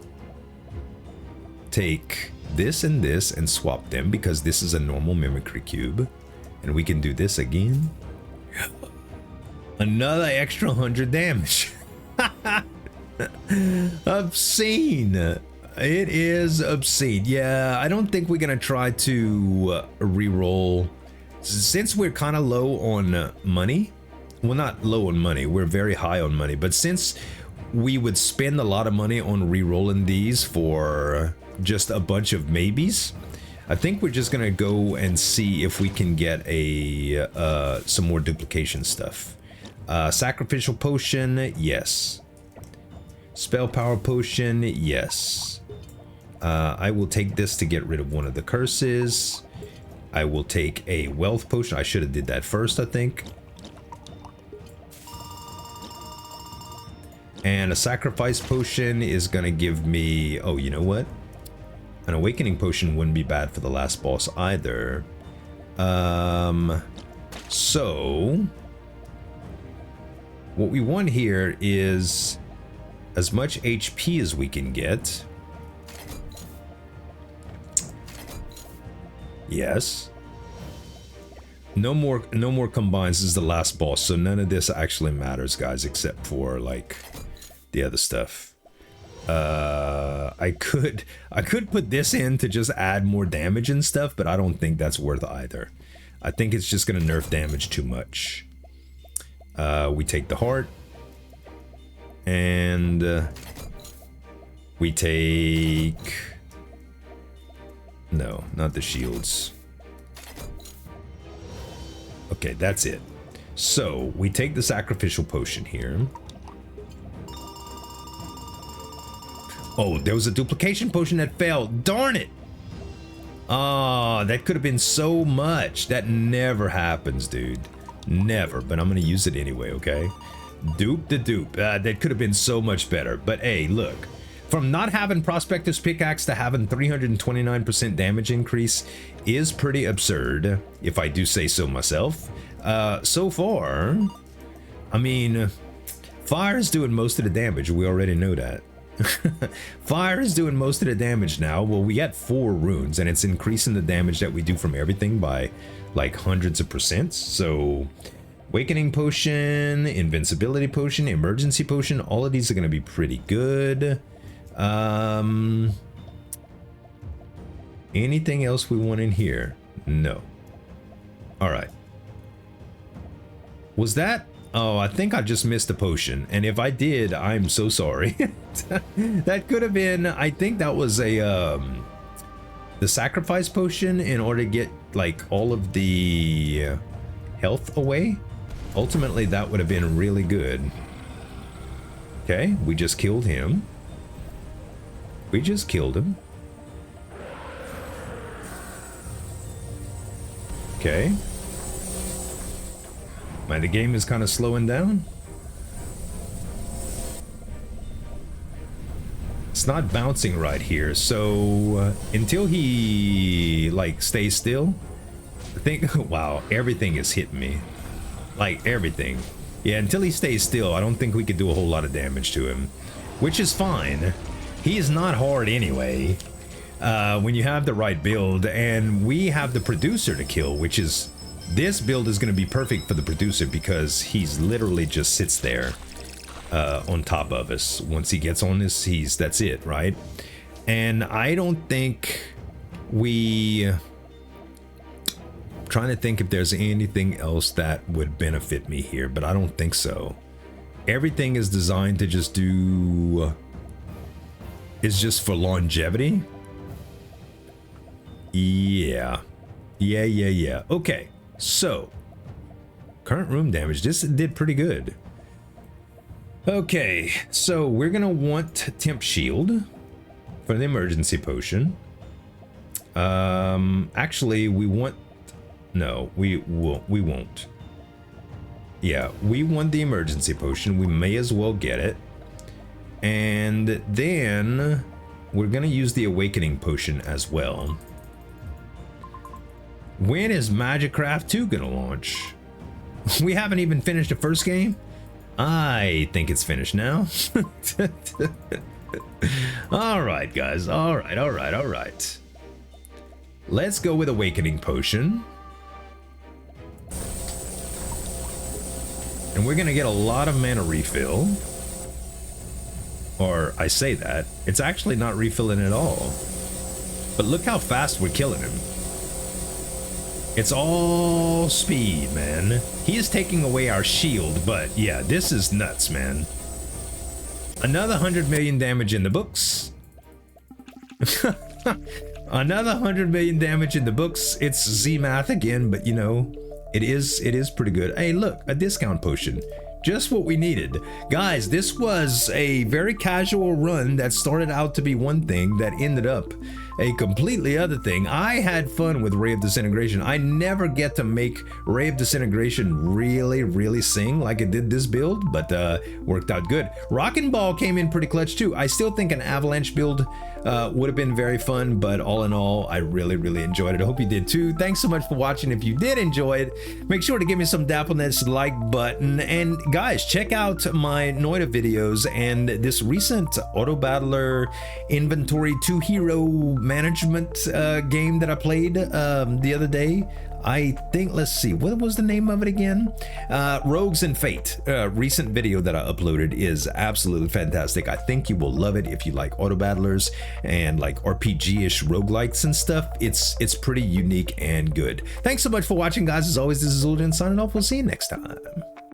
take this and swap them because this is a normal mimicry cube. And we can do this again. Another extra 100 damage. Obscene. It is obscene. Yeah, I don't think we're gonna try to re-roll since we're kind of low on money. Well, not low on money, we're very high on money, but since we would spend a lot of money on re-rolling these for just a bunch of maybes, I think we're just gonna go and see if we can get a some more duplication stuff. Sacrificial potion, yes. Spell power potion, yes. I will take this to get rid of one of the curses. I will take a wealth potion. I should have did that first, I think. And a sacrifice potion is gonna give me, oh, you know what? An awakening potion wouldn't be bad for the last boss either. So what we want here is as much HP as we can get. Yes. No more combines. This is the last boss, so none of this actually matters, guys, except for like the other stuff. I could put this in to just add more damage and stuff, but I don't think that's worth either. I think it's just gonna nerf damage too much. We take the heart. And we take... No, not the shields. Okay, that's it. So, we take the sacrificial potion here. Oh, there was a duplication potion that fell. Darn it! Ah, that could have been so much. That never happens, dude. Never, but I'm gonna use it anyway, okay? Dupe the dupe. That could have been so much better. But hey, look. From not having Prospector's Pickaxe to having 329% damage increase is pretty absurd, if I do say so myself. So far, I mean, fire is doing most of the damage. We already know that. Fire is doing most of the damage now. Well, we got 4 runes, and it's increasing the damage that we do from everything by like hundreds of percents. So... Awakening potion, invincibility potion, emergency potion, all of these are going to be pretty good. Anything else we want in here? No. All right. Was that? Oh, I think I just missed a potion. And if I did, I'm so sorry. That could have been, I think that was a, the sacrifice potion in order to get like all of the health away. Ultimately, that would have been really good. Okay, we just killed him. We just killed him. Okay. Man, the game is kind of slowing down. It's not bouncing right here, so until he like stays still, I think, wow, everything is hitting me. Like everything. Yeah, until he stays still, I don't think we could do a whole lot of damage to him, which is fine. He is not hard anyway, when you have the right build, and we have the producer to kill, which is, this build is going to be perfect for the producer because he's literally just sits there on top of us. Once he gets on this, that's it, right? And I don't think we... Trying to think if there's anything else that would benefit me here, but I don't think so. Everything is designed to just do... is just for longevity. Yeah. Okay, so current room damage. This did pretty good. Okay, so we're gonna want temp shield for the emergency potion. Actually, we want... No, we won't. Yeah, we want the emergency potion. We may as well get it. And then we're gonna use the awakening potion as well. When is MAGICRAFT 2 gonna launch? We haven't even finished the first game. I think it's finished now. All right, guys. All right. Let's go with awakening potion. And we're gonna get a lot of mana refill. Or I say that, it's actually not refilling at all. But look how fast we're killing him. It's all speed, man. He is taking away our shield, but yeah, this is nuts, man. Another 100 million damage in the books. Another 100 million damage in the books. It's Z math again, but you know, it is pretty good. Hey, look, a discount potion. Just what we needed. Guys, this was a very casual run that started out to be one thing that ended up a completely other thing. I had fun with Ray of Disintegration. I never get to make Ray of Disintegration really sing like it did this build, but worked out good. Rockin' Ball came in pretty clutch too. I still think an Avalanche build would have been very fun, but all in all, I really enjoyed it. I hope you did too. Thanks so much for watching. If you did enjoy it, make sure to give me some dappleness like button. And guys, check out my Noita videos and this recent Auto Battler Inventory 2 Hero management game that I played the other day. I think, let's see, what was the name of it again? Rogues and Fate. Recent video that I uploaded is absolutely fantastic. I think you will love it if you like auto battlers and like RPG-ish roguelikes and stuff. It's pretty unique and good. Thanks so much for watching, guys. As always, this is Zueljin signing off. We'll see you next time.